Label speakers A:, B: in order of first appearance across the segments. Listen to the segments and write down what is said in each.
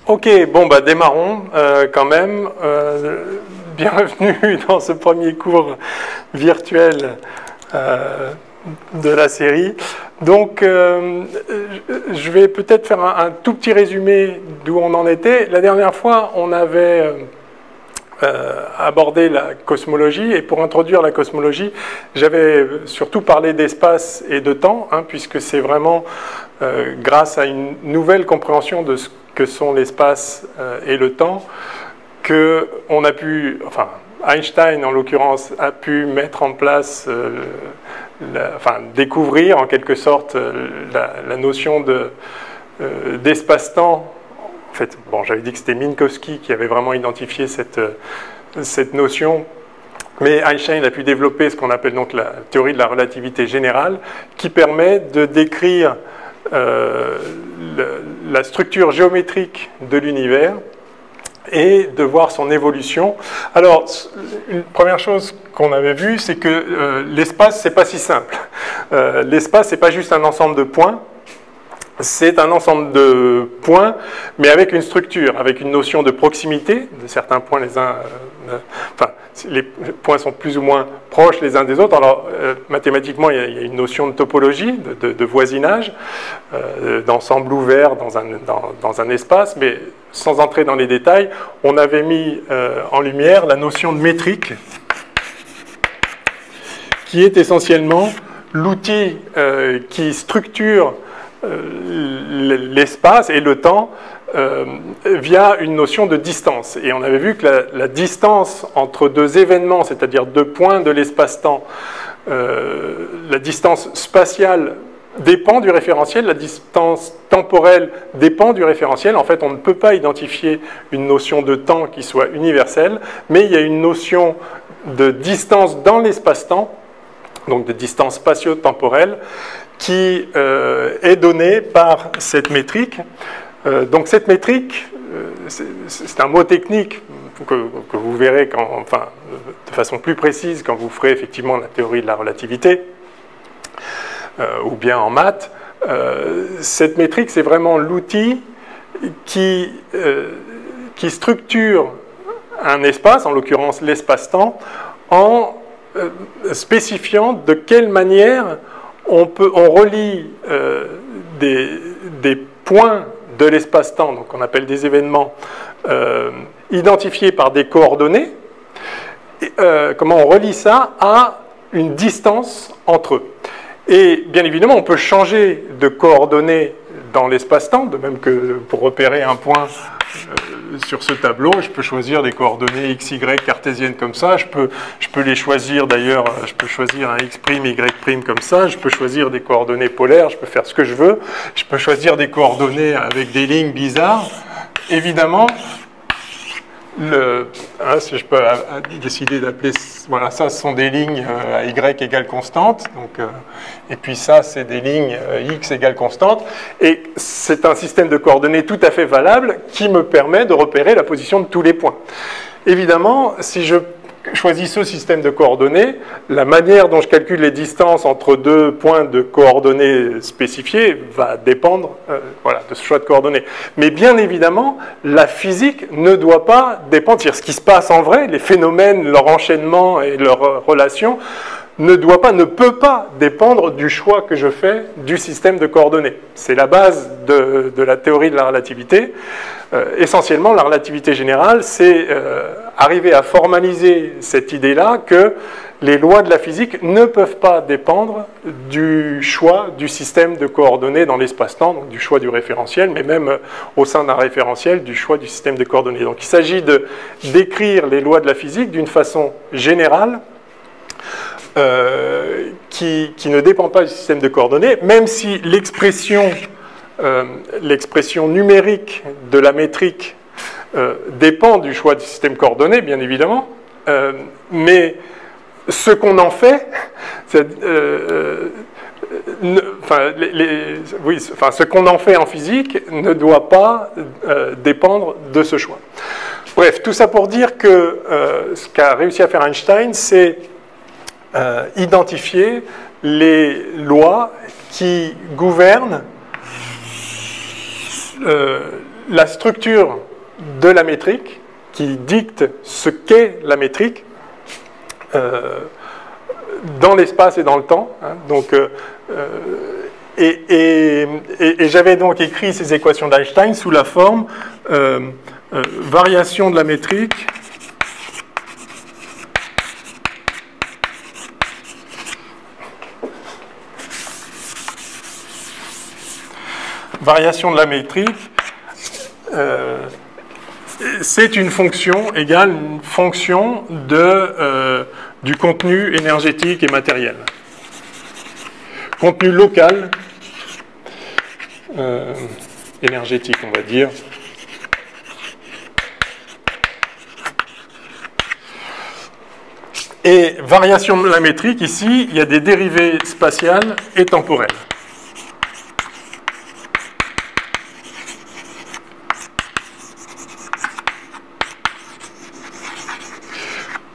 A: Ok, bon bah démarrons quand même. Bienvenue dans ce premier cours virtuel de la série. Donc je vais peut-être faire un tout petit résumé d'où on en était. La dernière fois, on avait abordé la cosmologie, et pour introduire la cosmologie, j'avais surtout parlé d'espace et de temps, puisque c'est vraiment grâce à une nouvelle compréhension de ce que sont l'espace et le temps que on a pu, enfin Einstein en l'occurrence, a pu mettre en place, découvrir en quelque sorte la notion d'espace-temps. En fait, bon, j'avais dit que c'était Minkowski qui avait vraiment identifié cette notion, mais Einstein a pu développer ce qu'on appelle donc la théorie de la relativité générale, qui permet de décrire la structure géométrique de l'univers et de voir son évolution. Alors, une première chose qu'on avait vue, c'est que l'espace, c'est pas si simple. L'espace, c'est pas juste un ensemble de points. C'est un ensemble de points, mais avec une structure, avec une notion de proximité. De certains points, les points sont plus ou moins proches les uns des autres. Alors, mathématiquement, il y a une notion de topologie, de voisinage, d'ensemble ouvert dans un espace, mais sans entrer dans les détails, on avait mis en lumière la notion de métrique, qui est essentiellement l'outil qui structure l'espace et le temps via une notion de distance. Et on avait vu que la distance entre deux événements, c'est-à-dire deux points de l'espace-temps, la distance spatiale dépend du référentiel, la distance temporelle dépend du référentiel. En fait, on ne peut pas identifier une notion de temps qui soit universelle, mais il y a une notion de distance dans l'espace-temps, donc de distance spatio-temporelle, qui est donnée par cette métrique. Donc cette métrique, c'est un mot technique que vous verrez de façon plus précise quand vous ferez effectivement la théorie de la relativité, ou bien en maths. Cette métrique, c'est vraiment l'outil qui structure un espace, en l'occurrence l'espace-temps, en spécifiant de quelle manière on relie des points de l'espace-temps, donc on appelle des événements identifiés par des coordonnées, comment on relie ça à une distance entre eux. Et bien évidemment, on peut changer de coordonnées dans l'espace-temps, de même que pour repérer un point sur ce tableau, je peux choisir des coordonnées x, y cartésiennes comme ça, je peux les choisir d'ailleurs, je peux choisir un x', y' comme ça, je peux choisir des coordonnées polaires, je peux faire ce que je veux, je peux choisir des coordonnées avec des lignes bizarres. Évidemment, si je peux décider d'appeler, voilà, ça ce sont des lignes à y égale constante, donc, et puis ça c'est des lignes x égale constante, et c'est un système de coordonnées tout à fait valable qui me permet de repérer la position de tous les points. Évidemment, si je choisis ce système de coordonnées, la manière dont je calcule les distances entre deux points de coordonnées spécifiés va dépendre de ce choix de coordonnées. Mais bien évidemment, la physique ne doit pas dépendre, c'est-à-dire ce qui se passe en vrai, les phénomènes, leur enchaînement et leurs relations, ne peut pas dépendre du choix que je fais du système de coordonnées. C'est la base de la théorie de la relativité. Essentiellement, la relativité générale, c'est arriver à formaliser cette idée-là que les lois de la physique ne peuvent pas dépendre du choix du système de coordonnées dans l'espace-temps, donc du choix du référentiel, mais même au sein d'un référentiel, du choix du système de coordonnées. Donc il s'agit d'écrire les lois de la physique d'une façon générale, qui ne dépend pas du système de coordonnées, même si l'expression numérique de la métrique dépend du choix du système coordonné, bien évidemment, mais ce qu'on en fait, ce qu'on en fait en physique ne doit pas dépendre de ce choix. Bref, tout ça pour dire que ce qu'a réussi à faire Einstein, c'est identifier les lois qui gouvernent la structure de la métrique qui dicte ce qu'est la métrique dans l'espace et dans le temps. Hein. Donc, et j'avais donc écrit ces équations d'Einstein sous la forme variation de la métrique c'est une fonction égale une fonction du contenu énergétique et matériel. Contenu local, énergétique, on va dire. Et variation de la métrique, ici, il y a des dérivées spatiales et temporelles.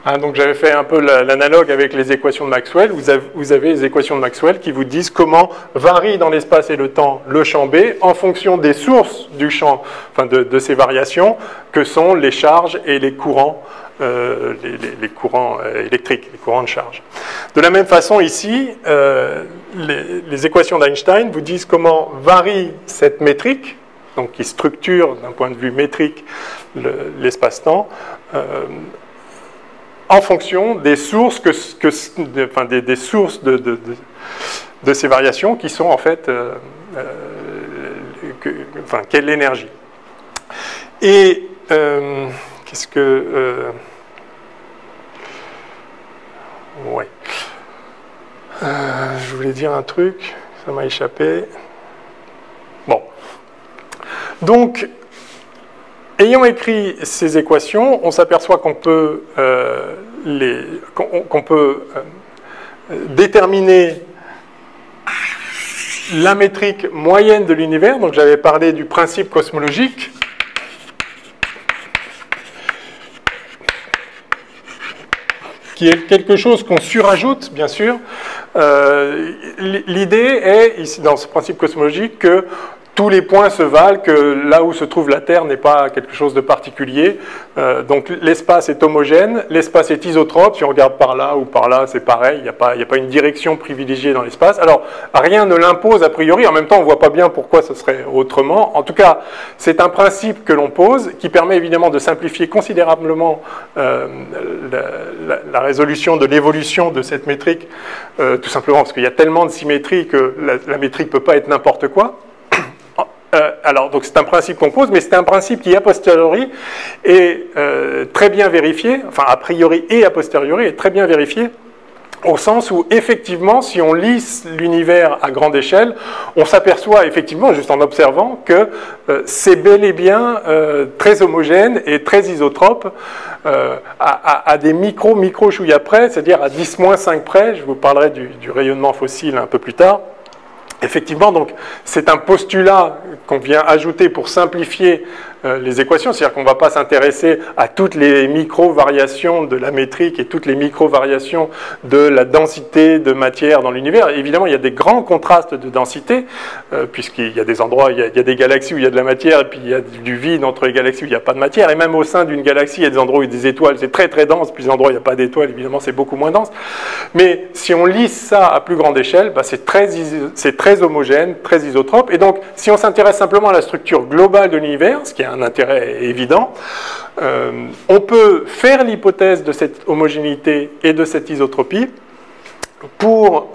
A: Hein, donc j'avais fait un peu l'analogue avec les équations de Maxwell. Vous avez les équations de Maxwell qui vous disent comment varie dans l'espace et le temps le champ B en fonction des sources du champ, enfin de ces variations, que sont les charges et les courants, les courants électriques, les courants de charge. De la même façon ici, les équations d'Einstein vous disent comment varie cette métrique, donc qui structure d'un point de vue métrique l'espace-temps, en fonction des sources, des sources de ces variations qui sont en fait quelle est l'énergie. Et qu'est-ce que... ouais. Je voulais dire un truc, ça m'a échappé. Bon. Donc, ayant écrit ces équations, on s'aperçoit qu'on peut, déterminer la métrique moyenne de l'univers. Donc j'avais parlé du principe cosmologique. Qui est quelque chose qu'on surajoute, bien sûr. L'idée est, ici dans ce principe cosmologique, que tous les points se valent, que là où se trouve la Terre n'est pas quelque chose de particulier. Donc l'espace est homogène, l'espace est isotrope. Si on regarde par là ou par là, c'est pareil, il n'y a pas une direction privilégiée dans l'espace. Alors, rien ne l'impose a priori. En même temps, on ne voit pas bien pourquoi ce serait autrement. En tout cas, c'est un principe que l'on pose qui permet évidemment de simplifier considérablement la résolution de l'évolution de cette métrique, tout simplement parce qu'il y a tellement de symétrie que la métrique ne peut pas être n'importe quoi. Alors, donc c'est un principe qu'on pose, mais c'est un principe qui, a posteriori, est très bien vérifié, enfin, a priori et a posteriori, est très bien vérifié, au sens où, effectivement, si on lisse l'univers à grande échelle, on s'aperçoit, effectivement, juste en observant, que c'est bel et bien très homogène et très isotrope à des micro-chouillas près, c'est-à-dire à 10-5 près. Je vous parlerai du rayonnement fossile un peu plus tard. Effectivement, donc, c'est un postulat qu'on vient ajouter pour simplifier les équations, c'est-à-dire qu'on ne va pas s'intéresser à toutes les micro-variations de la métrique et toutes les micro-variations de la densité de matière dans l'univers. Évidemment, il y a des grands contrastes de densité, puisqu'il y a des endroits, il y a des galaxies où il y a de la matière, et puis il y a du vide entre les galaxies où il n'y a pas de matière, et même au sein d'une galaxie, il y a des endroits où il y a des étoiles, c'est très très dense, puis des endroits où il n'y a pas d'étoiles, évidemment, c'est beaucoup moins dense. Mais si on lisse ça à plus grande échelle, bah, c'est très homogène, très isotrope, et donc, si on s'intéresse simplement à la structure globale de l'univers, ce qui a un intérêt évident, on peut faire l'hypothèse de cette homogénéité et de cette isotropie pour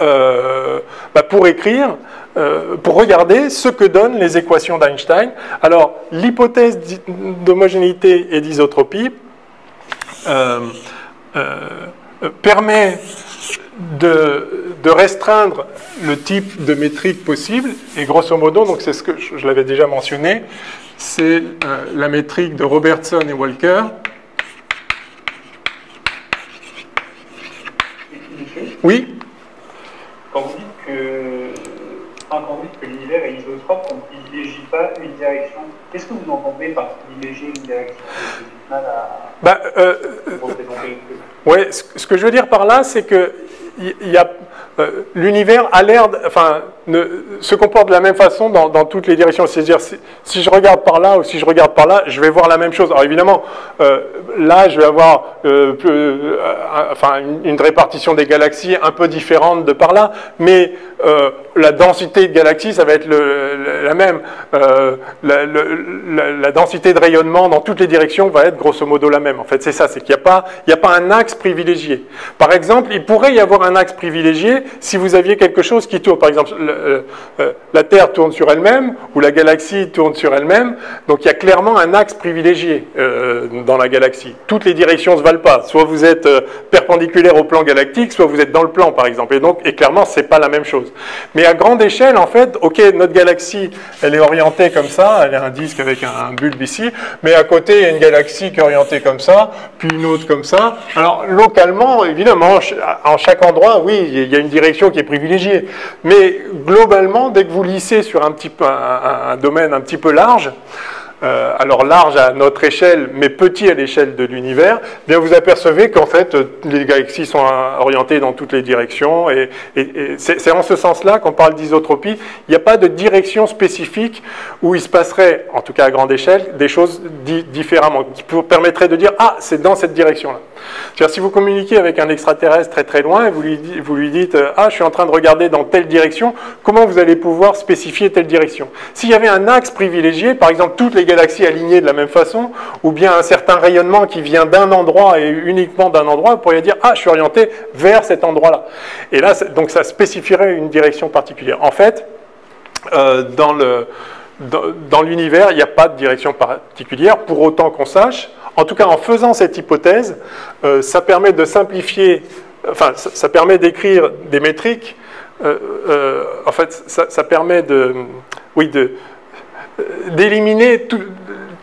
A: écrire, pour regarder ce que donnent les équations d'Einstein. Alors, l'hypothèse d'homogénéité et d'isotropie permet de restreindre le type de métrique possible, et grosso modo, donc c'est ce que je l'avais déjà mentionné, c'est la métrique de Robertson et Walker. Oui.
B: Quand vous dites que l'univers est isotrope, on ne privilégie pas une direction Qu'est-ce que vous entendez par privilégier une galaxie qui a mal à représenter le truc?
A: Ouais, ce que je veux dire par là, c'est que l'univers a l'air, se comporte de la même façon dans toutes les directions. C'est-à-dire, si je regarde par là ou si je regarde par là, je vais voir la même chose. Alors évidemment, là, je vais avoir une répartition des galaxies un peu différente de par là, mais la densité de galaxies, ça va être la même. La densité de rayonnement dans toutes les directions va être grosso modo la même. En fait, c'est ça, c'est qu'il n'y a pas un axe privilégié. Par exemple, il pourrait y avoir un axe privilégié si vous aviez quelque chose qui tourne. Par exemple, la Terre tourne sur elle-même ou la galaxie tourne sur elle-même. Donc il y a clairement un axe privilégié dans la galaxie. Toutes les directions ne se valent pas. Soit vous êtes perpendiculaire au plan galactique, soit vous êtes dans le plan, par exemple. Et clairement, ce n'est pas la même chose. Mais à grande échelle, en fait, ok, notre galaxie, elle est orientée comme ça, elle est un disque avec un bulbe ici, mais à côté, il y a une galaxie qui est orientée comme ça, puis une autre comme ça. Alors, localement, évidemment, en chaque endroit, oui, il y a une direction qui est privilégiée. Mais globalement, dès que vous lissez sur un domaine un petit peu large, alors large à notre échelle, mais petit à l'échelle de l'univers, bien vous apercevez qu'en fait, les galaxies sont orientées dans toutes les directions, et c'est en ce sens-là qu'on parle d'isotropie. Il n'y a pas de direction spécifique où il se passerait, en tout cas à grande échelle, des choses différemment, qui permettraient de dire « Ah, c'est dans cette direction-là ». C'est-à-dire, si vous communiquez avec un extraterrestre très très loin, et vous lui dites « Ah, je suis en train de regarder dans telle direction », comment vous allez pouvoir spécifier telle direction? S'il y avait un axe privilégié, par exemple, toutes les galaxies alignées de la même façon, ou bien un certain rayonnement qui vient d'un endroit et uniquement d'un endroit, vous pourriez dire « Ah, je suis orienté vers cet endroit-là ». Et là, donc ça spécifierait une direction particulière. En fait, dans l'univers, il n'y a pas de direction particulière, pour autant qu'on sache. En tout cas, en faisant cette hypothèse, ça permet de simplifier, enfin, ça permet d'écrire des métriques. En fait, ça permet d'éliminer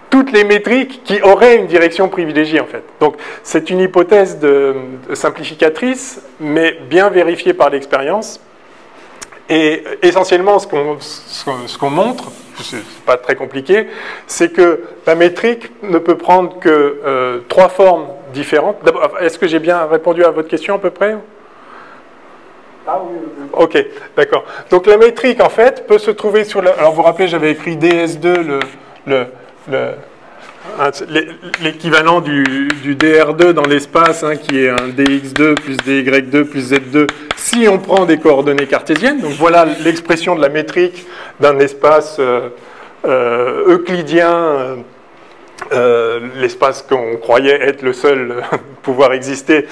A: toutes les métriques qui auraient une direction privilégiée, en fait. Donc, c'est une hypothèse simplificatrice, mais bien vérifiée par l'expérience. Et essentiellement, ce qu'on montre, c'est pas très compliqué, c'est que la métrique ne peut prendre que 3 formes différentes. Est-ce que j'ai bien répondu à votre question à peu près?
B: Ah oui.
A: Ok, d'accord. Donc la métrique, en fait, peut se trouver sur la... Alors vous vous rappelez, j'avais écrit DS2, l'équivalent du DR2 dans l'espace, hein, qui est un DX2 plus DY2 plus Z2, si on prend des coordonnées cartésiennes. Donc voilà l'expression de la métrique d'un espace euclidien, l'espace qu'on croyait être le seul pouvoir exister,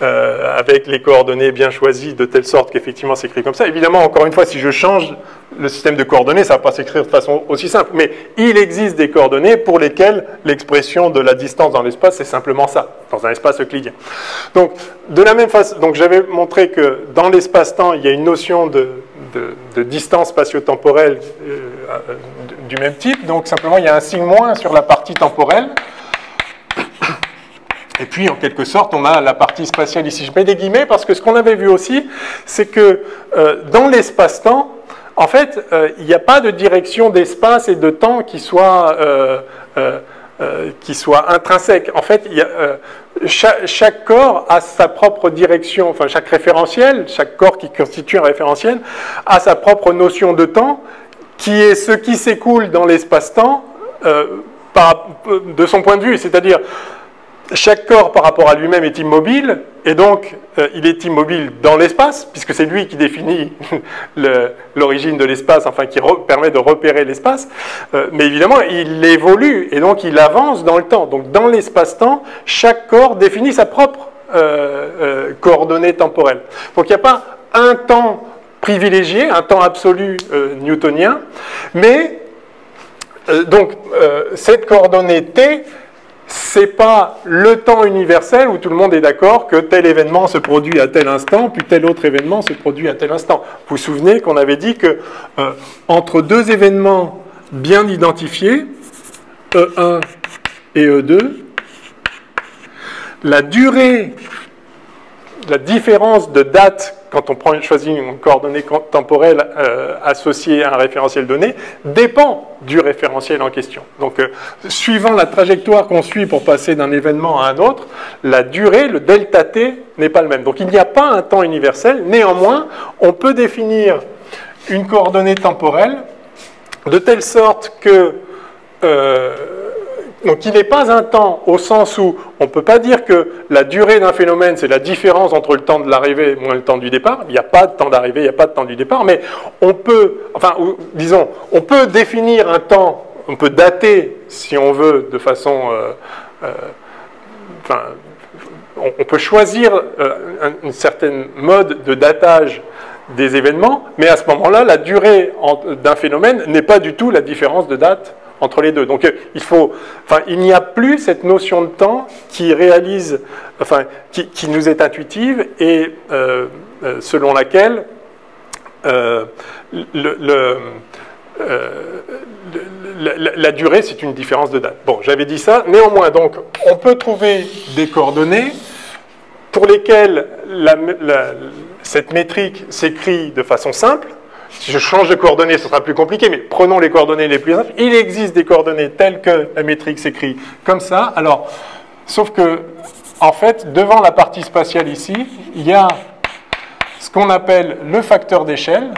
A: avec les coordonnées bien choisies de telle sorte qu'effectivement c'est écrit comme ça. Évidemment, encore une fois, si je change le système de coordonnées, ça ne va pas s'écrire de façon aussi simple, mais il existe des coordonnées pour lesquelles l'expression de la distance dans l'espace, c'est simplement ça, dans un espace euclidien. Donc, de la même façon, donc j'avais montré que dans l'espace-temps, il y a une notion de distance spatio-temporelle du même type, donc simplement il y a un signe moins sur la partie temporelle. Et puis, en quelque sorte, on a la partie spatiale ici. Je mets des guillemets parce que ce qu'on avait vu aussi, c'est que dans l'espace-temps, en fait, il n'y a pas de direction d'espace et de temps qui soit intrinsèque. En fait, chaque corps a sa propre direction, enfin chaque référentiel, chaque corps qui constitue un référentiel, a sa propre notion de temps, qui est ce qui s'écoule dans l'espace-temps de son point de vue, c'est-à-dire chaque corps par rapport à lui-même est immobile, et donc il est immobile dans l'espace, puisque c'est lui qui définit l'origine de l'espace, enfin qui permet de repérer l'espace, mais évidemment il évolue, et donc il avance dans le temps. Donc dans l'espace-temps, chaque corps définit sa propre coordonnée temporelle. Donc il n'y a pas un temps privilégié, un temps absolu newtonien, mais cette coordonnée t, c'est pas le temps universel où tout le monde est d'accord que tel événement se produit à tel instant, puis tel autre événement se produit à tel instant. Vous vous souvenez qu'on avait dit que entre deux événements bien identifiés, E1 et E2, la durée, la différence de date quand on choisit une coordonnée temporelle associée à un référentiel donné, dépend du référentiel en question. Donc, suivant la trajectoire qu'on suit pour passer d'un événement à un autre, la durée, le delta t, n'est pas le même. Donc, il n'y a pas un temps universel. Néanmoins, on peut définir une coordonnée temporelle de telle sorte que donc il n'est pas un temps au sens où on ne peut pas dire que la durée d'un phénomène c'est la différence entre le temps de l'arrivée moins le temps du départ. Il n'y a pas de temps d'arrivée, il n'y a pas de temps du départ, mais on peut, enfin disons, on peut définir un temps, on peut dater si on veut de façon, enfin, on peut choisir une certaine mode de datage des événements, mais à ce moment-là, la durée d'un phénomène n'est pas du tout la différence de date entre les deux. Donc il n'y a plus cette notion de temps qui réalise, enfin, qui nous est intuitive et selon laquelle la durée c'est une différence de date. Bon, j'avais dit ça. Néanmoins, donc, on peut trouver des coordonnées pour lesquelles cette métrique s'écrit de façon simple. Si je change de coordonnées, ce sera plus compliqué, mais prenons les coordonnées les plus simples. Il existe des coordonnées telles que la métrique s'écrit comme ça. Alors, sauf que, en fait, devant la partie spatiale ici, il y a ce qu'on appelle le facteur d'échelle.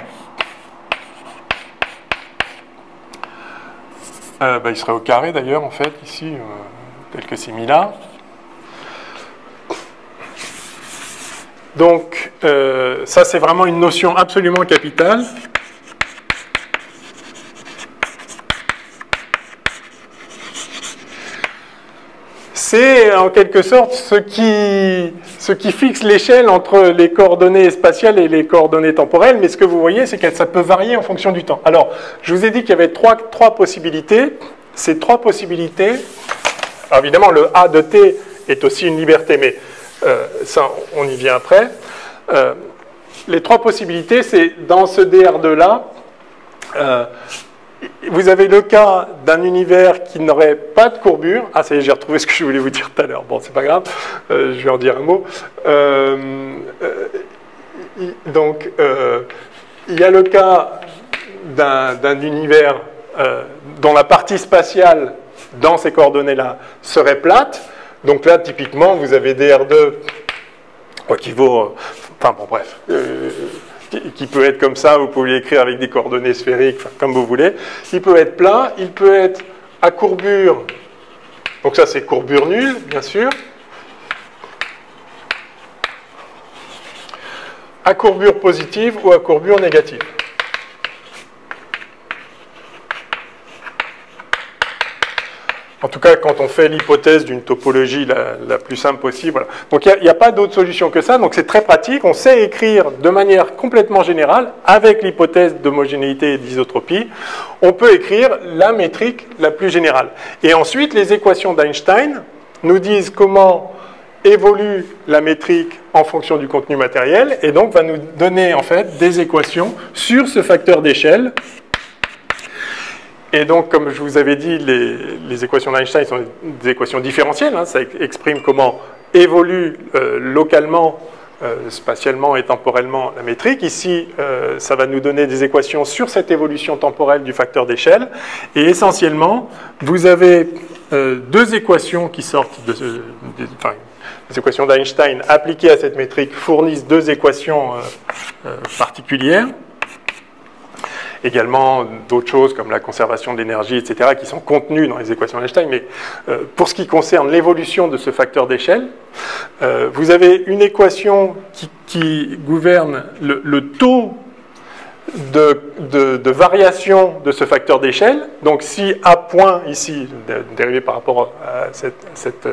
A: Il serait au carré d'ailleurs, en fait, ici, tel que c'est mis là. Donc, ça c'est vraiment une notion absolument capitale. C'est en quelque sorte ce qui fixe l'échelle entre les coordonnées spatiales et les coordonnées temporelles, mais ce que vous voyez, c'est que ça peut varier en fonction du temps. Alors, je vous ai dit qu'il y avait trois possibilités. Ces trois possibilités, alors évidemment le A de t est aussi une liberté, mais ça, on y vient après. Les trois possibilités, c'est dans ce DR2-là, vous avez le cas d'un univers qui n'aurait pas de courbure. Ah, ça y est, j'ai retrouvé ce que je voulais vous dire tout à l'heure. Bon, c'est pas grave, je vais en dire un mot. Donc, il y a le cas d'un univers dont la partie spatiale dans ces coordonnées-là serait plate. Donc là, typiquement, vous avez DR2 qui vaut... Enfin bon, bref, qui peut être comme ça, vous pouvez l'écrire avec des coordonnées sphériques, enfin, comme vous voulez. Il peut être plat, il peut être à courbure, donc ça c'est courbure nulle, bien sûr. À courbure positive ou à courbure négative. En tout cas, quand on fait l'hypothèse d'une topologie la plus simple possible. Voilà. Donc, il n'y a pas d'autre solution que ça. Donc, c'est très pratique. On sait écrire de manière complètement générale, avec l'hypothèse d'homogénéité et d'isotropie, on peut écrire la métrique la plus générale. Et ensuite, les équations d'Einstein nous disent comment évolue la métrique en fonction du contenu matériel, et donc va nous donner, en fait, des équations sur ce facteur d'échelle. Et donc, comme je vous avais dit, les équations d'Einstein sont des équations différentielles. Hein, ça exprime comment évolue localement, spatialement et temporellement la métrique. Ici, ça va nous donner des équations sur cette évolution temporelle du facteur d'échelle. Et essentiellement, vous avez deux équations qui sortent les équations d'Einstein appliquées à cette métrique fournissent deux équations particulières. Également d'autres choses comme la conservation d'énergie, etc., qui sont contenues dans les équations d'Einstein. Mais pour ce qui concerne l'évolution de ce facteur d'échelle, vous avez une équation qui gouverne le taux de variation de ce facteur d'échelle. Donc si A point, ici, dérivé par rapport à cette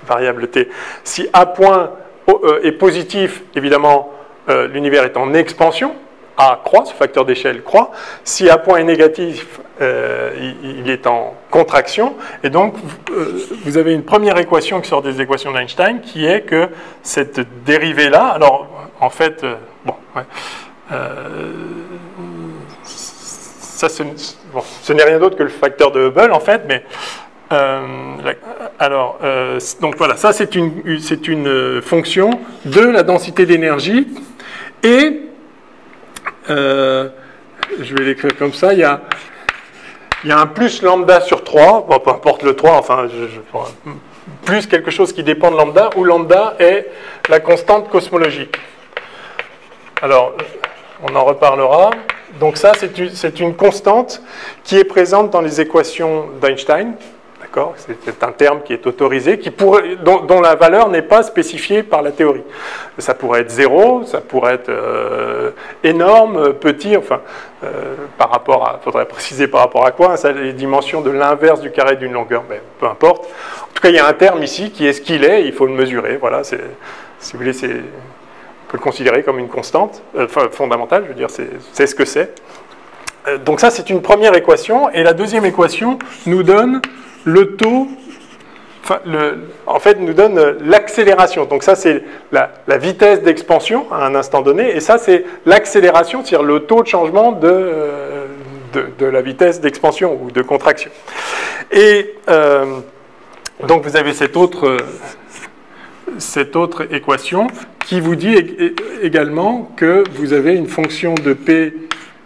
A: variable t, si A point est positif, évidemment, l'univers est en expansion. A croît, ce facteur d'échelle croît. Si A point est négatif, il est en contraction. Et donc, vous avez une première équation qui sort des équations d'Einstein, qui est que cette dérivée-là, alors, en fait, ça, ce n'est rien d'autre que le facteur de Hubble, en fait, mais... donc voilà, ça c'est une fonction de la densité d'énergie. Et, je vais l'écrire comme ça, il y a un plus lambda sur 3, bon, peu importe le 3, enfin, plus quelque chose qui dépend de lambda, où lambda est la constante cosmologique. Alors, on en reparlera. Donc ça, c'est une constante qui est présente dans les équations d'Einstein. D'accord ? C'est un terme qui est autorisé, dont la valeur n'est pas spécifiée par la théorie. Ça pourrait être 0, ça pourrait être énorme, petit, enfin, faudrait préciser par rapport à quoi, ça, les dimensions de l'inverse du carré d'une longueur, mais peu importe. En tout cas, il y a un terme ici qui est ce qu'il est, il faut le mesurer, voilà, si vous voulez, on peut le considérer comme une constante, fondamentale, je veux dire, c'est ce que c'est. Donc ça, c'est une première équation, et la deuxième équation nous donne le taux, en fait, nous donne l'accélération. Donc ça, c'est la vitesse d'expansion à un instant donné, et ça, c'est l'accélération, c'est-à-dire le taux de changement de la vitesse d'expansion ou de contraction. Et donc, vous avez cette autre équation qui vous dit également que vous avez une fonction de P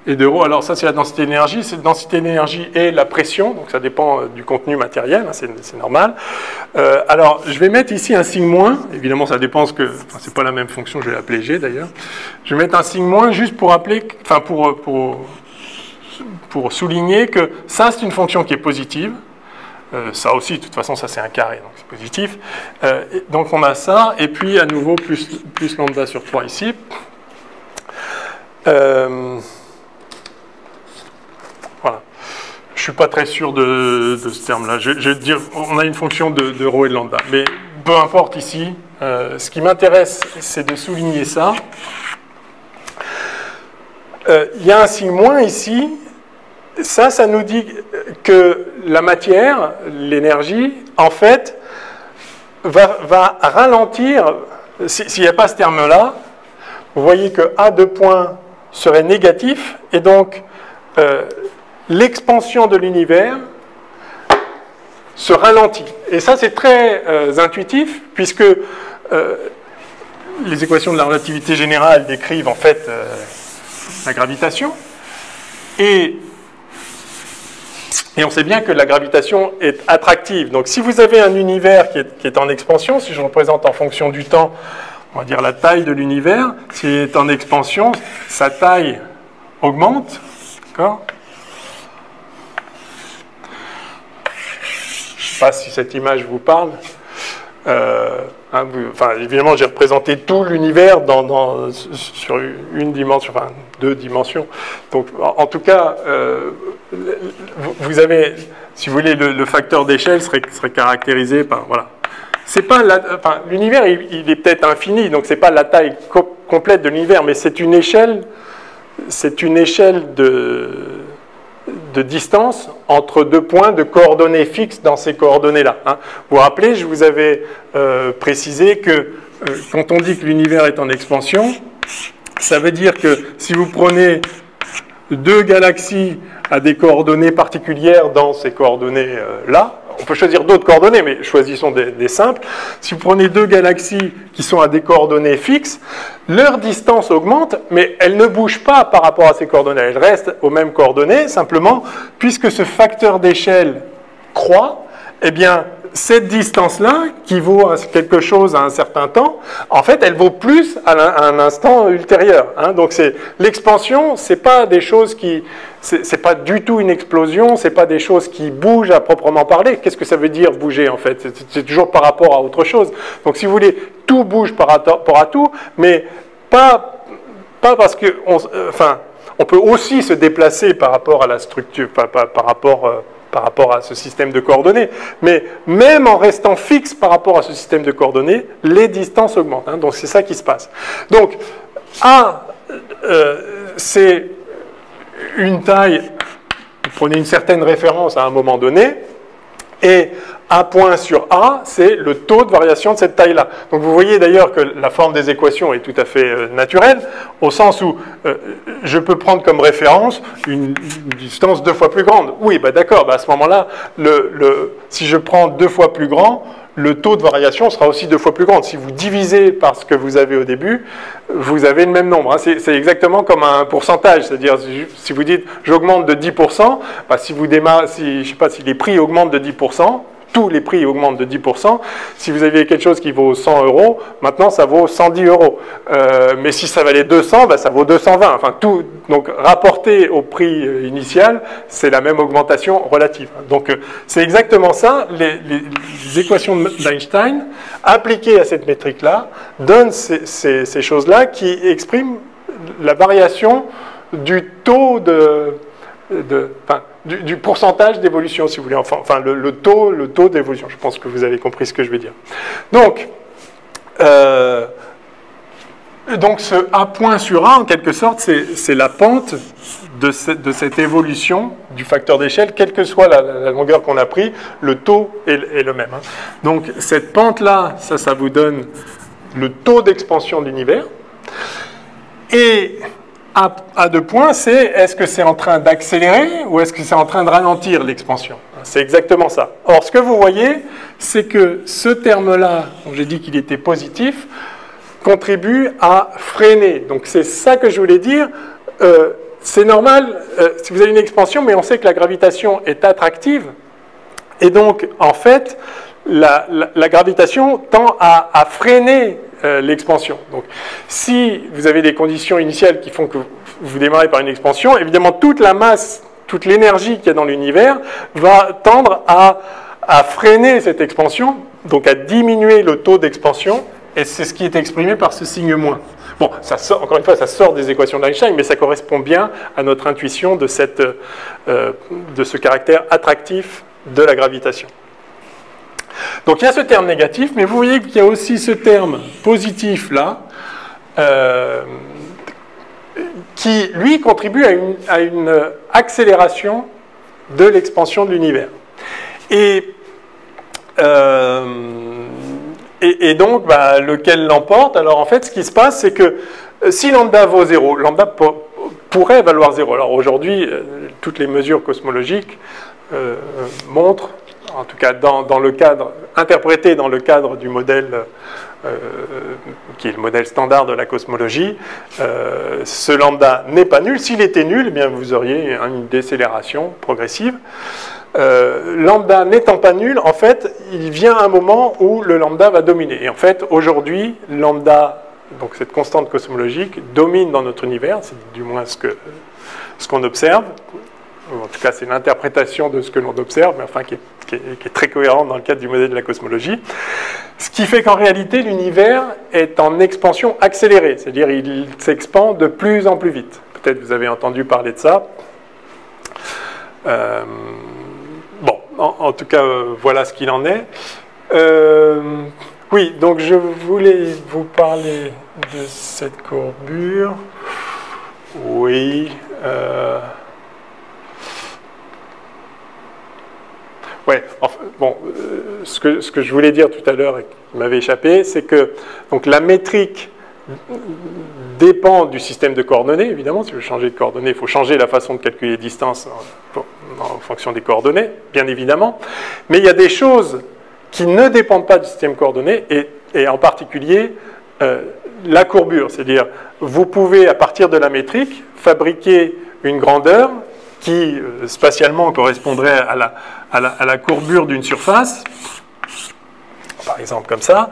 A: et de ρ. Alors ça, c'est la densité d'énergie. Cette densité d'énergie est la pression, donc ça dépend du contenu matériel, hein, c'est normal. Alors, je vais mettre ici un signe moins. Évidemment, ça dépend c'est pas la même fonction, je vais l'appeler G d'ailleurs. Je vais mettre un signe moins juste pour pour souligner que ça, c'est une fonction qui est positive. Ça aussi, de toute façon, ça c'est un carré, donc c'est positif. Donc on a ça, et puis à nouveau plus lambda sur 3 ici. Voilà. Je ne suis pas très sûr de ce terme-là. Je vais dire, on a une fonction de ρ et de lambda. Mais peu importe ici, ce qui m'intéresse, c'est de souligner ça. Il y a un signe moins ici. Ça nous dit que la matière, l'énergie, en fait, va ralentir. S'il n'y a pas ce terme-là, vous voyez que A de point serait négatif, et donc l'expansion de l'univers se ralentit. Et ça, c'est très intuitif, puisque les équations de la relativité générale décrivent en fait la gravitation. Et on sait bien que la gravitation est attractive. Donc si vous avez un univers qui est en expansion, si je représente en fonction du temps, on va dire la taille de l'univers, s'il est en expansion, sa taille augmente. D'accord ? Je ne sais pas si cette image vous parle. Évidemment, j'ai représenté tout l'univers sur une dimension, enfin 2 dimensions. Donc, en tout cas, vous avez, si vous voulez, le facteur d'échelle serait caractérisé par, voilà. C'est pas l'univers, il est peut-être infini, donc c'est pas la taille complète de l'univers, mais c'est une échelle de distance entre 2 points de coordonnées fixes dans ces coordonnées-là. Hein. Vous vous rappelez, je vous avais précisé que quand on dit que l'univers est en expansion, ça veut dire que si vous prenez 2 galaxies à des coordonnées particulières dans ces coordonnées-là, on peut choisir d'autres coordonnées, mais choisissons des simples. Si vous prenez 2 galaxies qui sont à des coordonnées fixes, leur distance augmente, mais elle ne bouge pas par rapport à ces coordonnées. Elle reste aux mêmes coordonnées, simplement, puisque ce facteur d'échelle croît, eh bien, cette distance-là, qui vaut quelque chose à un certain temps, en fait, elle vaut plus à un instant ultérieur. Hein. Donc, l'expansion, c'est pas des choses qui... C'est pas du tout une explosion, c'est pas des choses qui bougent à proprement parler. Qu'est-ce que ça veut dire bouger, en fait? C'est toujours par rapport à autre chose. Donc, si vous voulez, tout bouge par rapport à tout, mais pas parce que... on peut aussi se déplacer par rapport à la structure, par rapport à ce système de coordonnées. Mais même en restant fixe par rapport à ce système de coordonnées, les distances augmentent. Hein, donc c'est ça qui se passe. Donc A, c'est une taille, vous prenez une certaine référence à un moment donné, et A point sur A, c'est le taux de variation de cette taille-là. Donc vous voyez d'ailleurs que la forme des équations est tout à fait naturelle, au sens où je peux prendre comme référence une distance 2 fois plus grande. Oui, bah d'accord, bah à ce moment-là, si je prends 2 fois plus grand, le taux de variation sera aussi 2 fois plus grand. Si vous divisez par ce que vous avez au début, vous avez le même nombre. C'est exactement comme un pourcentage, c'est-à-dire si vous dites j'augmente de 10%, bah, si vous démarrez, je sais pas, si les prix augmentent de 10%, tous les prix augmentent de 10%. Si vous aviez quelque chose qui vaut 100 €, maintenant ça vaut 110 €. Mais si ça valait 200, bah, ça vaut 220. Enfin, tout, donc rapporté au prix initial, c'est la même augmentation relative. Donc c'est exactement ça. Les équations d'Einstein, appliquées à cette métrique-là, donnent ces choses-là qui expriment la variation du taux du pourcentage d'évolution, si vous voulez, enfin le taux d'évolution. Je pense que vous avez compris ce que je veux dire. Donc ce A point sur A, en quelque sorte, c'est la pente de cette évolution du facteur d'échelle, quelle que soit la longueur qu'on a pris, le taux est le même. Donc cette pente-là, ça vous donne le taux d'expansion de l'univers. Et A de point, c'est est-ce que c'est en train d'accélérer ou est-ce que c'est en train de ralentir l'expansion? C'est exactement ça. Or, ce que vous voyez, c'est que ce terme-là, dont j'ai dit qu'il était positif, contribue à freiner. Donc c'est ça que je voulais dire. C'est normal, si vous avez une expansion, mais on sait que la gravitation est attractive. Et donc, en fait, la gravitation tend à freiner l'expansion. Donc, si vous avez des conditions initiales qui font que vous démarrez par une expansion, évidemment, toute la masse, toute l'énergie qu'il y a dans l'univers va tendre à freiner cette expansion, donc à diminuer le taux d'expansion, et c'est ce qui est exprimé par ce signe moins. Bon, ça sort, encore une fois, ça sort des équations d'Einstein, mais ça correspond bien à notre intuition de ce caractère attractif de la gravitation. Donc il y a ce terme négatif, mais vous voyez qu'il y a aussi ce terme positif là, qui lui contribue à une accélération de l'expansion de l'univers. Et donc, bah, lequel l'emporte? Alors en fait, ce qui se passe, c'est que si lambda vaut 0, lambda pourrait valoir 0. Alors aujourd'hui, toutes les mesures cosmologiques montrent, en tout cas dans le cadre, interprété dans le cadre du modèle qui est le modèle standard de la cosmologie, ce lambda n'est pas nul. S'il était nul, eh bien vous auriez une décélération progressive. Lambda n'étant pas nul, en fait, il vient un moment où le lambda va dominer. Et en fait, aujourd'hui, lambda, donc cette constante cosmologique, domine dans notre univers, c'est du moins ce qu'on observe. En tout cas, c'est l'interprétation de ce que l'on observe, mais enfin qui est très cohérente dans le cadre du modèle de la cosmologie. Ce qui fait qu'en réalité, l'univers est en expansion accélérée, c'est-à-dire il s'expand de plus en plus vite. Peut-être vous avez entendu parler de ça. Bon, en tout cas, voilà ce qu'il en est. Oui, donc je voulais vous parler de cette courbure. Oui. Ouais, enfin, bon, ce que je voulais dire tout à l'heure et qui m'avait échappé, c'est que donc, la métrique dépend du système de coordonnées, évidemment. Si vous changer de coordonnées, il faut changer la façon de calculer les distances en fonction des coordonnées, bien évidemment. Mais il y a des choses qui ne dépendent pas du système coordonné, et en particulier la courbure. C'est-à-dire, vous pouvez, à partir de la métrique, fabriquer une grandeur qui, spatialement, correspondrait à la courbure d'une surface, par exemple comme ça.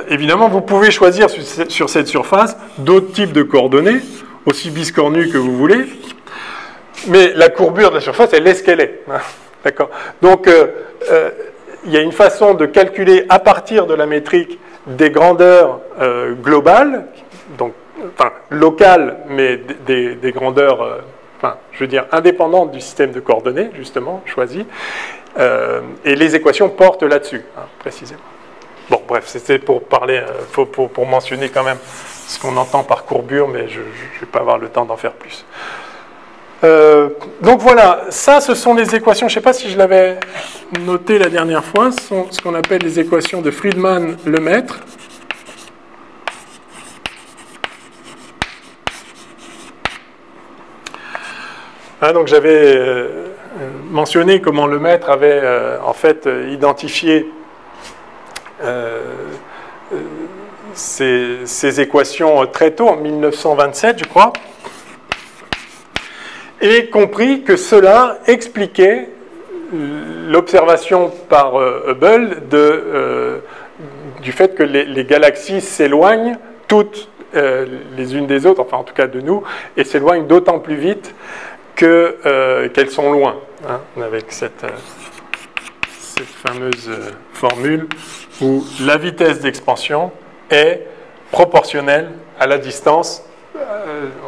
A: Évidemment, vous pouvez choisir sur cette surface d'autres types de coordonnées, aussi biscornues que vous voulez, mais la courbure de la surface, elle est ce qu'elle est. D'accord ? Donc, il y a une façon de calculer à partir de la métrique des grandeurs globales, donc, enfin, locales, mais des grandeurs... Enfin, je veux dire, indépendante du système de coordonnées, justement, choisi, et les équations portent là-dessus, précisément. Bon, bref, c'était pour parler, pour mentionner quand même ce qu'on entend par courbure, mais je ne vais pas avoir le temps d'en faire plus. Donc voilà, ça, ce sont les équations, je ne sais pas si je l'avais noté la dernière fois, ce sont ce qu'on appelle les équations de Friedmann-Lemaitre. Donc j'avais mentionné comment Lemaitre avait en fait identifié ces équations très tôt, en 1927, je crois, et compris que cela expliquait l'observation par Hubble du fait que les galaxies s'éloignent toutes les unes des autres, enfin en tout cas de nous, et s'éloignent d'autant plus vite qu'elles sont loin, hein, avec cette fameuse formule où la vitesse d'expansion est proportionnelle à la distance,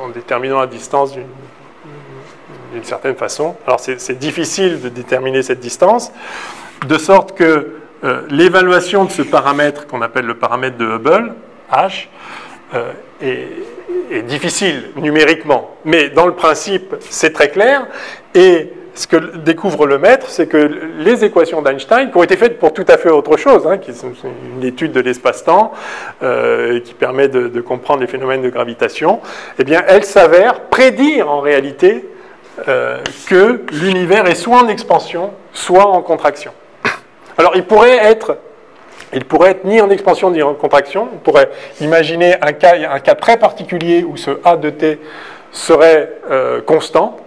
A: en déterminant la distance d'une certaine façon. Alors c'est difficile de déterminer cette distance, de sorte que l'évaluation de ce paramètre qu'on appelle le paramètre de Hubble, H, est difficile numériquement, mais dans le principe c'est très clair, et ce que découvre le maître, c'est que les équations d'Einstein, qui ont été faites pour tout à fait autre chose, hein, qui sont une étude de l'espace-temps qui permet de comprendre les phénomènes de gravitation, eh bien, elles s'avèrent prédire en réalité que l'univers est soit en expansion, soit en contraction. Alors, il pourrait être ni en expansion ni en contraction. On pourrait imaginer un cas très particulier où ce A de t serait constant.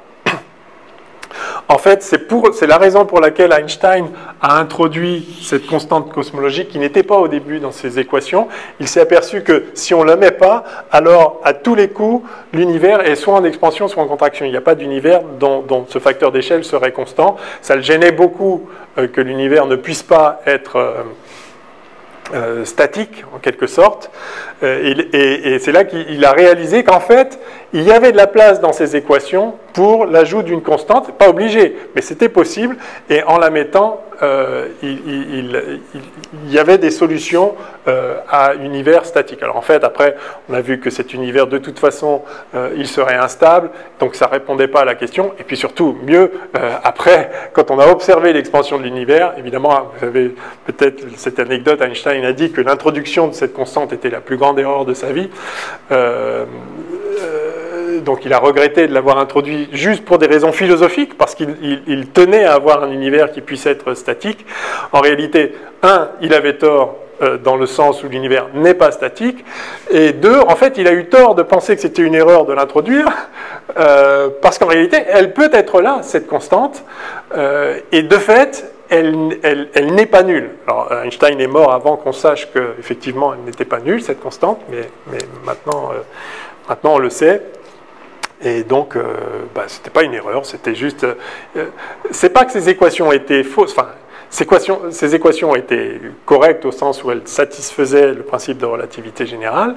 A: En fait, c'est la raison pour laquelle Einstein a introduit cette constante cosmologique qui n'était pas au début dans ses équations. Il s'est aperçu que si on ne la met pas, alors à tous les coups, l'univers est soit en expansion, soit en contraction. Il n'y a pas d'univers dont ce facteur d'échelle serait constant. Ça le gênait beaucoup que l'univers ne puisse pas être statique, en quelque sorte. Et c'est là qu'il a réalisé qu'en fait, il y avait de la place dans ces équations pour l'ajout d'une constante, pas obligé, mais c'était possible, et en la mettant, il y avait des solutions à univers statique. Alors en fait, après, on a vu que cet univers, de toute façon, il serait instable, donc ça ne répondait pas à la question, et puis surtout, mieux, après, quand on a observé l'expansion de l'univers, évidemment, vous avez peut-être cette anecdote, Einstein a dit que l'introduction de cette constante était la plus grande erreur de sa vie, donc il a regretté de l'avoir introduit juste pour des raisons philosophiques, parce qu'il tenait à avoir un univers qui puisse être statique. En réalité, il avait tort dans le sens où l'univers n'est pas statique, et deux, en fait, il a eu tort de penser que c'était une erreur de l'introduire, parce qu'en réalité, elle peut être là, cette constante, et de fait, elle n'est pas nulle. Alors, Einstein est mort avant qu'on sache qu'effectivement, elle n'était pas nulle, cette constante, mais maintenant on le sait. Et donc, c'était pas une erreur, c'était juste... c'est pas que ces équations étaient fausses, enfin, ces équations étaient correctes au sens où elles satisfaisaient le principe de relativité générale,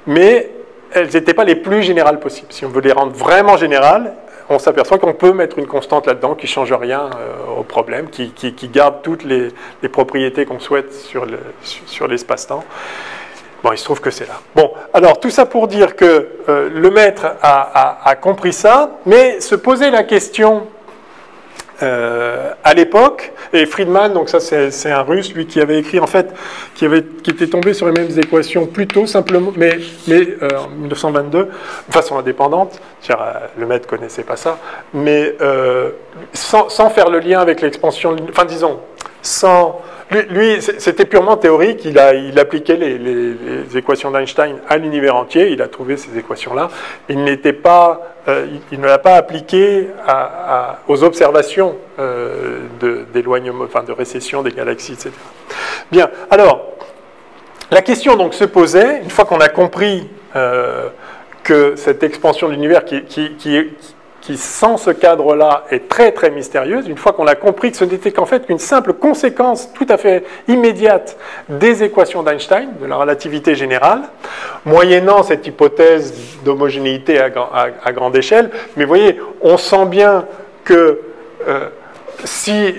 A: mais elles n'étaient pas les plus générales possibles. Si on veut les rendre vraiment générales, on s'aperçoit qu'on peut mettre une constante là-dedans qui ne change rien au problème, qui garde toutes les propriétés qu'on souhaite sur l'espace-temps. Bon, il se trouve que c'est là. Bon, alors tout ça pour dire que le maître a compris ça, mais se posait la question à l'époque, et Friedman, donc ça c'est un russe, lui qui avait écrit en fait, qui était tombé sur les mêmes équations plus tôt, simplement, mais en 1922, de façon indépendante, le maître ne connaissait pas ça, mais sans faire le lien avec l'expansion, enfin disons, sans... Lui, c'était purement théorique, il appliquait les équations d'Einstein à l'univers entier, il a trouvé ces équations-là, il ne l'a pas appliqué aux observations d'éloignement, enfin de récession des galaxies, etc. Bien, alors, la question donc se posait, une fois qu'on a compris que cette expansion de l'univers qui, sans ce cadre-là, est très très mystérieuse, une fois qu'on a compris que ce n'était qu'en fait qu'une simple conséquence tout à fait immédiate des équations d'Einstein, de la relativité générale, moyennant cette hypothèse d'homogénéité à grande échelle, mais vous voyez, on sent bien que si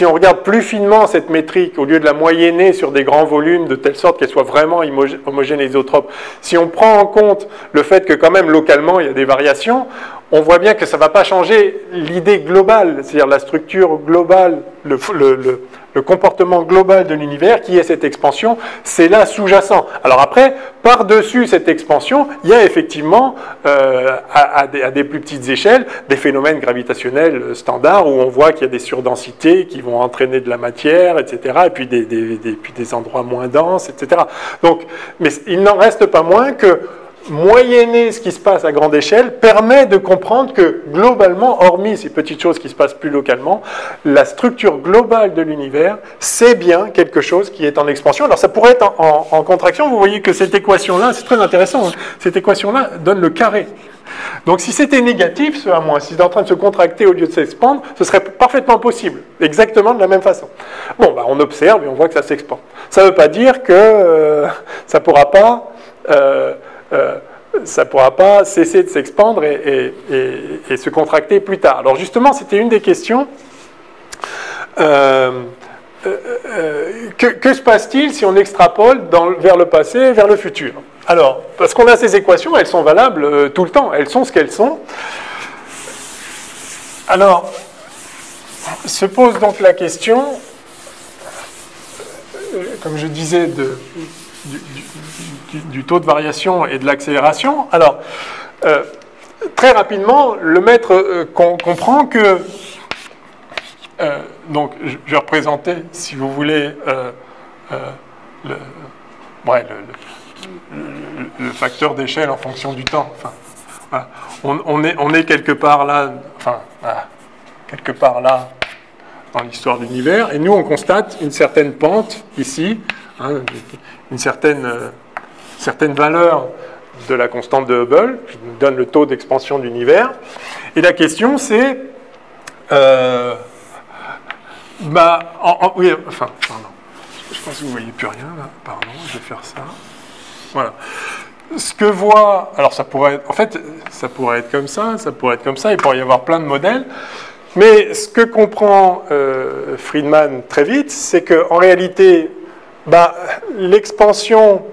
A: on regarde plus finement cette métrique, au lieu de la moyenner sur des grands volumes, de telle sorte qu'elle soit vraiment homogène et isotrope, si on prend en compte le fait que quand même localement il y a des variations, on voit bien que ça ne va pas changer l'idée globale, c'est-à-dire la structure globale, le comportement global de l'univers, qui est cette expansion, c'est là sous-jacent. Alors après, par-dessus cette expansion, il y a effectivement, à des plus petites échelles, des phénomènes gravitationnels standards, où on voit qu'il y a des surdensités qui vont entraîner de la matière, etc., et puis des endroits moins denses, etc. Donc, mais il n'en reste pas moins que moyenner ce qui se passe à grande échelle permet de comprendre que globalement, hormis ces petites choses qui se passent plus localement, la structure globale de l'univers, c'est bien quelque chose qui est en expansion. Alors ça pourrait être en contraction, vous voyez que cette équation-là, c'est très intéressant, hein, cette équation-là donne le carré. Donc si c'était négatif, ce A-, si c'était en train de se contracter au lieu de s'expandre, ce serait parfaitement possible, exactement de la même façon. Bon, on observe et on voit que ça s'expand. Ça ne veut pas dire que ça ne pourra pas... ça ne pourra pas cesser de s'expandre et se contracter plus tard. Alors justement, c'était une des questions. Que se passe-t-il si on extrapole vers le passé et vers le futur? Alors, parce qu'on a ces équations, elles sont valables tout le temps, elles sont ce qu'elles sont. Alors, se pose donc la question, comme je disais, du taux de variation et de l'accélération. Alors, très rapidement, le maître comprend que... donc, je vais représenter, si vous voulez, le facteur d'échelle en fonction du temps. Enfin, voilà. On est quelque part là, quelque part là, dans l'histoire de l'univers, et nous, on constate une certaine pente, ici, hein, une certaine valeur de la constante de Hubble, qui nous donne le taux d'expansion de l'univers. Et la question, c'est... oui, enfin, pardon. Je pense que vous ne voyez plus rien, là. Pardon, je vais faire ça. Voilà. Ce que voit... Alors, ça pourrait être... En fait, ça pourrait être comme ça, ça pourrait être comme ça, il pourrait y avoir plein de modèles. Mais ce que comprend Friedman très vite, c'est qu'en réalité, l'expansion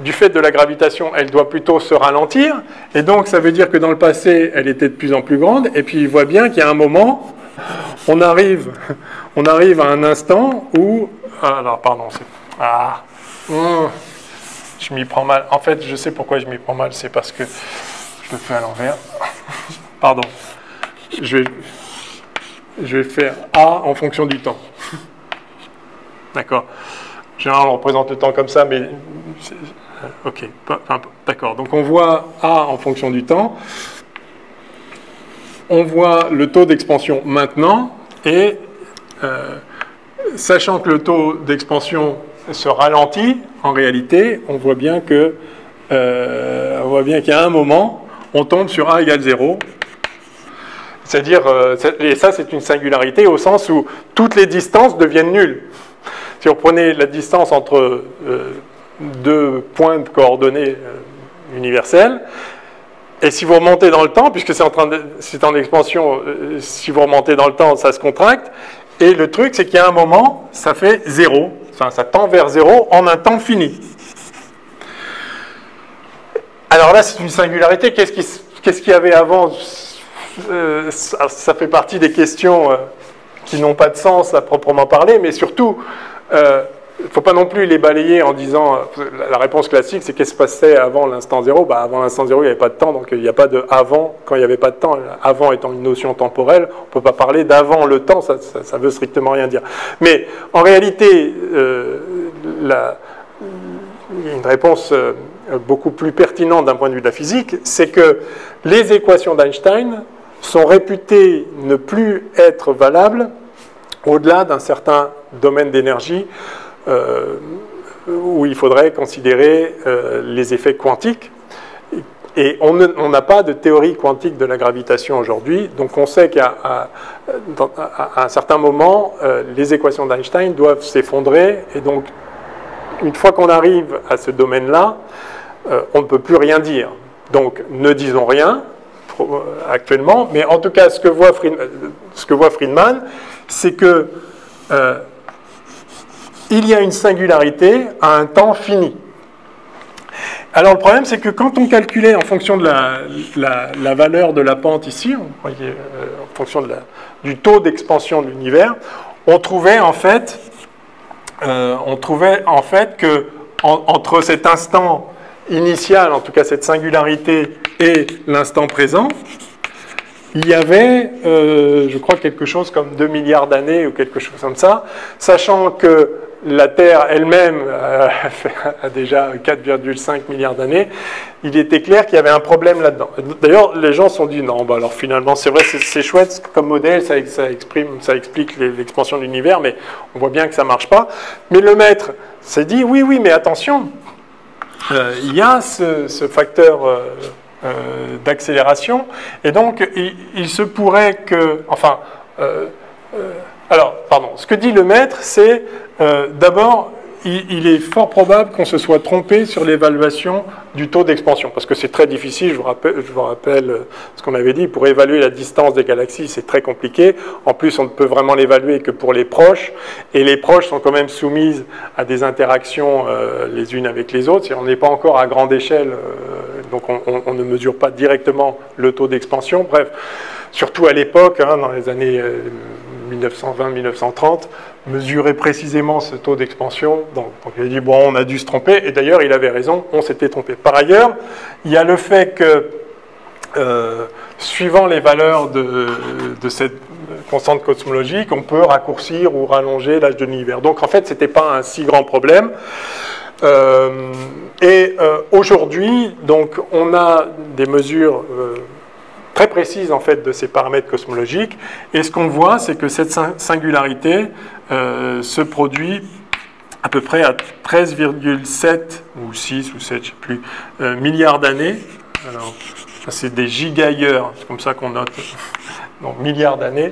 A: du fait de la gravitation, elle doit plutôt se ralentir. Et donc, ça veut dire que dans le passé, elle était de plus en plus grande. Et puis, il voit bien qu'il y a un moment, on arrive à un instant où... Alors, pardon, c'est... je m'y prends mal. En fait, je sais pourquoi je m'y prends mal. C'est parce que je le fais à l'envers. Pardon. Je vais faire A en fonction du temps. D'accord. Généralement, on représente le temps comme ça, mais... Ok, d'accord. Donc, on voit A en fonction du temps. On voit le taux d'expansion maintenant, et sachant que le taux d'expansion se ralentit, en réalité, on voit bien qu'il y a un moment, on tombe sur A égale 0. C'est-à-dire, et ça c'est une singularité au sens où toutes les distances deviennent nulles. Si vous prenez la distance entre deux points de coordonnées universelles, et si vous remontez dans le temps, puisque c'est en expansion, si vous remontez dans le temps, ça se contracte, et le truc c'est qu'il y a un moment, ça fait 0, enfin ça tend vers 0 en un temps fini. Alors là c'est une singularité, qu'est-ce qu'il y avait avant? Ça fait partie des questions qui n'ont pas de sens à proprement parler, mais surtout, il ne faut pas non plus les balayer en disant, la réponse classique, c'est qu'est-ce qui se passait avant l'instant 0? Avant l'instant 0, il n'y avait pas de temps, donc il n'y a pas de avant quand il n'y avait pas de temps. Avant étant une notion temporelle, on ne peut pas parler d'avant le temps, ça veut strictement rien dire. Mais en réalité, il y a une réponse beaucoup plus pertinente d'un point de vue de la physique, c'est que les équations d'Einstein sont réputées ne plus être valables au-delà d'un certain domaine d'énergie où il faudrait considérer les effets quantiques. Et on n'a pas de théorie quantique de la gravitation aujourd'hui, donc on sait qu'à un certain moment, les équations d'Einstein doivent s'effondrer, et donc une fois qu'on arrive à ce domaine-là, on ne peut plus rien dire. Donc ne disons rien actuellement, mais en tout cas ce que voit Friedman, c'est que il y a une singularité à un temps fini. Alors le problème, c'est que quand on calculait en fonction de la valeur de la pente ici, en fonction du taux d'expansion de l'univers, on trouvait en fait que entre cet instant initial, en tout cas cette singularité, et l'instant présent, il y avait, je crois, quelque chose comme 2 milliards d'années ou quelque chose comme ça, sachant que la Terre elle-même a déjà 4,5 milliards d'années, il était clair qu'il y avait un problème là-dedans. D'ailleurs, les gens se sont dit, non, bah alors finalement, c'est vrai, c'est chouette comme modèle, ça explique l'expansion de l'univers, mais on voit bien que ça ne marche pas. Mais le maître s'est dit, oui, mais attention, il y a ce facteur d'accélération, et donc il se pourrait que, enfin, alors, pardon, ce que dit le maître, c'est d'abord, il est fort probable qu'on se soit trompé sur l'évaluation du taux d'expansion, parce que c'est très difficile, je vous rappelle ce qu'on avait dit, pour évaluer la distance des galaxies, c'est très compliqué. En plus, on ne peut vraiment l'évaluer que pour les proches, et les proches sont quand même soumises à des interactions les unes avec les autres. On n'est pas encore à grande échelle, donc on ne mesure pas directement le taux d'expansion. Bref, surtout à l'époque, hein, dans les années 1920-1930, mesurer précisément ce taux d'expansion. Donc il a dit, bon, on a dû se tromper, et d'ailleurs, il avait raison, on s'était trompé. Par ailleurs, il y a le fait que, suivant les valeurs de cette constante cosmologique, on peut raccourcir ou rallonger l'âge de l'univers. Donc en fait, ce n'était pas un si grand problème. Aujourd'hui, donc, on a des mesures très précise en fait de ces paramètres cosmologiques, et ce qu'on voit, c'est que cette singularité se produit à peu près à 13,7 ou 6 ou 7, je ne sais plus, milliards d'années. Alors, ça c'est des gigailleurs, c'est comme ça qu'on note, donc milliards d'années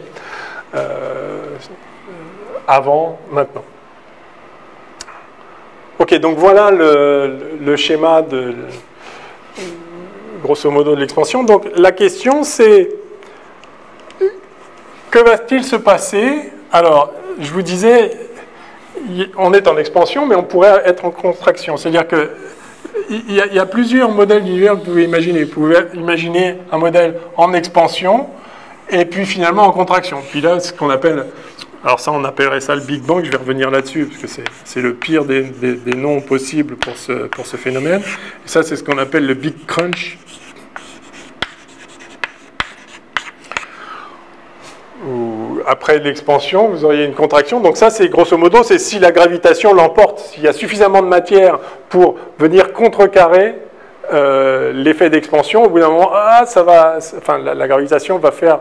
A: avant, maintenant. Ok, donc voilà le schéma de grosso modo de l'expansion. Donc la question c'est, que va-t-il se passer? Alors, je vous disais, on est en expansion, mais on pourrait être en contraction. C'est-à-dire que il y a plusieurs modèles d'univers que vous pouvez imaginer. Vous pouvez imaginer un modèle en expansion, et puis finalement en contraction. Puis là, ce qu'on appelle, alors ça on appellerait ça le Big Bang, je vais revenir là-dessus, parce que c'est le pire des noms possibles pour ce phénomène. Et ça, c'est ce qu'on appelle le Big Crunch. Après l'expansion, vous auriez une contraction. Donc ça, c'est grosso modo, c'est si la gravitation l'emporte, s'il y a suffisamment de matière pour venir contrecarrer l'effet d'expansion, au bout d'un moment, la gravitation va faire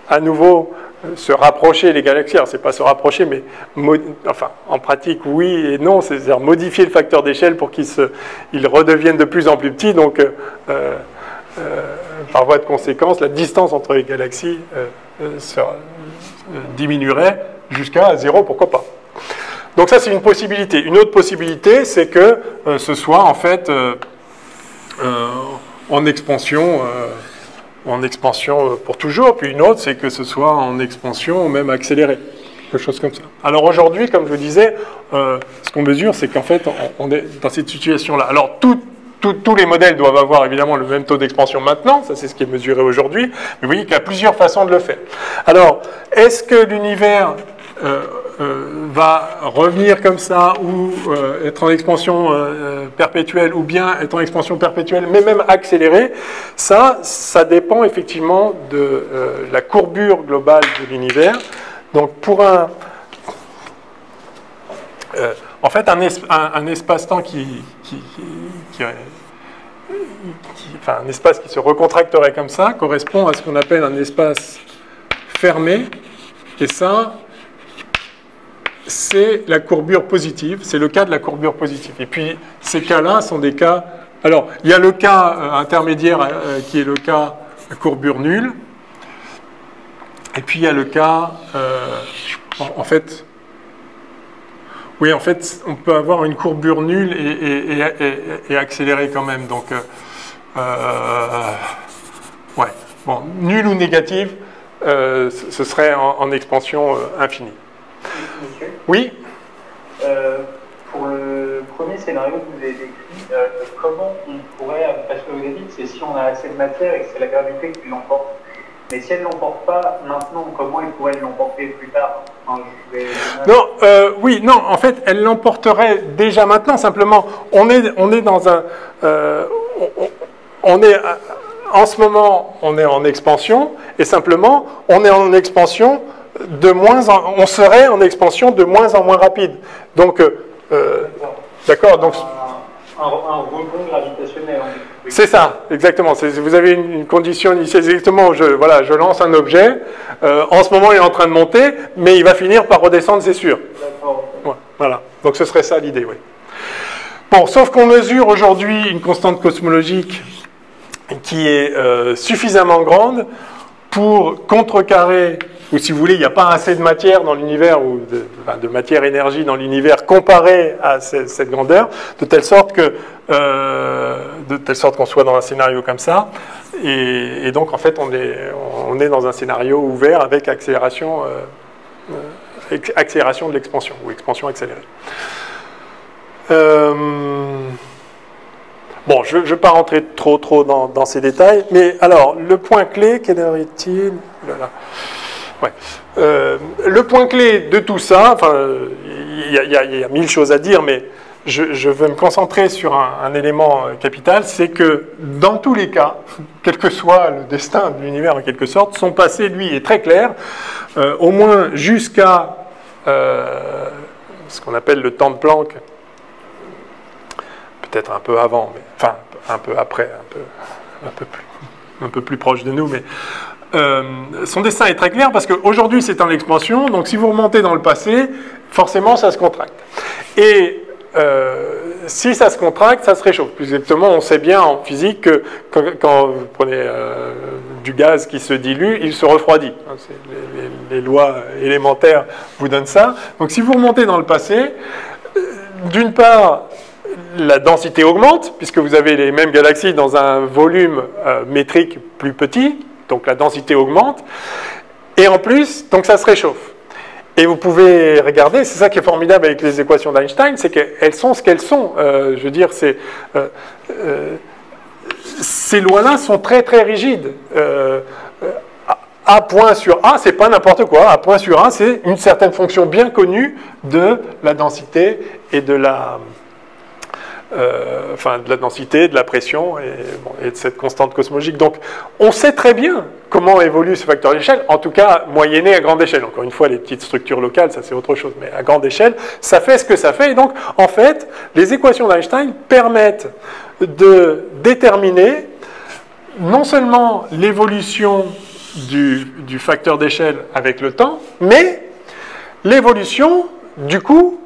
A: à nouveau se rapprocher les galaxies. Alors, c'est pas se rapprocher, mais en pratique, oui et non, c'est-à-dire modifier le facteur d'échelle pour qu'il redevienne de plus en plus petit. Donc, par voie de conséquence, la distance entre les galaxies diminuerait jusqu'à 0, pourquoi pas. Donc ça, c'est une possibilité. Une autre possibilité, c'est que ce soit en fait en expansion pour toujours, puis une autre, c'est que ce soit en expansion ou même accéléré, quelque chose comme ça. Alors aujourd'hui, comme je vous disais, ce qu'on mesure, c'est qu'en fait, on est dans cette situation-là. Alors tous les modèles doivent avoir évidemment le même taux d'expansion maintenant, ça c'est ce qui est mesuré aujourd'hui, mais vous voyez qu'il y a plusieurs façons de le faire. Alors, est-ce que l'univers va revenir comme ça, ou être en expansion perpétuelle, ou bien être en expansion perpétuelle, mais même accélérée? Ça dépend effectivement de la courbure globale de l'univers. Donc pour un espace-temps un espace qui se recontracterait comme ça correspond à ce qu'on appelle un espace fermé, et ça, c'est la courbure positive, c'est le cas de la courbure positive. Et puis ces cas-là sont des cas. Alors, il y a le cas intermédiaire qui est le cas courbure nulle, et puis il y a le cas, en fait, on peut avoir une courbure nulle et accélérée quand même. Donc, nulle ou négative, ce serait en expansion infinie.
B: Monsieur ?
C: Oui.
B: pour le premier scénario que vous avez décrit, comment on pourrait, parce que vous avez dit, c'est si on a assez de matière et que c'est la gravité qui l'emporte. Mais si elle ne l'emporte pas maintenant, comment elle pourrait l'emporter plus tard?
A: Non, oui, non, en fait, elle l'emporterait déjà maintenant, simplement, on est dans un... en ce moment, on est en expansion, et simplement, on est en expansion on serait en expansion de moins en moins rapide. Donc, d'accord, donc...
B: Un rebond gravitationnel.
A: C'est ça, exactement. Vous avez une condition initiale, exactement. Je lance un objet. En ce moment, il est en train de monter, mais il va finir par redescendre, c'est sûr.
B: D'accord.
A: Ouais, voilà. Donc, ce serait ça l'idée, oui. Bon, sauf qu'on mesure aujourd'hui une constante cosmologique qui est suffisamment grande pour contrecarrer, ou si vous voulez, il n'y a pas assez de matière dans l'univers, ou de matière-énergie dans l'univers comparé à cette grandeur, de telle sorte qu'on soit dans un scénario comme ça. Et donc, en fait, on est dans un scénario ouvert avec accélération de l'expansion, ou expansion accélérée. Bon, je ne vais pas rentrer trop dans ces détails, mais alors, le point clé, quelle heure est-il? Ouais. Le point clé de tout ça, enfin, il y a 1000 choses à dire, mais je veux me concentrer sur un élément capital, c'est que dans tous les cas, quel que soit le destin de l'univers en quelque sorte, son passé, lui, est très clair, au moins jusqu'à ce qu'on appelle le temps de Planck, peut-être un peu avant, mais enfin un peu après, un peu plus proche de nous, mais son destin est très clair parce qu'aujourd'hui c'est en expansion, donc si vous remontez dans le passé, forcément ça se contracte. Et si ça se contracte, ça se réchauffe. Plus exactement, on sait bien en physique que quand vous prenez du gaz qui se dilue, il se refroidit. Les lois élémentaires vous donnent ça. Donc si vous remontez dans le passé, d'une part, la densité augmente, puisque vous avez les mêmes galaxies dans un volume métrique plus petit, donc la densité augmente, et en plus, donc ça se réchauffe. Et vous pouvez regarder, c'est ça qui est formidable avec les équations d'Einstein, c'est qu'elles sont ce qu'elles sont. Je veux dire, ces lois-là sont très très rigides. A point sur A, c'est pas n'importe quoi. A point sur A, c'est une certaine fonction bien connue de la densité et de la densité, de la pression et de cette constante cosmologique. Donc, on sait très bien comment évolue ce facteur d'échelle, en tout cas moyenné à grande échelle. Encore une fois, les petites structures locales, ça c'est autre chose, mais à grande échelle, ça fait ce que ça fait. Et donc, en fait, les équations d'Einstein permettent de déterminer non seulement l'évolution du facteur d'échelle avec le temps, mais l'évolution du coût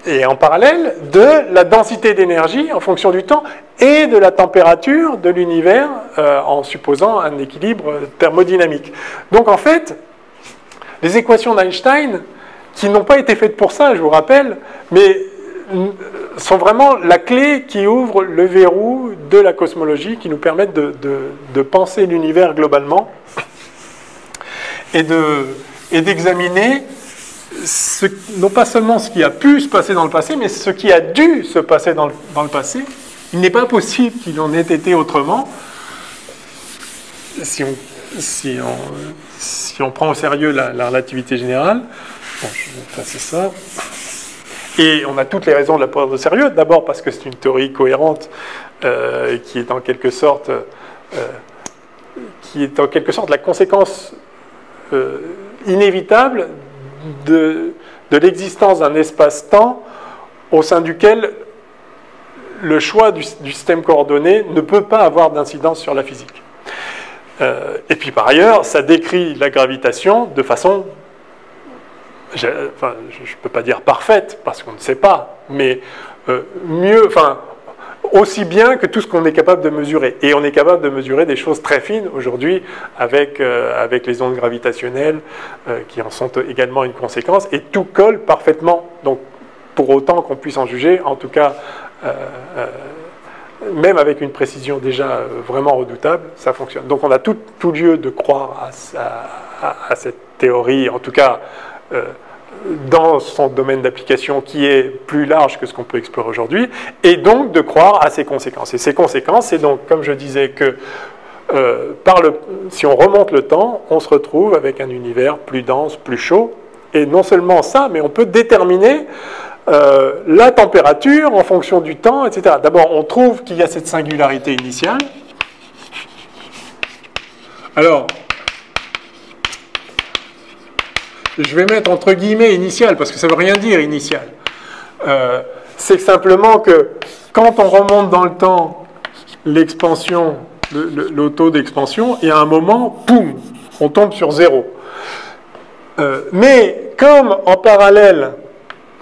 A: et en parallèle de la densité d'énergie en fonction du temps et de la température de l'univers en supposant un équilibre thermodynamique. Donc en fait, les équations d'Einstein, qui n'ont pas été faites pour ça, je vous rappelle, mais sont vraiment la clé qui ouvre le verrou de la cosmologie, qui nous permettent de penser l'univers globalement et d'examiner non pas seulement ce qui a pu se passer dans le passé, mais ce qui a dû se passer dans le passé. Il n'est pas possible qu'il en ait été autrement si on prend au sérieux la relativité générale. Bon, je vais effacer ça. Et on a toutes les raisons de la prendre au sérieux. D'abord parce que c'est une théorie cohérente qui est en quelque sorte la conséquence inévitable de l'existence d'un espace-temps au sein duquel le choix du système coordonné ne peut pas avoir d'incidence sur la physique. Et puis par ailleurs, ça décrit la gravitation de façon, je ne peux pas dire parfaite, parce qu'on ne sait pas, mais aussi bien que tout ce qu'on est capable de mesurer. Et on est capable de mesurer des choses très fines aujourd'hui avec les ondes gravitationnelles qui en sont également une conséquence, et tout colle parfaitement. Donc, pour autant qu'on puisse en juger, en tout cas, même avec une précision déjà vraiment redoutable, ça fonctionne. Donc on a tout lieu de croire à cette théorie, en tout cas dans son domaine d'application qui est plus large que ce qu'on peut explorer aujourd'hui, et donc de croire à ces conséquences. Et ces conséquences, c'est donc, comme je disais, que si on remonte le temps, on se retrouve avec un univers plus dense, plus chaud, et non seulement ça, mais on peut déterminer la température en fonction du temps, etc. D'abord, on trouve qu'il y a cette singularité initiale. Alors, je vais mettre entre guillemets initial, parce que ça ne veut rien dire initial. C'est simplement que quand on remonte dans le temps l'expansion, le taux d'expansion, il y a un moment, poum, on tombe sur 0. Mais comme en parallèle,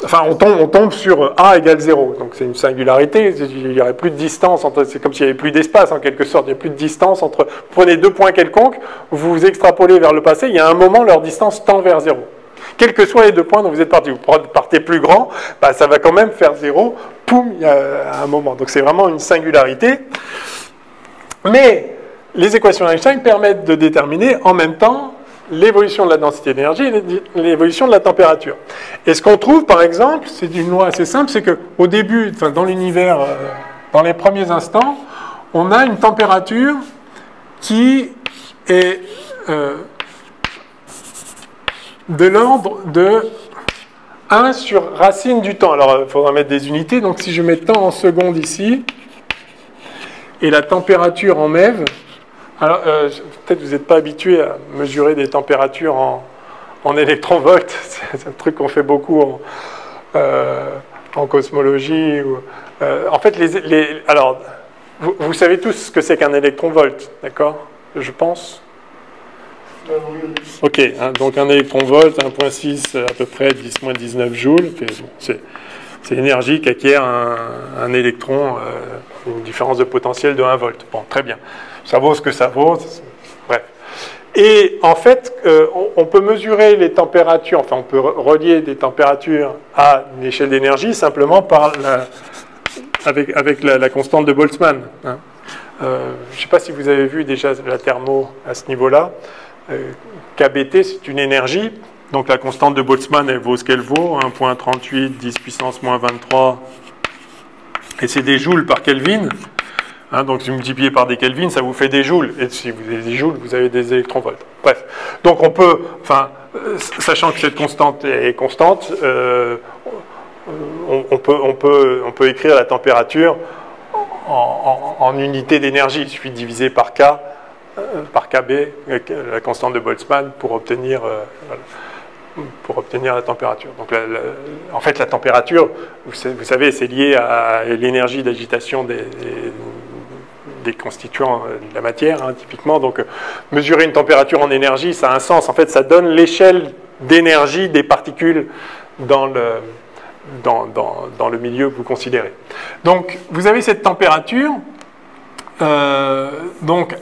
A: enfin on tombe sur A égale 0, donc c'est une singularité, il n'y aurait plus de distance, c'est comme s'il n'y avait plus d'espace en quelque sorte, il n'y a plus de distance entre, vous prenez deux points quelconques, vous vous extrapolez vers le passé, il y a un moment leur distance tend vers 0. Quels que soient les deux points dont vous êtes parti, vous partez plus grand, bah, ça va quand même faire 0, poum, il y a un moment. Donc c'est vraiment une singularité. Mais les équations d'Einstein permettent de déterminer en même temps l'évolution de la densité d'énergie et l'évolution de la température. Et ce qu'on trouve, par exemple, c'est une loi assez simple, c'est qu'au début, enfin, dans l'univers, dans les premiers instants, on a une température qui est de l'ordre de 1 sur racine du temps. Alors, il faudra mettre des unités. Donc, si je mets temps en secondes ici, et la température en MeV, alors, peut-être vous n'êtes pas habitué à mesurer des températures en électronvolts. C'est un truc qu'on fait beaucoup en cosmologie. En fait, alors, vous savez tous ce que c'est qu'un électronvolt, d'accord? Je pense. Ok, hein, donc un électronvolt, 1,6 à peu près 10-19 joules. C'est l'énergie qu'acquiert un électron, une différence de potentiel de 1 volt. Bon, très bien. Ça vaut ce que ça vaut. Bref. Et en fait, on peut mesurer les températures, enfin on peut relier des températures à une échelle d'énergie simplement par avec la constante de Boltzmann. Hein. Je ne sais pas si vous avez vu déjà la thermo à ce niveau-là. KBT, c'est une énergie. Donc la constante de Boltzmann, elle vaut ce qu'elle vaut, 1,38, 10 puissance moins 23. Et c'est des joules par Kelvin. Hein, donc si vous multipliez par des Kelvin, ça vous fait des joules. Et si vous avez des joules, vous avez des électronvolts. Bref. Donc on peut, enfin, sachant que cette constante est constante, on peut écrire la température en unité d'énergie. Il suffit de diviser par K, par KB, la constante de Boltzmann, pour obtenir la température. Donc, en fait, la température, vous savez, c'est lié à l'énergie d'agitation des constituants de la matière, hein, typiquement. Donc, mesurer une température en énergie, ça a un sens. En fait, ça donne l'échelle d'énergie des particules dans le milieu que vous considérez. Donc, vous avez cette température. Donc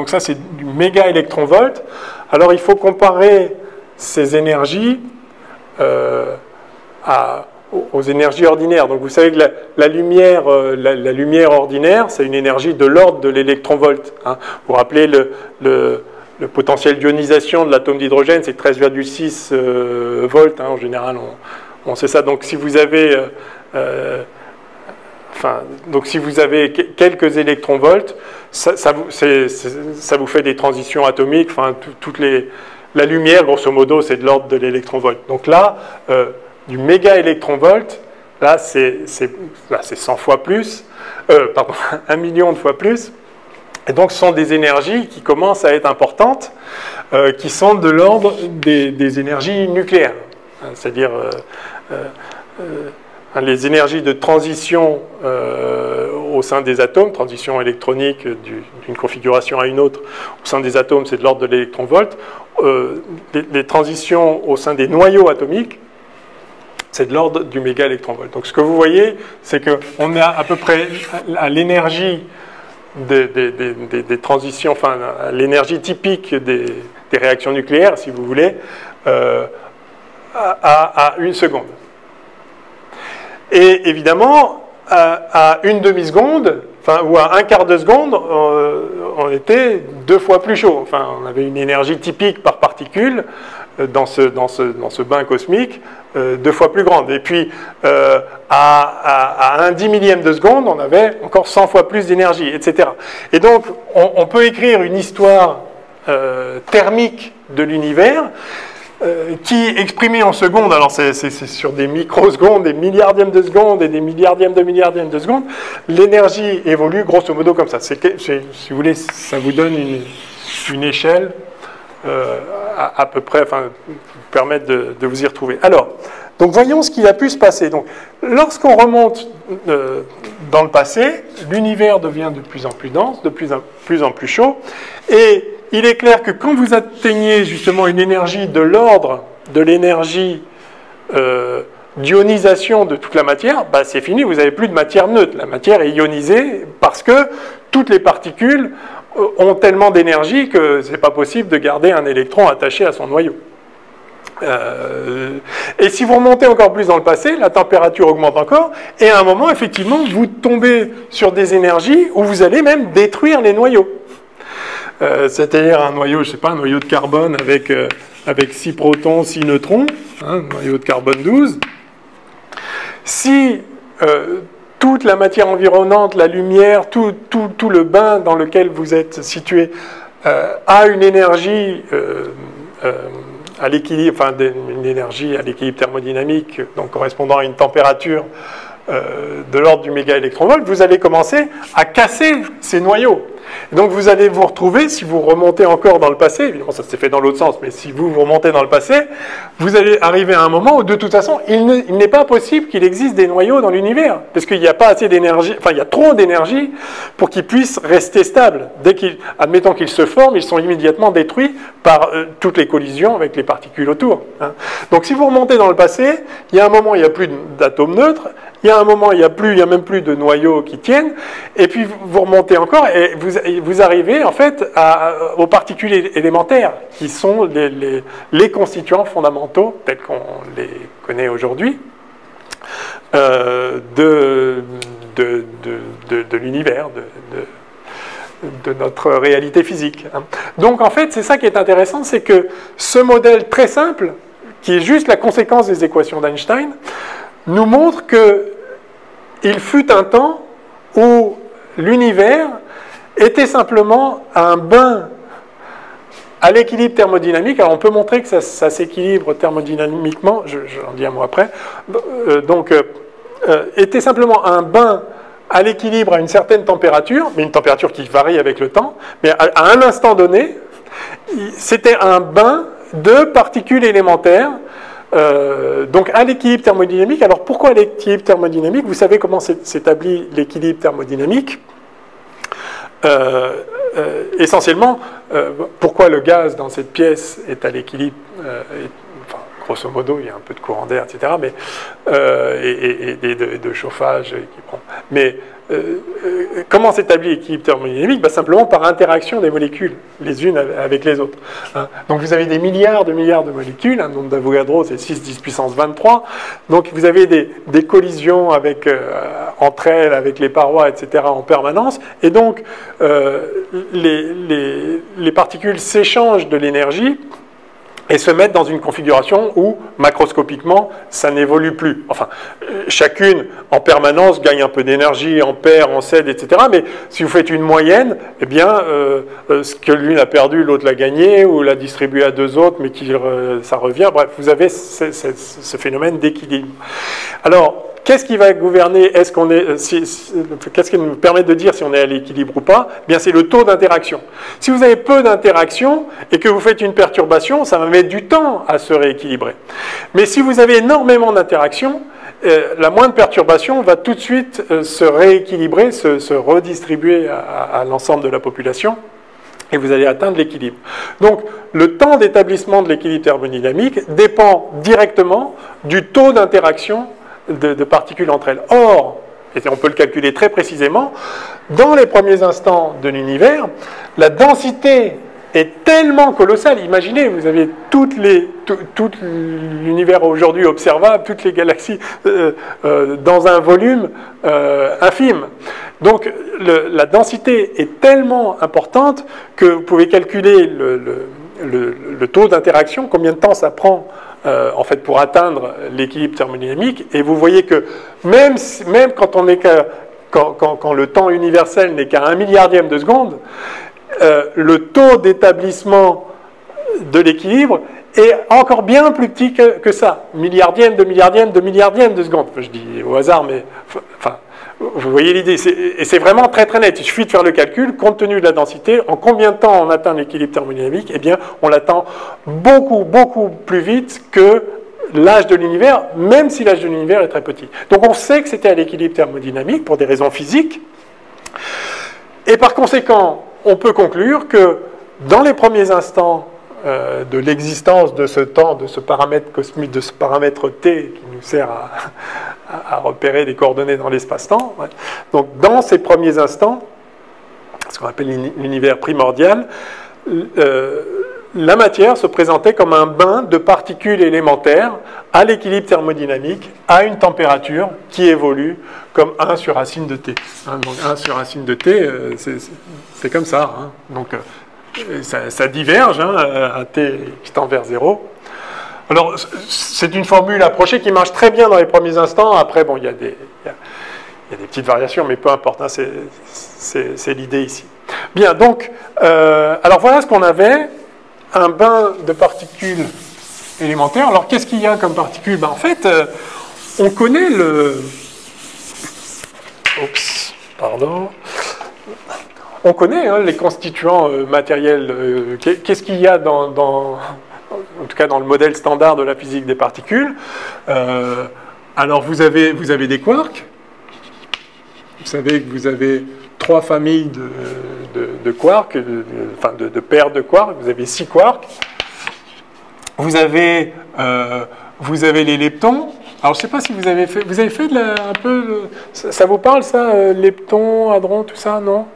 A: ça, c'est du méga électronvolt. Alors, il faut comparer ces énergies aux énergies ordinaires. Donc vous savez que la lumière ordinaire, c'est une énergie de l'ordre de l'électronvolt. Hein. Vous vous rappelez le potentiel d'ionisation de l'atome d'hydrogène, c'est 13,6 volts. Hein. En général, on sait ça. Donc si vous avez donc si vous avez quelques électronvolts, ça vous fait des transitions atomiques. Enfin, la lumière, grosso modo, c'est de l'ordre de l'électronvolt. Donc là, du méga électronvolt, là, c'est 100 fois plus, pardon, 1 million de fois plus. Et donc, ce sont des énergies qui commencent à être importantes, qui sont de l'ordre des énergies nucléaires. C'est-à-dire les énergies de transition au sein des atomes, transition électronique d'une configuration à une autre au sein des atomes, c'est de l'ordre de l'électronvolt. Les transitions au sein des noyaux atomiques, c'est de l'ordre du méga électronvolt. Donc ce que vous voyez, c'est qu'on est à peu près à l'énergie des transitions, enfin à l'énergie typique des réactions nucléaires, si vous voulez, à 1 seconde. Et évidemment, à 1 demi-seconde, ou à 1/4 de seconde, on était 2 fois plus chaud. Enfin, on avait une énergie typique par particule dans ce bain cosmique 2 fois plus grande. Et puis, à un 10 millième de seconde, on avait encore 100 fois plus d'énergie, etc. Et donc, on peut écrire une histoire thermique de l'univers qui est exprimée en secondes, alors c'est sur des microsecondes, des milliardièmes de seconde et des milliardièmes de seconde, l'énergie évolue grosso modo comme ça. Si vous voulez, ça vous donne une échelle à peu près, enfin, vous permettre de vous y retrouver. Alors, donc voyons ce qui a pu se passer. Donc, lorsqu'on remonte dans le passé, l'univers devient de plus en plus dense, de plus en plus chaud, et il est clair que quand vous atteignez justement une énergie de l'ordre de l'énergie d'ionisation de toute la matière, bah c'est fini, vous n'avez plus de matière neutre. La matière est ionisée parce que toutes les particules ont tellement d'énergie que ce n'est pas possible de garder un électron attaché à son noyau. Et si vous remontez encore plus dans le passé, la température augmente encore, et à un moment, effectivement, vous tombez sur des énergies où vous allez même détruire les noyaux. C'est-à-dire un noyau, je sais pas, un noyau de carbone avec 6 protons, 6 neutrons, hein, un noyau de carbone 12. Si toute la matière environnante, la lumière, tout le bain dans lequel vous êtes situé a une énergie à l'équilibre, enfin une énergie à l'équilibre thermodynamique, donc correspondant à une température de l'ordre du mégaélectronvolt, vous allez commencer à casser ces noyaux. Donc vous allez vous retrouver, si vous remontez encore dans le passé, évidemment ça s'est fait dans l'autre sens, mais si vous remontez dans le passé, vous allez arriver à un moment où de toute façon il n'est pas possible qu'il existe des noyaux dans l'univers, parce qu'il n'y a pas assez d'énergie, enfin il y a trop d'énergie pour qu'ils puissent rester stables. Admettons qu'ils se forment, ils sont immédiatement détruits par toutes les collisions avec les particules autour. Hein. Donc si vous remontez dans le passé, il y a un moment il n'y a plus d'atomes neutres, il y a un moment il n'y a même plus de noyaux qui tiennent, et puis vous remontez encore et vous arrivez en fait aux particules élémentaires qui sont les constituants fondamentaux tels qu'on les connaît aujourd'hui de l'univers, de notre réalité physique. Donc en fait c'est ça qui est intéressant, c'est que ce modèle très simple qui est juste la conséquence des équations d'Einstein nous montre qu'il fut un temps où l'univers était simplement un bain à l'équilibre thermodynamique. Alors on peut montrer que ça s'équilibre thermodynamiquement, j'en dis un mot après, était simplement un bain à l'équilibre à une certaine température, mais une température qui varie avec le temps, mais à un instant donné, c'était un bain de particules élémentaires, donc à l'équilibre thermodynamique. Alors pourquoi à l'équilibre thermodynamique? Vous savez comment s'établit l'équilibre thermodynamique? Essentiellement, pourquoi le gaz dans cette pièce est à l'équilibre, enfin, grosso modo, il y a un peu de courant d'air, etc., mais, et de chauffage qui prend. Mais comment s'établit l'équilibre thermodynamique? Simplement par interaction des molécules, les unes avec les autres. Hein. Donc vous avez des milliards de molécules, un nombre d'Avogadro c'est 6 puissance 23, donc vous avez des collisions entre elles, avec les parois, etc. en permanence, et donc les particules s'échangent de l'énergie et se mettent dans une configuration où, macroscopiquement, ça n'évolue plus. Enfin, chacune, en permanence, gagne un peu d'énergie, en perd, en cède, etc. Mais si vous faites une moyenne, eh bien, ce que l'une a perdu, l'autre l'a gagné, ou l'a distribué à deux autres, mais ça revient. Bref, vous avez ce phénomène d'équilibre. Alors, qu'est-ce qui va gouverner? Qu'est-ce qui nous permet de dire si on est à l'équilibre ou pas? Eh bien, c'est le taux d'interaction. Si vous avez peu d'interaction et que vous faites une perturbation, ça va mettre du temps à se rééquilibrer. Mais si vous avez énormément d'interaction, la moindre perturbation va tout de suite se rééquilibrer, se redistribuer à l'ensemble de la population. Et vous allez atteindre l'équilibre. Donc, le temps d'établissement de l'équilibre thermodynamique dépend directement du taux d'interaction de particules entre elles. Or, et on peut le calculer très précisément, dans les premiers instants de l'univers, la densité est tellement colossale. Imaginez, vous avez tout l'univers aujourd'hui observable, toutes les galaxies dans un volume infime. Donc la densité est tellement importante que vous pouvez calculer le taux d'interaction, combien de temps ça prend en fait pour atteindre l'équilibre thermodynamique. Et vous voyez que même quand on est quand le temps universel n'est qu'à 1 milliardième de seconde, le taux d'établissement de l'équilibre est encore bien plus petit que ça. Milliardième, de milliardième, de milliardième de seconde. Je dis au hasard, mais enfin, vous voyez l'idée. Et c'est vraiment très très net. Il suffit de faire le calcul, compte tenu de la densité, en combien de temps on atteint l'équilibre thermodynamique. Eh bien, on l'atteint beaucoup, beaucoup plus vite que l'âge de l'univers, même si l'âge de l'univers est très petit. Donc on sait que c'était à l'équilibre thermodynamique pour des raisons physiques. Et par conséquent, on peut conclure que dans les premiers instants de l'existence de ce temps, de ce paramètre cosmique, de ce paramètre T qui nous sert à repérer des coordonnées dans l'espace-temps. Ouais. Donc dans ces premiers instants, ce qu'on appelle l'univers primordial, la matière se présentait comme un bain de particules élémentaires à l'équilibre thermodynamique, à une température qui évolue comme 1 sur racine de T. Donc 1 sur racine de T, c'est comme ça. Donc ça diverge à T qui tend vers 0. Alors, c'est une formule approchée qui marche très bien dans les premiers instants. Après, bon, il y a des petites variations, mais peu importe, c'est l'idée ici. Bien, donc, alors voilà ce qu'on avait, un bain de particules élémentaires. Alors, qu'est-ce qu'il y a comme particules? En fait, on connaît le... Oups, pardon. On connaît les constituants matériels. Qu'est-ce qu'il y a en tout cas dans le modèle standard de la physique des particules? Alors vous avez des quarks. Vous savez que vous avez 3 familles de quarks, de paires de quarks. Vous avez 6 quarks. Vous avez les leptons. Alors je ne sais pas si vous avez fait un peu... Ça vous parle ça, leptons, hadrons, tout ça, non?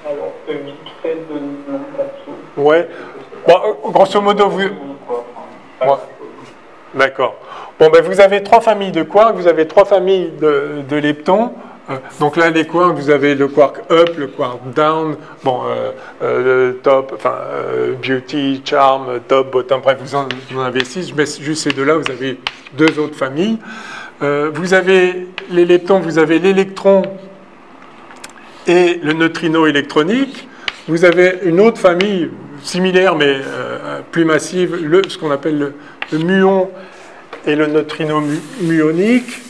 B: Alors, vite fait de nom perso.
A: Ouais. Bon, grosso modo, vous... Ouais. D'accord. Bon, ben, vous avez 3 familles de quarks, vous avez 3 familles de leptons. Donc là, les quarks, vous avez le quark up, le quark down, bon, top, enfin, beauty, charm, top, bottom, bref, vous en avez 6. Je mets juste ces deux-là, vous avez 2 autres familles. Vous avez les leptons, vous avez l'électron et le neutrino électronique. Vous avez une autre famille similaire mais plus massive, ce qu'on appelle le muon et le neutrino muonique.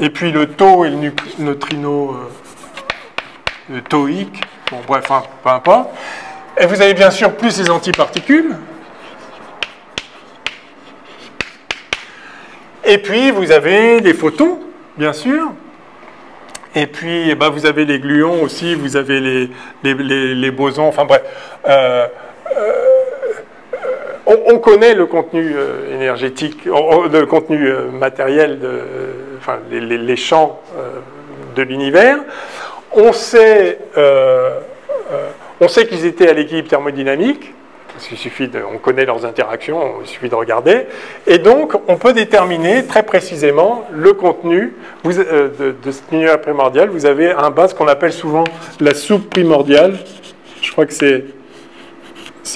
A: Et puis le tau et le neutrino tauique. Bon, bref, peu importe. Et vous avez bien sûr plus les antiparticules. Et puis vous avez les photons, bien sûr. Et puis, vous avez les gluons aussi, vous avez les bosons, enfin bref. On connaît le contenu énergétique, le contenu matériel, les champs de l'univers. On sait qu'ils étaient à l'équilibre thermodynamique. Parce qu'il suffit on connaît leurs interactions, il suffit de regarder. Et donc, on peut déterminer très précisément le contenu de cet univers primordial. Vous avez un bain, ce qu'on appelle souvent la soupe primordiale. Je crois que c'est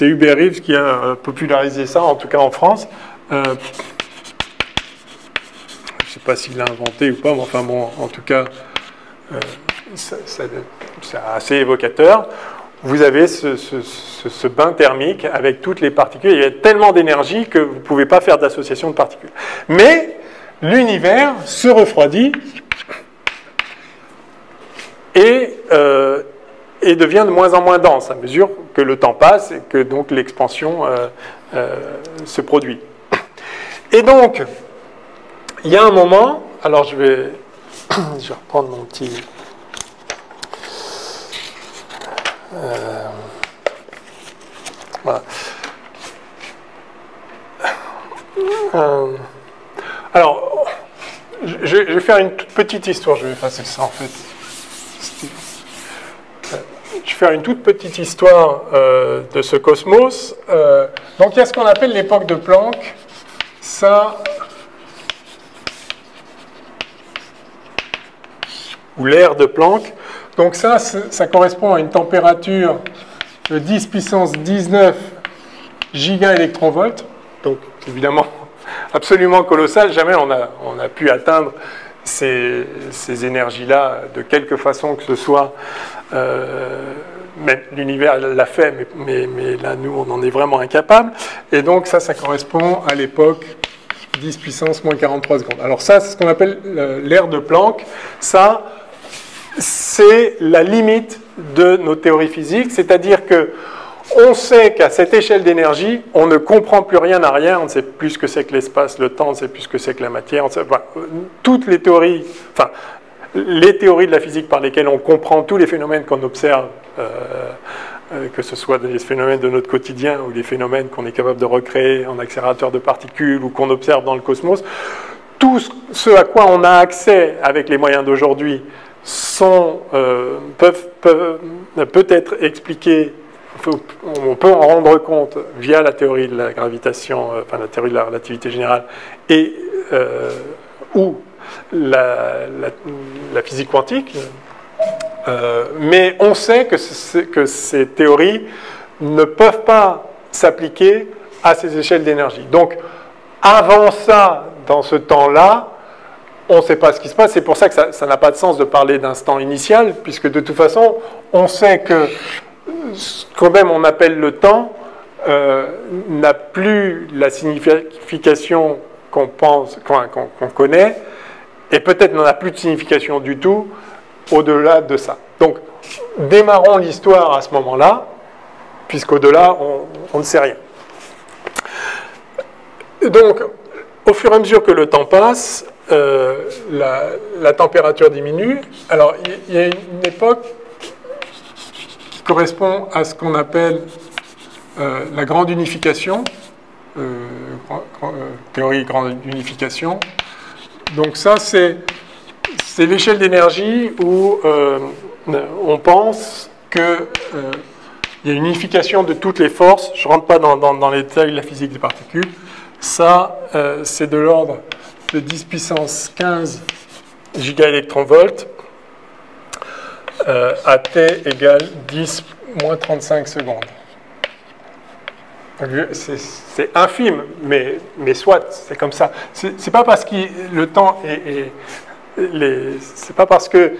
A: Hubert Reeves qui a popularisé ça, en tout cas en France. Je ne sais pas s'il l'a inventé ou pas, mais enfin bon, en tout cas, c'est assez évocateur. Vous avez ce bain thermique avec toutes les particules. Il y a tellement d'énergie que vous ne pouvez pas faire d'association de particules. Mais l'univers se refroidit et devient de moins en moins dense à mesure que le temps passe et que donc l'expansion se produit. Et donc, il y a un moment, alors je vais reprendre mon petit... Voilà. Alors, je vais faire une toute petite histoire. Je vais effacer ça en fait. Je vais faire une toute petite histoire de ce cosmos. Donc, il y a ce qu'on appelle l'époque de Planck. Ça, ou l'ère de Planck. Donc ça correspond à une température de 10 puissance 19 gigaélectronvolts. Donc évidemment absolument colossal. Jamais on a pu atteindre ces énergies-là de quelque façon que ce soit. Même l'univers l'a fait, mais là, nous, on en est vraiment incapable. Et donc, ça correspond à l'époque 10 puissance moins 43 secondes. Alors ça, c'est ce qu'on appelle l'ère de Planck. Ça, c'est la limite de nos théories physiques, c'est-à-dire que on sait qu'à cette échelle d'énergie, on ne comprend plus rien à rien, on ne sait plus ce que c'est que l'espace, le temps, on ne sait plus ce que c'est que la matière. Toutes les théories, enfin, les théories de la physique par lesquelles on comprend tous les phénomènes qu'on observe, que ce soit des phénomènes de notre quotidien ou des phénomènes qu'on est capable de recréer en accélérateur de particules ou qu'on observe dans le cosmos, tout ce à quoi on a accès avec les moyens d'aujourd'hui peut être expliqué, on peut en rendre compte via la théorie de la gravitation, enfin la théorie de la relativité générale, et ou la physique quantique, mais on sait que ces théories ne peuvent pas s'appliquer à ces échelles d'énergie. Donc, avant ça, dans ce temps-là, on ne sait pas ce qui se passe. C'est pour ça que ça n'a pas de sens de parler d'instant initial, puisque de toute façon, on sait que ce qu'on même on appelle le temps n'a plus la signification qu'on pense, qu'on connaît, et peut-être n'en a plus de signification du tout au-delà de ça. Donc, démarrons l'histoire à ce moment-là, puisqu'au-delà, on ne sait rien. Donc, au fur et à mesure que le temps passe, la température diminue. Alors, il y a une époque qui correspond à ce qu'on appelle la grande unification, théorie grande unification. Donc ça, c'est l'échelle d'énergie où on pense qu'il y a une unification de toutes les forces. Je ne rentre pas dans les détails de la physique des particules. Ça, c'est de l'ordre de 10 puissance 15 gigaélectronvolts à t égale 10 moins 35 secondes. C'est infime, mais soit, c'est comme ça. C'est pas parce que le temps c'est pas parce que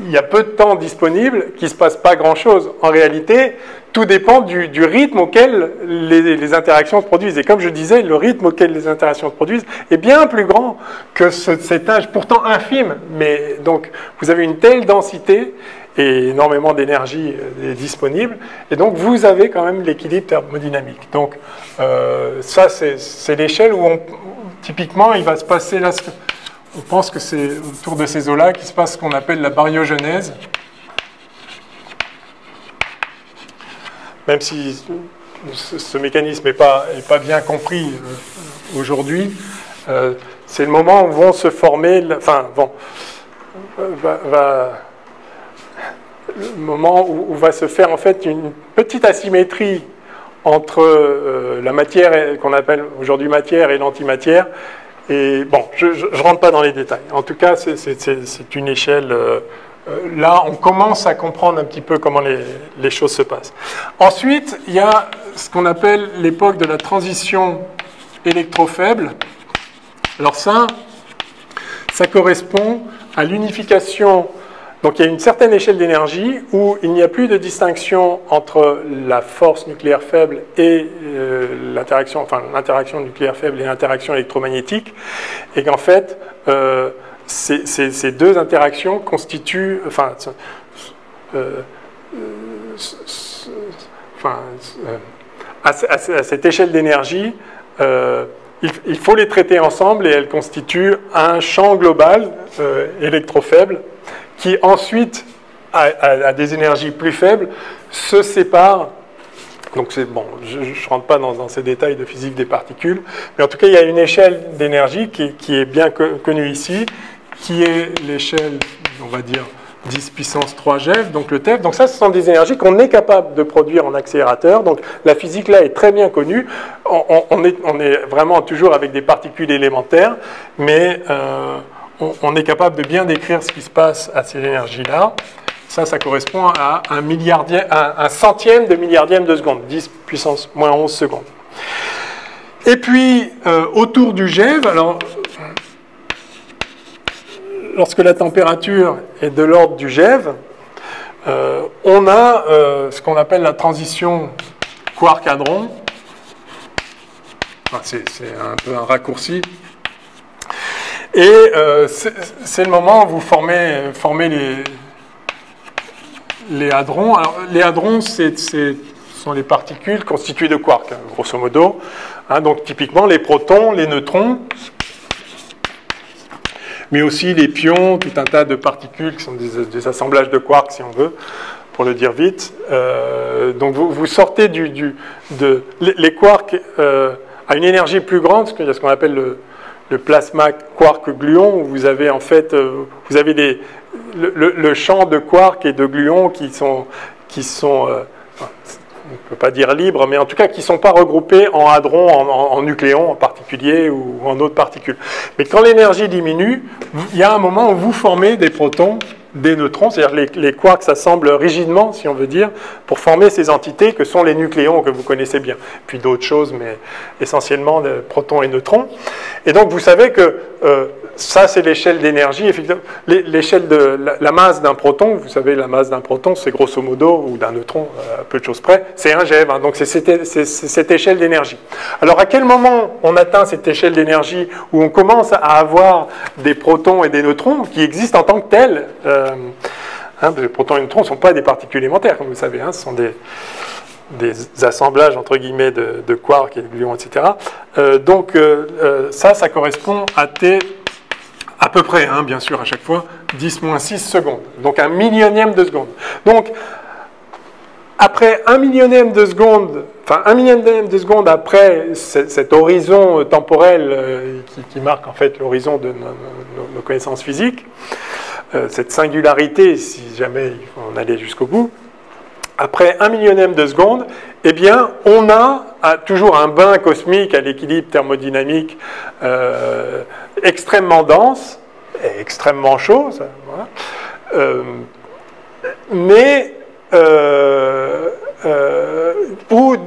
A: il y a peu de temps disponible qu'il ne se passe pas grand-chose. En réalité, tout dépend du rythme auquel les interactions se produisent. Et comme je disais, le rythme auquel les interactions se produisent est bien plus grand que cet âge pourtant infime. Mais donc, vous avez une telle densité et énormément d'énergie disponible, et donc vous avez quand même l'équilibre thermodynamique. Donc ça, c'est l'échelle où typiquement il va se passer là, on pense que c'est autour de ces eaux-là qu'il se passe ce qu'on appelle la baryogenèse, même si ce mécanisme n'est pas bien compris aujourd'hui. C'est le moment où vont se former, le moment où va se faire en fait une petite asymétrie entre la matière qu'on appelle aujourd'hui matière et l'antimatière. Et bon, je ne rentre pas dans les détails. En tout cas, c'est une échelle. Là, on commence à comprendre un petit peu comment les choses se passent. Ensuite, il y a ce qu'on appelle l'époque de la transition électrofaible. Alors ça correspond à l'unification. Donc il y a une certaine échelle d'énergie où il n'y a plus de distinction entre la force nucléaire faible et l'interaction nucléaire faible et l'interaction électromagnétique, et qu'en fait ces deux interactions constituent, à cette échelle d'énergie, il faut les traiter ensemble et elles constituent un champ global électrofaible qui ensuite, à des énergies plus faibles, se séparent. Donc c'est bon, je ne rentre pas dans ces détails de physique des particules, mais en tout cas il y a une échelle d'énergie qui est bien connue ici, qui est l'échelle, on va dire, 10 puissance 3 GeV, donc le TeV. Donc ça, ce sont des énergies qu'on est capable de produire en accélérateur. Donc la physique là est très bien connue. On est vraiment toujours avec des particules élémentaires, mais on est capable de bien décrire ce qui se passe à ces énergies-là. Ça correspond à un centième de milliardième de seconde, 10 puissance moins 11 secondes. Et puis, autour du GeV, alors, lorsque la température est de l'ordre du GeV, on a ce qu'on appelle la transition quark-hadron. Enfin, c'est un peu un raccourci. Et c'est le moment où vous formez les hadrons. Alors, les hadrons, ce sont les particules constituées de quarks, grosso modo. Hein, donc, typiquement, les protons, les neutrons, mais aussi les pions, tout un tas de particules qui sont des assemblages de quarks, si on veut, pour le dire vite. Donc, vous sortez les quarks à une énergie plus grande, ce qu'on appelle le plasma quark-gluon, où vous avez en fait le champ de quarks et de gluons qui sont on ne peut pas dire libres, mais en tout cas qui ne sont pas regroupés en hadrons, en nucléons en particulier ou en autres particules. Mais quand l'énergie diminue, il y a un moment où vous formez des protons, des neutrons, c'est-à-dire les quarks s'assemblent rigidement, si on veut dire, pour former ces entités que sont les nucléons que vous connaissez bien. Puis d'autres choses, mais essentiellement des protons et neutrons. Et donc vous savez que ça, c'est l'échelle d'énergie. L'échelle de la masse d'un proton, vous savez, la masse d'un proton, c'est grosso modo, ou d'un neutron, à peu de choses près, c'est un GeV. Hein, donc c'est cette échelle d'énergie. Alors à quel moment on atteint cette échelle d'énergie où on commence à avoir des protons et des neutrons qui existent en tant que tels les protons et les neutrons ne sont pas des particules élémentaires, comme vous le savez. Hein, ce sont des assemblages, entre guillemets, de quarks et de gluons, etc. Donc ça correspond à T... à peu près, hein, bien sûr, à chaque fois, 10-6 secondes. Donc un millionième de seconde. Donc, après un millionième de seconde, après cet horizon temporel qui marque en fait l'horizon de nos connaissances physiques, cette singularité, si jamais on allait jusqu'au bout, après un millionième de seconde, eh bien, on a toujours un bain cosmique à l'équilibre thermodynamique extrêmement dense et extrêmement chaud, ça, voilà.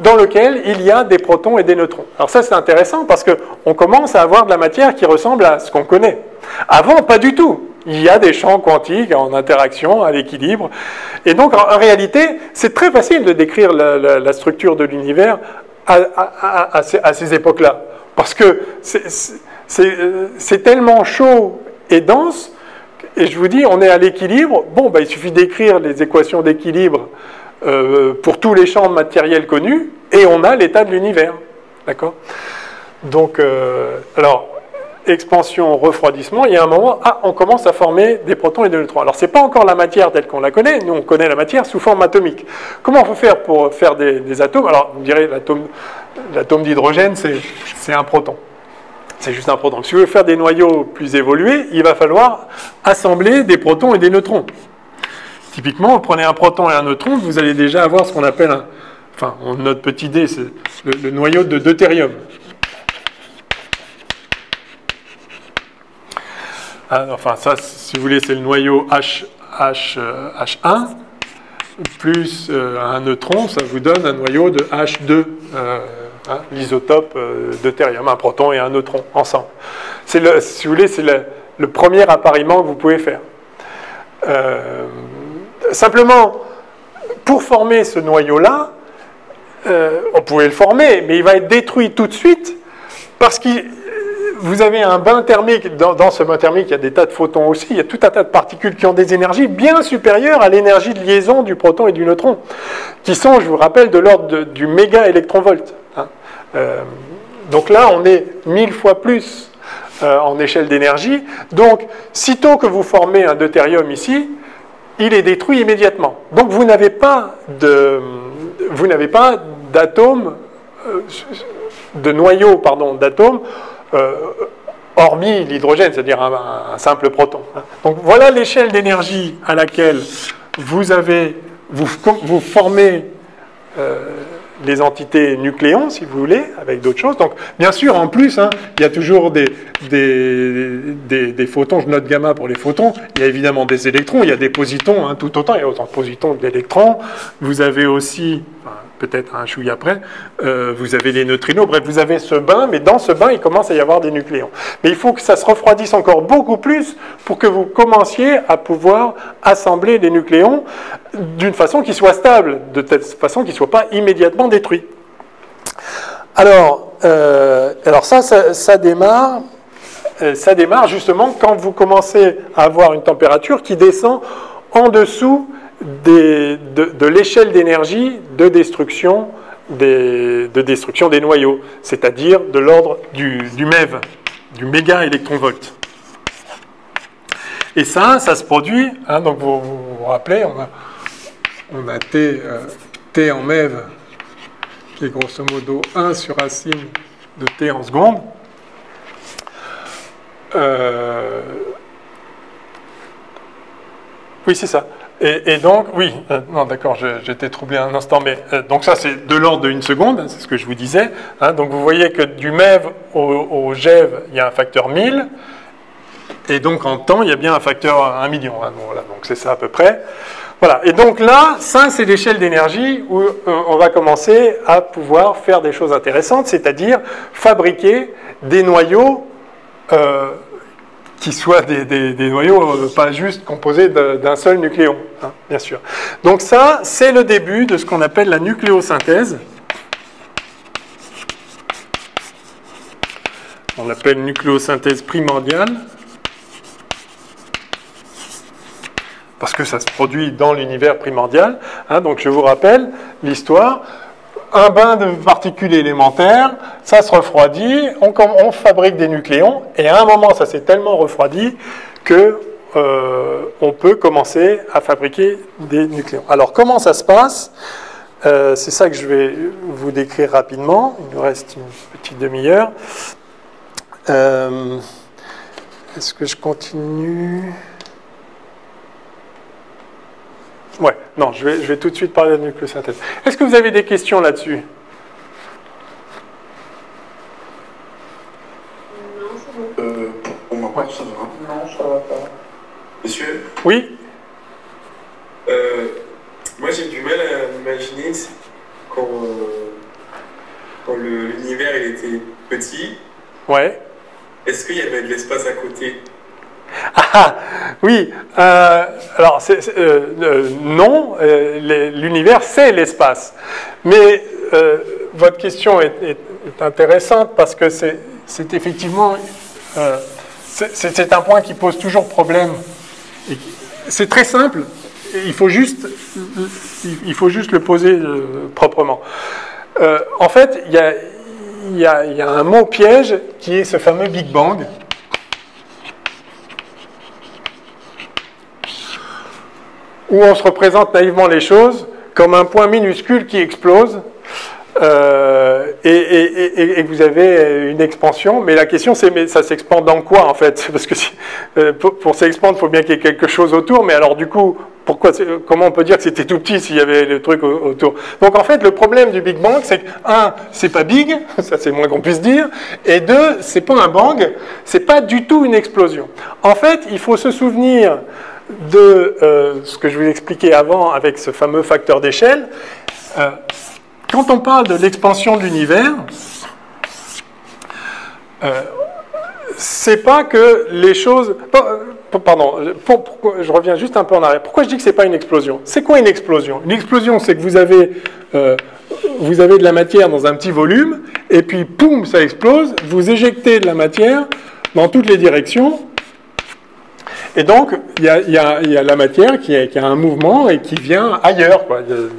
A: Dans lequel il y a des protons et des neutrons. Alors ça, c'est intéressant parce qu'on commence à avoir de la matière qui ressemble à ce qu'on connaît. Avant, pas du tout. Il y a des champs quantiques en interaction, à l'équilibre. Et donc, en réalité, c'est très facile de décrire la structure de l'univers à ces époques-là. Parce que c'est tellement chaud et dense, et je vous dis, on est à l'équilibre. Bon, il suffit d'écrire les équations d'équilibre pour tous les champs matériels connus, et on a l'état de l'univers. D'accord ? Donc, alors, expansion, refroidissement, il y a un moment, on commence à former des protons et des neutrons. Alors, ce n'est pas encore la matière telle qu'on la connaît, nous on connaît la matière sous forme atomique. Comment on peut faire pour faire des atomes ? Alors, vous me direz, l'atome d'hydrogène, c'est un proton. C'est juste un proton. Si vous voulez faire des noyaux plus évolués, il va falloir assembler des protons et des neutrons. Typiquement, vous prenez un proton et un neutron, vous allez déjà avoir ce qu'on appelle, notre petite idée, c'est le noyau de deutérium. Enfin, ça, si vous voulez, c'est le noyau H1, plus un neutron, ça vous donne un noyau de H2, l'isotope deutérium, un proton et un neutron ensemble. Si vous voulez, c'est le premier appariement que vous pouvez faire. Simplement, pour former ce noyau-là, on pouvait le former, mais il va être détruit tout de suite parce que vous avez un bain thermique. Dans ce bain thermique, il y a des tas de photons aussi. Il y a tout un tas de particules qui ont des énergies bien supérieures à l'énergie de liaison du proton et du neutron, qui sont, je vous rappelle, de l'ordre du méga-électronvolt. Donc là, on est 1000 fois plus en échelle d'énergie. Donc, sitôt que vous formez un deutérium ici, il est détruit immédiatement. Donc, vous n'avez pas d'atomes, de noyaux, d'atomes, hormis l'hydrogène, c'est-à-dire un simple proton. Donc, voilà l'échelle d'énergie à laquelle vous formez les entités nucléons, si vous voulez, avec d'autres choses. Donc, bien sûr, en plus, hein, il y a toujours des photons, je note gamma pour les photons, il y a évidemment des électrons, il y a des positons, hein, tout autant, il y a autant de positons que d'électrons. Vous avez aussi, enfin, peut-être un chouille après, vous avez les neutrinos, bref, vous avez ce bain, mais dans ce bain, il commence à y avoir des nucléons. Mais il faut que ça se refroidisse encore beaucoup plus pour que vous commenciez à pouvoir assembler les nucléons d'une façon qui soit stable, de telle façon qu'ils ne soient pas immédiatement détruits. Alors ça démarre justement quand vous commencez à avoir une température qui descend en dessous de l'échelle d'énergie de destruction des noyaux, c'est-à-dire de l'ordre du MeV, du méga électronvolt. Et ça se produit, hein, donc vous vous rappelez, on a T en MeV, qui est grosso modo 1 sur racine de T en seconde. Oui, c'est ça. Et donc, oui, non, d'accord, j'étais troublé un instant, mais donc ça, c'est de l'ordre de 1 seconde, c'est ce que je vous disais. Hein, donc, vous voyez que du MeV au GeV, il y a un facteur 1000, et donc, en temps, il y a bien un facteur 1 million. Hein, bon, voilà, donc, c'est ça à peu près. Voilà, et donc là, ça, c'est l'échelle d'énergie où on va commencer à pouvoir faire des choses intéressantes, c'est-à-dire fabriquer des noyaux qui soient des noyaux pas juste composés d'un seul nucléon, hein, bien sûr. Donc ça, c'est le début de ce qu'on appelle la nucléosynthèse. On l'appelle nucléosynthèse primordiale, parce que ça se produit dans l'univers primordial. Hein, donc je vous rappelle l'histoire. Un bain de particules élémentaires, ça se refroidit, on fabrique des nucléons, et à un moment, ça s'est tellement refroidi que on peut commencer à fabriquer des nucléons. Alors, comment ça se passe? C'est ça que je vais vous décrire rapidement. Il nous reste une petite demi-heure. Est-ce que je continue? Ouais, non, je vais tout de suite parler de la nucléosynthèse. Est-ce que vous avez des questions là-dessus?
C: Non, c'est bon.
D: Pour ma part, ça va.
B: Non, ça va pas.
D: Monsieur?
A: Oui?
D: Moi, j'ai du mal à m'imaginer quand l'univers il était petit.
A: Ouais.
D: Est-ce qu'il y avait de l'espace à côté?
A: Ah, oui, alors non, l'univers c'est l'espace. Mais votre question est intéressante parce que c'est effectivement, c'est un point qui pose toujours problème. C'est très simple, il faut juste le poser proprement. En fait, il y a un mot piège qui est ce fameux Big Bang. Où on se représente naïvement les choses comme un point minuscule qui explose et que vous avez une expansion. Mais la question c'est, mais ça s'expande dans quoi en fait? Parce que pour s'expandre, il faut bien qu'il y ait quelque chose autour. Mais alors du coup, comment on peut dire que c'était tout petit s'il y avait le truc autour? Donc en fait, le problème du Big Bang, c'est que, un, c'est pas big, ça c'est moins qu'on puisse dire, et deux, c'est pas un bang, c'est pas du tout une explosion. En fait, il faut se souvenir de ce que je vous expliquais avant avec ce fameux facteur d'échelle. Quand on parle de l'expansion de l'univers, c'est pas que les choses... Pardon, je reviens juste un peu en arrière. Pourquoi je dis que c'est pas une explosion? C'est quoi une explosion? Une explosion, c'est que vous avez de la matière dans un petit volume, et puis, poum, ça explose, vous éjectez de la matière dans toutes les directions, et donc, il y a la matière qui a un mouvement et qui vient ailleurs, quoi. Vous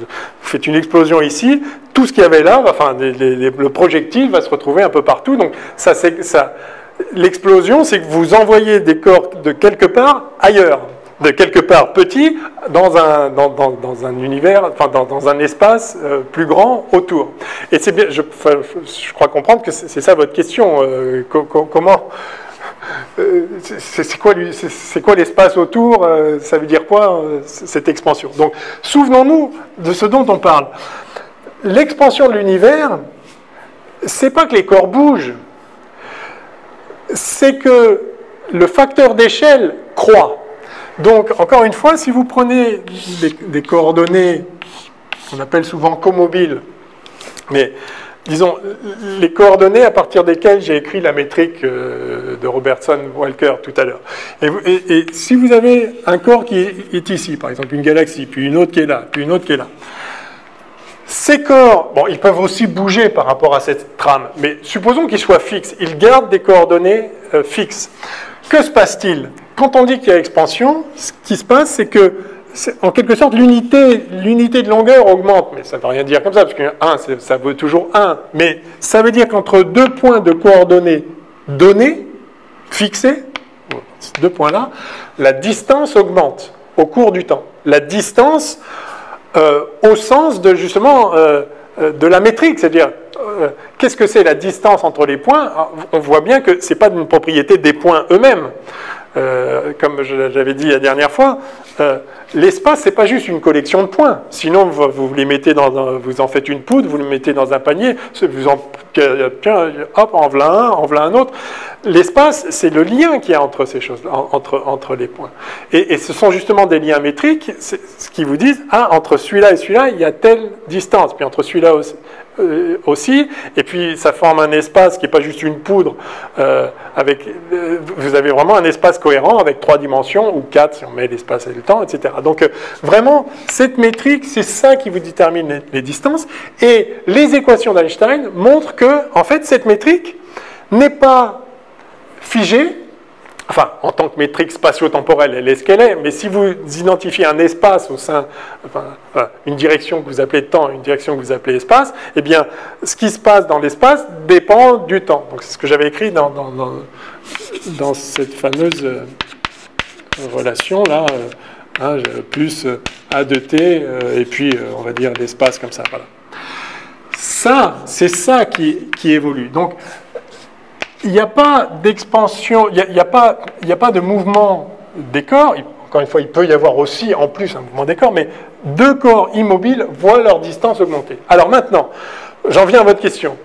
A: faites une explosion ici, tout ce qu'il y avait là, enfin, le projectile va se retrouver un peu partout. Donc, l'explosion, c'est que vous envoyez des corps de quelque part ailleurs, de quelque part petit, dans un univers, enfin, dans un espace plus grand autour. Et c'est bien, je crois comprendre que c'est ça votre question. Comment... c'est quoi l'espace autour? Ça veut dire quoi, cette expansion? Donc, souvenons-nous de ce dont on parle. l'expansion de l'univers, c'est pas que les corps bougent, c'est que le facteur d'échelle croît. Donc, encore une fois, si vous prenez des coordonnées qu'on appelle souvent comobiles, mais disons, les coordonnées à partir desquelles j'ai écrit la métrique de Robertson-Walker tout à l'heure. Et si vous avez un corps qui est ici, par exemple une galaxie, puis une autre qui est là, puis une autre qui est là, ces corps, bon, ils peuvent aussi bouger par rapport à cette trame, mais supposons qu'ils soient fixes, ils gardent des coordonnées fixes. Que se passe-t-il? Quand on dit qu'il y a expansion, ce qui se passe, c'est que en quelque sorte, l'unité de longueur augmente, mais ça ne veut rien dire comme ça, parce que 1, ça veut toujours 1. Mais ça veut dire qu'entre deux points de coordonnées donnés, fixés, ces deux points-là, la distance augmente au cours du temps. La distance au sens de, justement, de la métrique, c'est-à-dire, qu'est-ce que c'est la distance entre les points? On voit bien que ce n'est pas une propriété des points eux-mêmes. Comme j'avais dit la dernière fois, l'espace, c'est pas juste une collection de points. Sinon, vous les mettez vous en faites une poudre, vous le mettez dans un panier, hop, en voilà un autre. L'espace, c'est le lien qu'il y a entre ces choses, entre les points. Et ce sont justement des liens métriques, ce qui vous disent, entre celui-là et celui-là, il y a telle distance, puis entre celui-là aussi, et puis ça forme un espace qui n'est pas juste une poudre, vous avez vraiment un espace cohérent avec 3 dimensions, ou 4 si on met l'espace et le temps, etc. Donc vraiment, cette métrique, c'est ça qui vous détermine les distances, et les équations d'Einstein montrent que, en fait, cette métrique n'est pas figée. Enfin, en tant que métrique spatio-temporelle, elle est ce qu'elle est, mais si vous identifiez un espace au sein, une direction que vous appelez temps, une direction que vous appelez espace, eh bien, ce qui se passe dans l'espace dépend du temps. Donc, c'est ce que j'avais écrit dans cette fameuse relation-là, plus A de t, et puis, on va dire, l'espace comme ça, voilà. Ça, c'est ça qui évolue. Donc, il n'y a pas d'expansion, il n'y a pas de mouvement des corps. Encore une fois, il peut y avoir aussi, en plus, un mouvement des corps, mais 2 corps immobiles voient leur distance augmenter. Alors maintenant, j'en viens à votre question,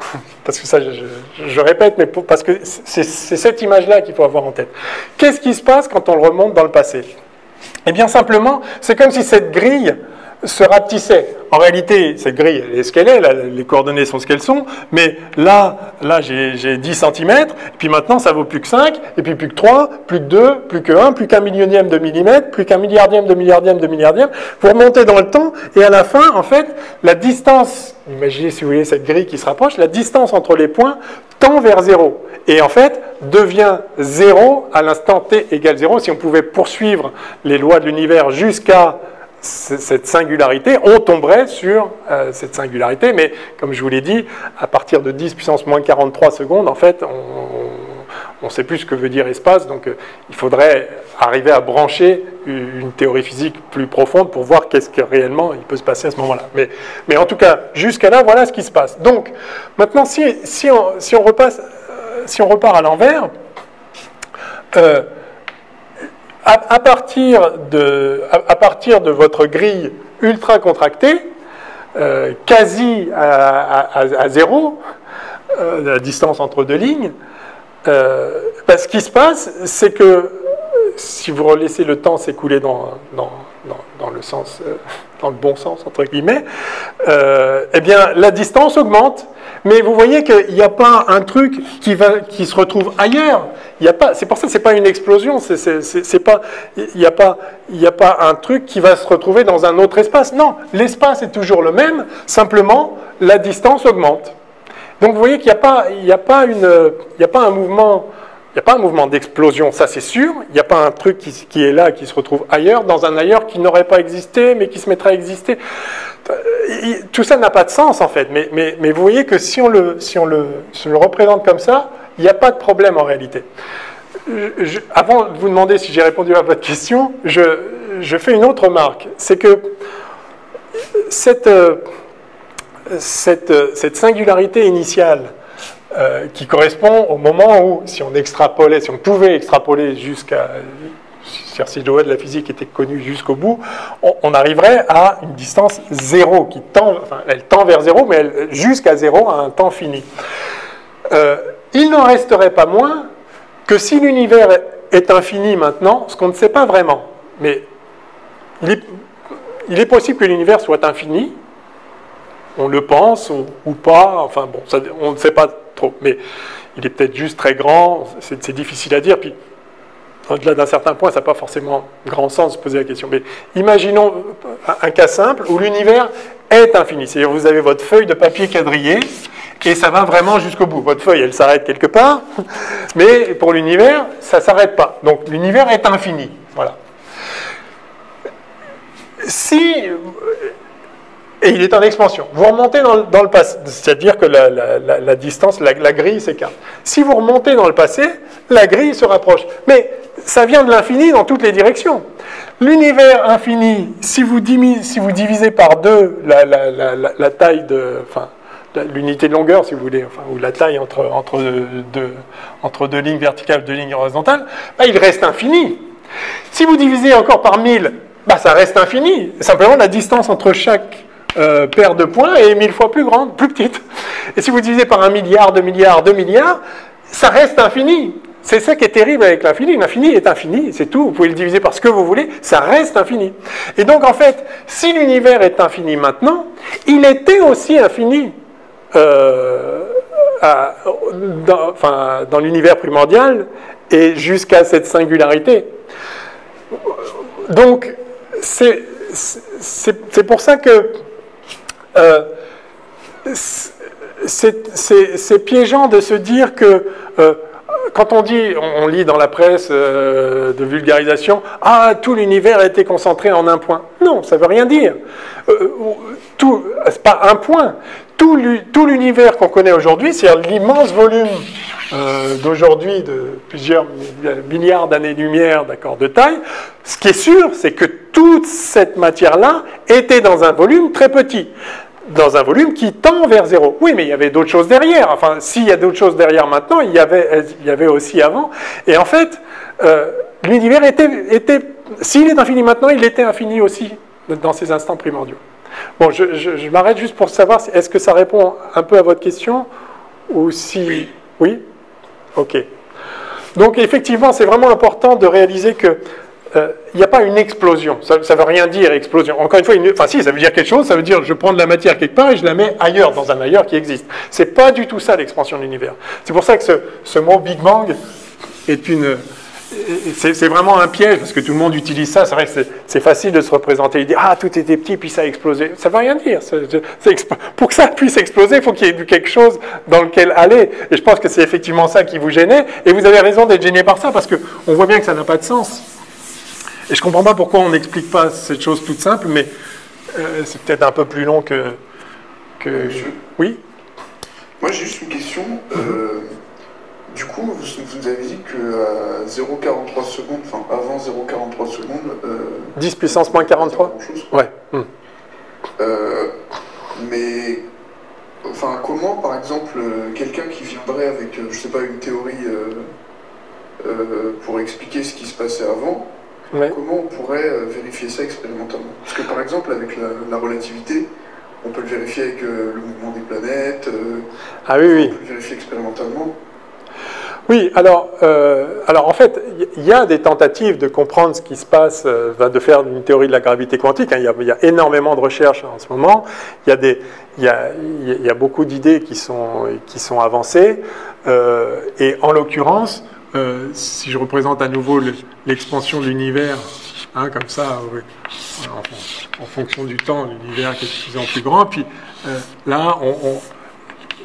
A: parce que ça, je répète, mais parce que c'est cette image-là qu'il faut avoir en tête. Qu'est-ce qui se passe quand on le remonte dans le passé? Eh bien, simplement, c'est comme si cette grille se rapetissait. En réalité, cette grille, elle est ce qu'elle est, là, les coordonnées sont ce qu'elles sont, mais là j'ai 10 cm, puis maintenant ça vaut plus que 5, et puis plus que 3, plus que 2, plus que 1, plus qu'un millionième de millimètre, plus qu'un milliardième de milliardième de milliardième. Vous remontez dans le temps, et à la fin, en fait, la distance, imaginez si vous voulez cette grille qui se rapproche, la distance entre les points tend vers 0. Et en fait, devient 0 à l'instant t égale 0. Si on pouvait poursuivre les lois de l'univers jusqu'à cette singularité, on tomberait sur cette singularité, mais comme je vous l'ai dit, à partir de 10 puissance moins 43 secondes, en fait, on ne sait plus ce que veut dire espace, donc il faudrait arriver à brancher une théorie physique plus profonde pour voir qu'est-ce que réellement il peut se passer à ce moment-là. Mais en tout cas, jusqu'à là, voilà ce qui se passe. Donc, maintenant, si on repart à l'envers, à partir de votre grille ultra contractée, quasi à 0, la distance entre 2 lignes, ce qui se passe, c'est que si vous laissez le temps s'écouler dans le sens, dans le bon sens entre guillemets, eh bien la distance augmente. Mais vous voyez qu'il n'y a pas un truc qui se retrouve ailleurs. C'est pour ça que ce n'est pas une explosion. Il n'y a pas un truc qui va se retrouver dans un autre espace. Non, l'espace est toujours le même, simplement la distance augmente. Donc vous voyez qu'il n'y a pas un mouvement d'explosion, ça c'est sûr. Il n'y a pas un truc qui est là, qui se retrouve ailleurs, dans un ailleurs qui n'aurait pas existé, mais qui se mettrait à exister. Tout ça n'a pas de sens en fait. Mais vous voyez que si on le représente comme ça, il n'y a pas de problème en réalité. Avant de vous demander si j'ai répondu à votre question, je fais une autre remarque. C'est que cette singularité initiale qui correspond au moment où, si on pouvait extrapoler jusqu'à si le loi de la physique était connue jusqu'au bout, on arriverait à une distance 0 qui tend, enfin, elle tend vers 0, mais jusqu'à 0 à un temps fini. Il n'en resterait pas moins que si l'univers est infini maintenant, ce qu'on ne sait pas vraiment, mais il est possible que l'univers soit infini, on le pense ou pas, enfin bon, ça, on ne sait pas trop, mais il est peut-être juste très grand, c'est difficile à dire, puis au-delà d'un certain point, ça n'a pas forcément grand sens de se poser la question. Mais imaginons un cas simple où l'univers est infini. C'est-à-dire que vous avez votre feuille de papier quadrillé et ça va vraiment jusqu'au bout. Votre feuille, elle s'arrête quelque part, mais pour l'univers, ça ne s'arrête pas. Donc l'univers est infini. Voilà. Et il est en expansion. Vous remontez dans le passé, c'est-à-dire que la distance, la grille s'écarte. Si vous remontez dans le passé, la grille se rapproche. Mais ça vient de l'infini dans toutes les directions. L'univers infini, si vous divisez par 2 la taille enfin, l'unité de longueur, si vous voulez, enfin, ou la taille entre deux lignes verticales, 2 lignes horizontales, bah, il reste infini. Si vous divisez encore par 1000, bah, ça reste infini. Simplement, la distance entre chaque paire de points est 1000 fois plus grande, plus petite. Et si vous divisez par 1 milliard, 2 milliards, 2 milliards, ça reste infini. C'est ça qui est terrible avec l'infini. L'infini est infini, c'est tout. Vous pouvez le diviser par ce que vous voulez, ça reste infini. Et donc, en fait, si l'univers est infini maintenant, il était aussi infini dans l'univers primordial et jusqu'à cette singularité. Donc, c'est pour ça que c'est piégeant de se dire que quand on lit dans la presse de vulgarisation, « Ah, tout l'univers a été concentré en un point ». Non, ça ne veut rien dire. C'est pas un point. Tout l'univers qu'on connaît aujourd'hui, c'est-à-dire l'immense volume d'aujourd'hui de plusieurs milliards d'années-lumière, d'accord, de taille, ce qui est sûr, c'est que toute cette matière-là était dans un volume très petit. Dans un volume qui tend vers 0. Oui, mais il y avait d'autres choses derrière. Enfin, s'il y a d'autres choses derrière maintenant, il y avait aussi avant. Et en fait, l'univers s'il est infini maintenant, il était infini aussi dans ses instants primordiaux. Bon, je m'arrête juste pour savoir, est-ce que ça répond un peu à votre question ou si... Oui ? Ok. Donc, effectivement, c'est vraiment important de réaliser que il n'y a pas une explosion. Ça ne veut rien dire, explosion. Encore une fois, enfin si, ça veut dire quelque chose, ça veut dire je prends de la matière quelque part et je la mets ailleurs, dans un ailleurs qui existe. C'est pas du tout ça l'expansion de l'univers. C'est pour ça que ce mot Big Bang est c'est vraiment un piège, parce que tout le monde utilise ça. C'est vrai que c'est facile de se représenter, il dit « Ah, tout était petit, puis ça a explosé ». Ça ne veut rien dire. Pour que ça puisse exploser, il faut qu'il y ait quelque chose dans lequel aller. Et je pense que c'est effectivement ça qui vous gênait. Et vous avez raison d'être gêné par ça, parce qu'on voit bien que ça n'a pas de sens. Et je ne comprends pas pourquoi on n'explique pas cette chose toute simple, mais c'est peut-être un peu plus long que...
E: Monsieur,
A: oui.
E: Moi, j'ai juste une question. Du coup, vous avez dit qu'à 0,43 secondes, enfin avant 0,43 secondes...
A: 10 puissance moins 43 ? Ouais.
E: Mais, enfin, comment, par exemple, quelqu'un qui viendrait avec, je sais pas, une théorie pour expliquer ce qui se passait avant,
A: ouais.
E: Comment on pourrait vérifier ça expérimentalement? Parce que, par exemple, avec la relativité, on peut le vérifier avec le mouvement des planètes,
A: ah oui, oui.
E: On peut le vérifier expérimentalement.
A: Oui, alors en fait, il y a des tentatives de comprendre ce qui se passe, de faire une théorie de la gravité quantique. Hein, il y a énormément de recherches en ce moment. Il y a beaucoup d'idées qui sont avancées. Et en l'occurrence, si je représente à nouveau l'expansion de l'univers, hein, comme ça, en fonction du temps, l'univers qui est de plus en plus grand. Puis là,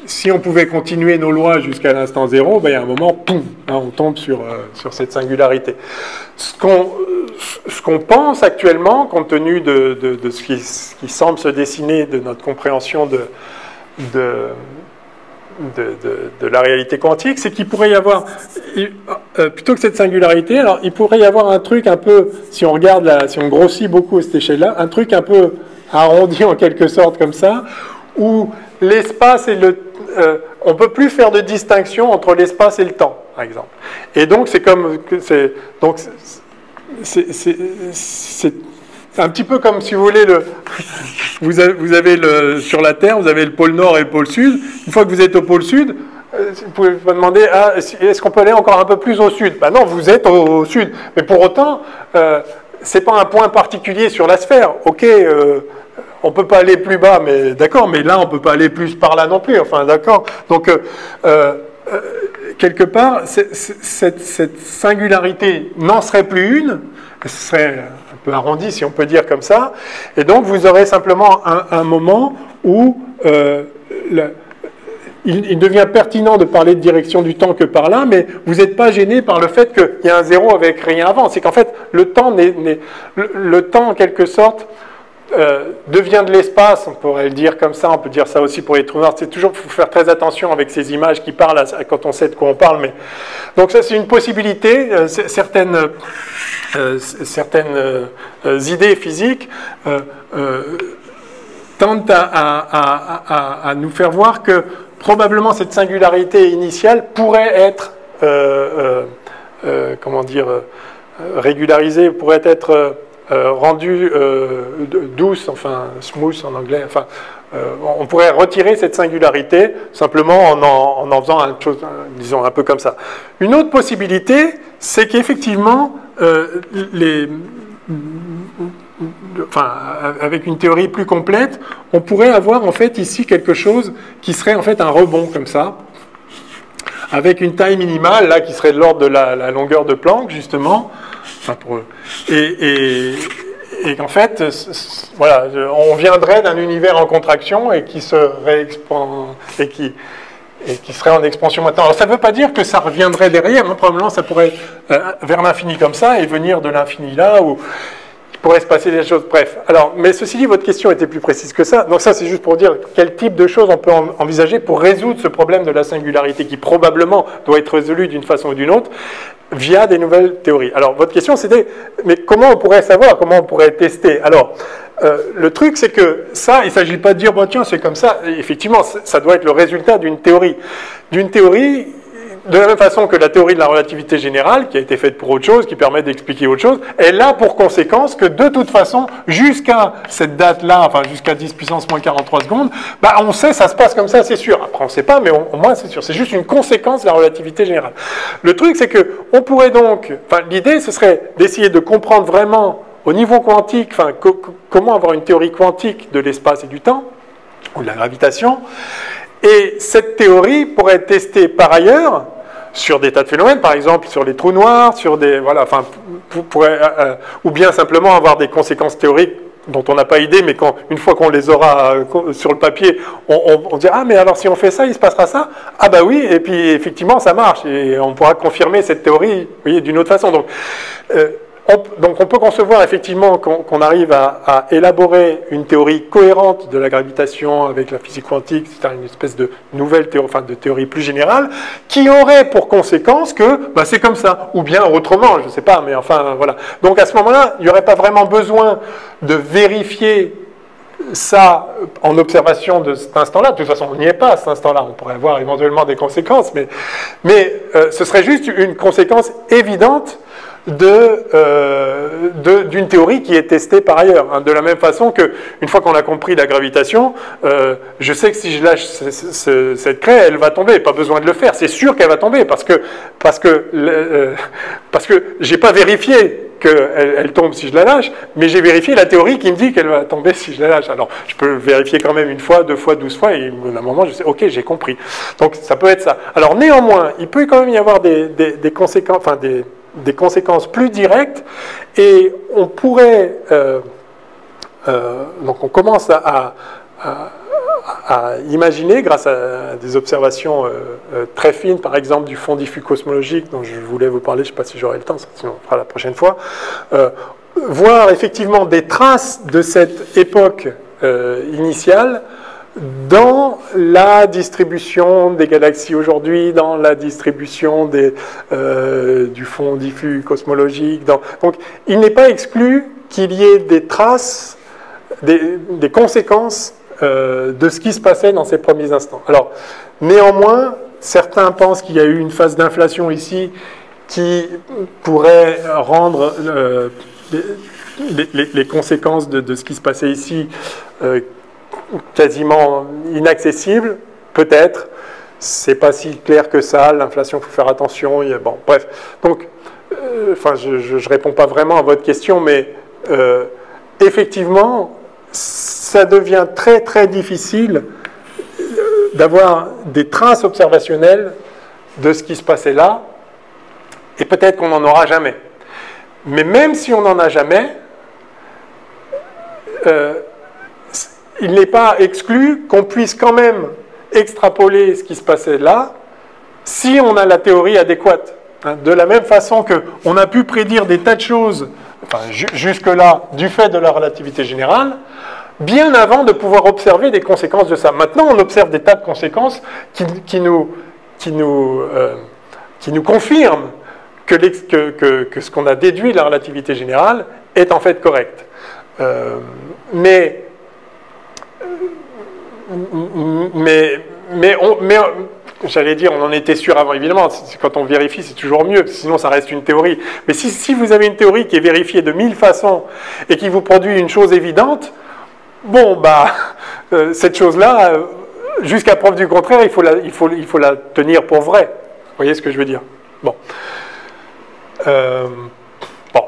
A: si on pouvait continuer nos lois jusqu'à l'instant zéro, ben, il y a un moment, poum, hein, on tombe sur cette singularité. Ce qu'on pense actuellement, compte tenu de ce qui semble se dessiner de notre compréhension de la réalité quantique, c'est qu'il pourrait y avoir, plutôt que cette singularité, alors il pourrait y avoir un truc un peu, si on regarde, si on grossit beaucoup à cette échelle-là, un truc un peu arrondi en quelque sorte comme ça, où l'espace et on ne peut plus faire de distinction entre l'espace et le temps, par exemple. Et donc, c'est un petit peu comme, si vous voulez, vous avez sur la Terre, vous avez le pôle Nord et le pôle Sud. Une fois que vous êtes au pôle Sud, vous pouvez vous demander, est-ce qu'on peut aller encore un peu plus au Sud? Ben non, vous êtes au Sud. Mais pour autant, c'est pas un point particulier sur la sphère. Ok, on peut pas aller plus bas, mais d'accord, mais là, on peut pas aller plus par là non plus. Enfin, d'accord. Donc, quelque part, cette singularité n'en serait plus une, ce serait un peu arrondi si on peut dire comme ça, et donc vous aurez simplement un moment où il devient pertinent de parler de direction du temps que par là, mais vous n'êtes pas gêné par le fait qu'il y a un zéro avec rien avant. C'est qu'en fait, le temps en quelque sorte, devient de l'espace, on pourrait le dire comme ça, on peut dire ça aussi pour les trous noirs. C'est toujours, il faut faire très attention avec ces images qui parlent quand on sait de quoi on parle. Mais... Donc ça, c'est une possibilité. Certaines idées physiques tentent à nous faire voir que probablement cette singularité initiale pourrait être comment dire, régularisée, pourrait être rendue douce, enfin smooth en anglais, enfin on pourrait retirer cette singularité simplement en faisant une chose, disons un peu comme ça. Une autre possibilité, c'est qu'effectivement avec une théorie plus complète, on pourrait avoir en fait ici quelque chose qui serait en fait un rebond comme ça, avec une taille minimale là qui serait de l'ordre de la longueur de Planck justement, enfin et qu'en fait, voilà, on viendrait d'un univers en contraction et qui se réexpand et qui serait en expansion maintenant. Alors ça ne veut pas dire que ça reviendrait derrière, hein, probablement ça pourrait vers l'infini comme ça et venir de l'infini là où il pourrait se passer des choses. Bref. Alors, mais ceci dit, votre question était plus précise que ça. Donc ça, c'est juste pour dire quel type de choses on peut envisager pour résoudre ce problème de la singularité qui probablement doit être résolu d'une façon ou d'une autre via des nouvelles théories. Alors, votre question, c'était, mais comment on pourrait savoir, comment on pourrait tester? Alors, le truc, c'est que ça, il ne s'agit pas de dire, bon, tiens, c'est comme ça. Et effectivement, ça doit être le résultat d'une théorie. D'une théorie, de la même façon que la théorie de la relativité générale, qui a été faite pour autre chose, qui permet d'expliquer autre chose, elle a pour conséquence que, de toute façon, jusqu'à cette date-là, enfin, jusqu'à 10 puissance moins 43 secondes, bah, on sait, ça se passe comme ça, c'est sûr. Après, on ne sait pas, mais au moins, c'est sûr. C'est juste une conséquence de la relativité générale. Le truc, c'est que, on pourrait donc, enfin, l'idée, ce serait d'essayer de comprendre vraiment, au niveau quantique, enfin, comment avoir une théorie quantique de l'espace et du temps, ou de la gravitation, et cette théorie pourrait être testée par ailleurs, sur des tas de phénomènes, par exemple sur les trous noirs, sur des, voilà, enfin, ou bien simplement avoir des conséquences théoriques dont on n'a pas idée, mais une fois qu'on les aura sur le papier, on dira, ah mais alors si on fait ça, il se passera ça? Ah bah oui, et puis effectivement ça marche, et on pourra confirmer cette théorie, vous voyez, d'une autre façon. Donc on peut concevoir effectivement qu'on arrive à élaborer une théorie cohérente de la gravitation avec la physique quantique, c'est-à-dire une espèce de nouvelle théorie, enfin de théorie plus générale, qui aurait pour conséquence que bah, c'est comme ça, ou bien autrement, je ne sais pas, mais enfin voilà. Donc à ce moment-là, il n'y aurait pas vraiment besoin de vérifier ça en observation de cet instant-là. De toute façon, on n'y est pas à cet instant-là, on pourrait avoir éventuellement des conséquences, mais ce serait juste une conséquence évidente d'une théorie qui est testée par ailleurs. Hein, de la même façon qu'une fois qu'on a compris la gravitation, je sais que si je lâche cette craie, elle va tomber. Pas besoin de le faire. C'est sûr qu'elle va tomber parce que j'ai pas vérifié qu'elle tombe si je la lâche, mais j'ai vérifié la théorie qui me dit qu'elle va tomber si je la lâche. Alors, je peux vérifier quand même une fois, 2 fois, 12 fois, et à un moment, je sais, ok, j'ai compris. Donc, ça peut être ça. Alors, néanmoins, il peut quand même y avoir des conséquences, enfin, des conséquences plus directes, et on pourrait, donc on commence à imaginer, grâce à des observations très fines, par exemple du fond diffus cosmologique, dont je voulais vous parler, je ne sais pas si j'aurai le temps, sinon on fera la prochaine fois, voir effectivement des traces de cette époque initiale dans la distribution des galaxies aujourd'hui, dans la distribution du fond diffus cosmologique. Donc, il n'est pas exclu qu'il y ait des traces, des conséquences de ce qui se passait dans ces premiers instants. Alors, néanmoins, certains pensent qu'il y a eu une phase d'inflation ici qui pourrait rendre les conséquences de ce qui se passait ici quasiment inaccessibles, peut-être. C'est pas si clair que ça, l'inflation, il faut faire attention. Bon, bref. Donc, je réponds pas vraiment à votre question, mais effectivement, ça devient très très difficile d'avoir des traces observationnelles de ce qui se passait là, et peut-être qu'on n'en aura jamais. Mais même si on n'en a jamais, il n'est pas exclu qu'on puisse quand même extrapoler ce qui se passait là, si on a la théorie adéquate. De la même façon qu'on a pu prédire des tas de choses, jusque-là, du fait de la relativité générale, bien avant de pouvoir observer des conséquences de ça. Maintenant, on observe des tas de conséquences qui nous confirment que ce qu'on a déduit de la relativité générale est en fait correct. J'allais dire, on en était sûr avant, évidemment, quand on vérifie, c'est toujours mieux, parce que sinon ça reste une théorie. Mais si vous avez une théorie qui est vérifiée de 1000 façons et qui vous produit une chose évidente, bon, cette chose-là, jusqu'à preuve du contraire, il faut la tenir pour vraie. Vous voyez ce que je veux dire? Bon.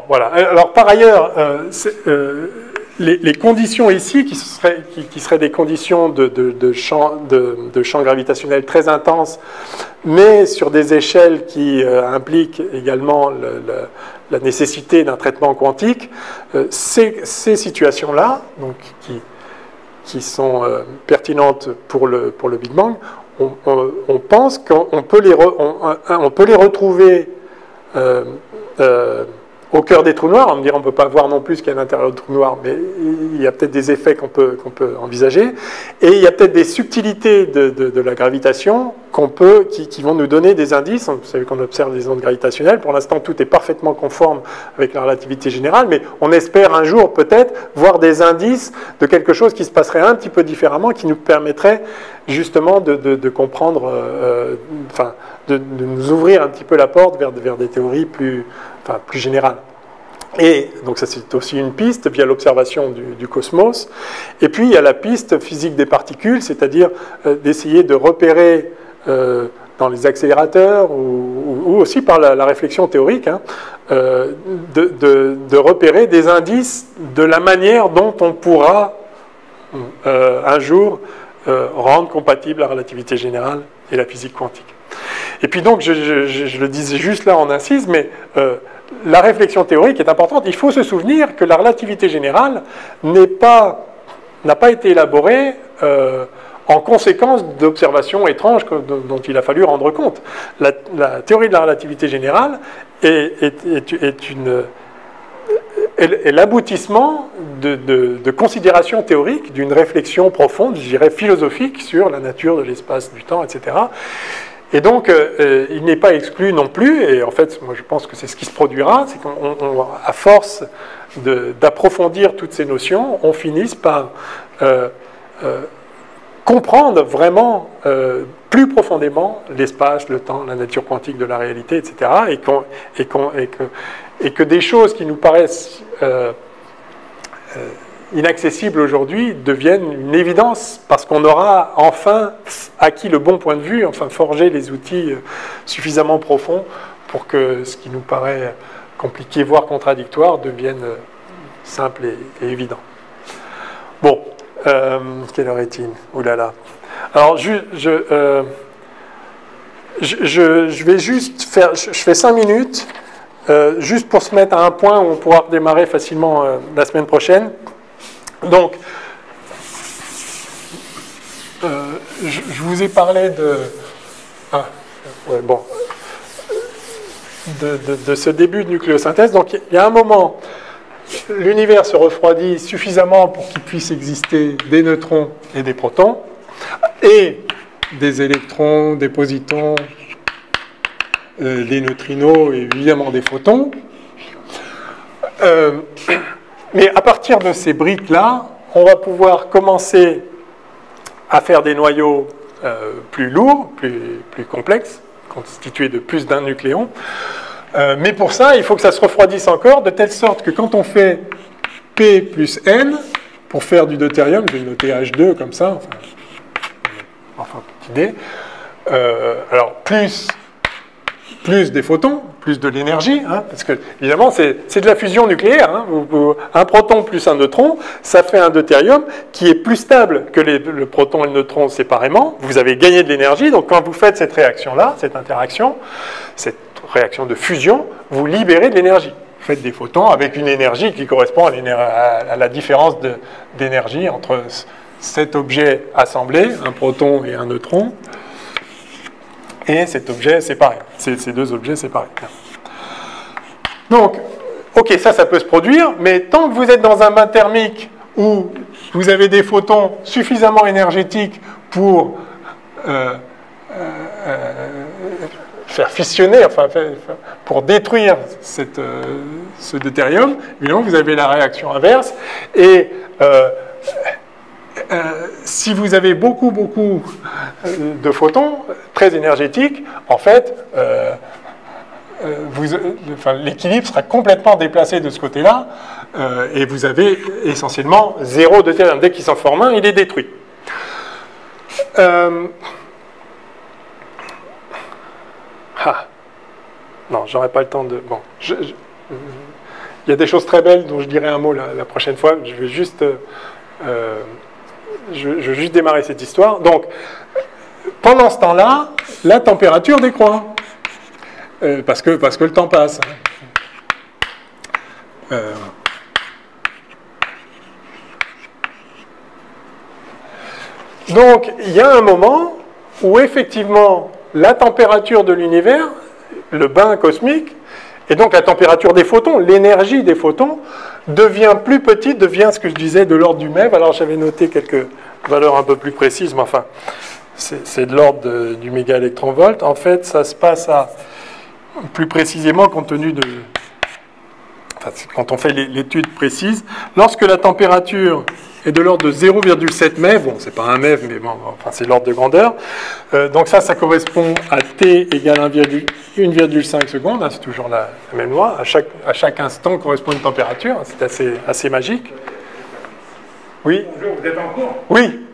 A: Voilà. Alors, par ailleurs, les conditions ici, qui seraient des conditions de champ gravitationnel très intenses, mais sur des échelles qui impliquent également la nécessité d'un traitement quantique, ces situations-là, donc, qui sont pertinentes pour le Big Bang, on pense qu'on peut les retrouver au cœur des trous noirs. On me dira, on ne peut pas voir non plus ce qu'il y a à l'intérieur du trou noir, mais il y a peut-être des effets qu'on peut envisager. Et il y a peut-être des subtilités de la gravitation qui vont nous donner des indices. Vous savez qu'on observe les ondes gravitationnelles. Pour l'instant, tout est parfaitement conforme avec la relativité générale, mais on espère un jour peut-être voir des indices de quelque chose qui se passerait un petit peu différemment, qui nous permettrait justement de comprendre, de nous ouvrir un petit peu la porte vers des théories plus générales. Et donc ça, c'est aussi une piste via l'observation du cosmos. Et puis il y a la piste physique des particules, c'est-à-dire d'essayer de repérer dans les accélérateurs ou aussi par la réflexion théorique, de repérer des indices de la manière dont on pourra un jour rendre compatible la relativité générale et la physique quantique. Et puis donc, je le disais juste là en incise, mais la réflexion théorique est importante. Il faut se souvenir que la relativité générale n'a pas été élaborée en conséquence d'observations étranges dont il a fallu rendre compte. La théorie de la relativité générale est l'aboutissement de considérations théoriques, d'une réflexion profonde, je dirais philosophique, sur la nature de l'espace, du temps, etc. Et donc, il n'est pas exclu non plus, et en fait, moi je pense que c'est ce qui se produira, c'est qu'à force d'approfondir toutes ces notions, on finisse par comprendre vraiment plus profondément l'espace, le temps, la nature quantique de la réalité, etc. Et que des choses qui nous paraissent inaccessibles aujourd'hui deviennent une évidence, parce qu'on aura enfin acquis le bon point de vue, enfin forgé les outils suffisamment profonds pour que ce qui nous paraît compliqué, voire contradictoire, devienne simple et évident. Bon, quelle heure est-il? Ouh là là. Alors, je vais juste faire... Je fais 5 minutes, juste pour se mettre à un point où on pourra redémarrer facilement la semaine prochaine. Donc, je vous ai parlé de ce début de nucléosynthèse. Donc, il y a un moment, l'univers se refroidit suffisamment pour qu'il puisse exister des neutrons et des protons, et des électrons, des positons, des neutrinos et évidemment des photons. Mais à partir de ces briques-là, on va pouvoir commencer à faire des noyaux plus lourds, plus complexes, constitués de plus d'un nucléon. Mais pour ça, il faut que ça se refroidisse encore, de telle sorte que quand on fait P plus N, pour faire du deutérium, je vais le noter H2 comme ça, enfin petite idée, alors plus des photons, plus de l'énergie, hein, parce que évidemment c'est de la fusion nucléaire, hein, un proton plus un neutron, ça fait un deutérium qui est plus stable que le proton et le neutron séparément, vous avez gagné de l'énergie, donc quand vous faites cette réaction-là, cette interaction, cette réaction de fusion, vous libérez de l'énergie. Vous faites des photons avec une énergie qui correspond à la différence d'énergie entre cet objet assemblé, un proton et un neutron, et cet objet séparé, ces deux objets séparés. Donc, ok, ça peut se produire, mais tant que vous êtes dans un bain thermique où vous avez des photons suffisamment énergétiques pour faire fissionner, enfin pour détruire ce deutérium, évidemment vous avez la réaction inverse, et si vous avez beaucoup de photons très énergétiques, en fait, l'équilibre sera complètement déplacé de ce côté-là, et vous avez essentiellement zéro deutérium. Dès qu'il s'en forme un, il est détruit. Non, j'aurais pas le temps de... Bon, il y a des choses très belles dont je dirai un mot la prochaine fois. Je vais juste... je vais juste démarrer cette histoire. Donc, pendant ce temps-là, la température décroît. Parce que le temps passe. Donc, il y a un moment où, effectivement, la température de l'univers, le bain cosmique, et donc la température des photons, l'énergie des photons, devient plus petite, devient ce que je disais de l'ordre du MeV. Alors j'avais noté quelques valeurs un peu plus précises, mais enfin, c'est de l'ordre du mégaélectronvolt. En fait, ça se passe à, plus précisément, compte tenu de... Enfin, quand on fait l'étude précise, lorsque la température est de l'ordre de 0,7 MeV, bon, c'est pas un MeV, mais bon, enfin, c'est l'ordre de grandeur. Donc ça correspond à T égale 1,5 secondes, hein, c'est toujours la même loi. À chaque instant correspond une température, c'est assez magique. Oui.
F: Bonjour, vous êtes en cours?
A: Oui,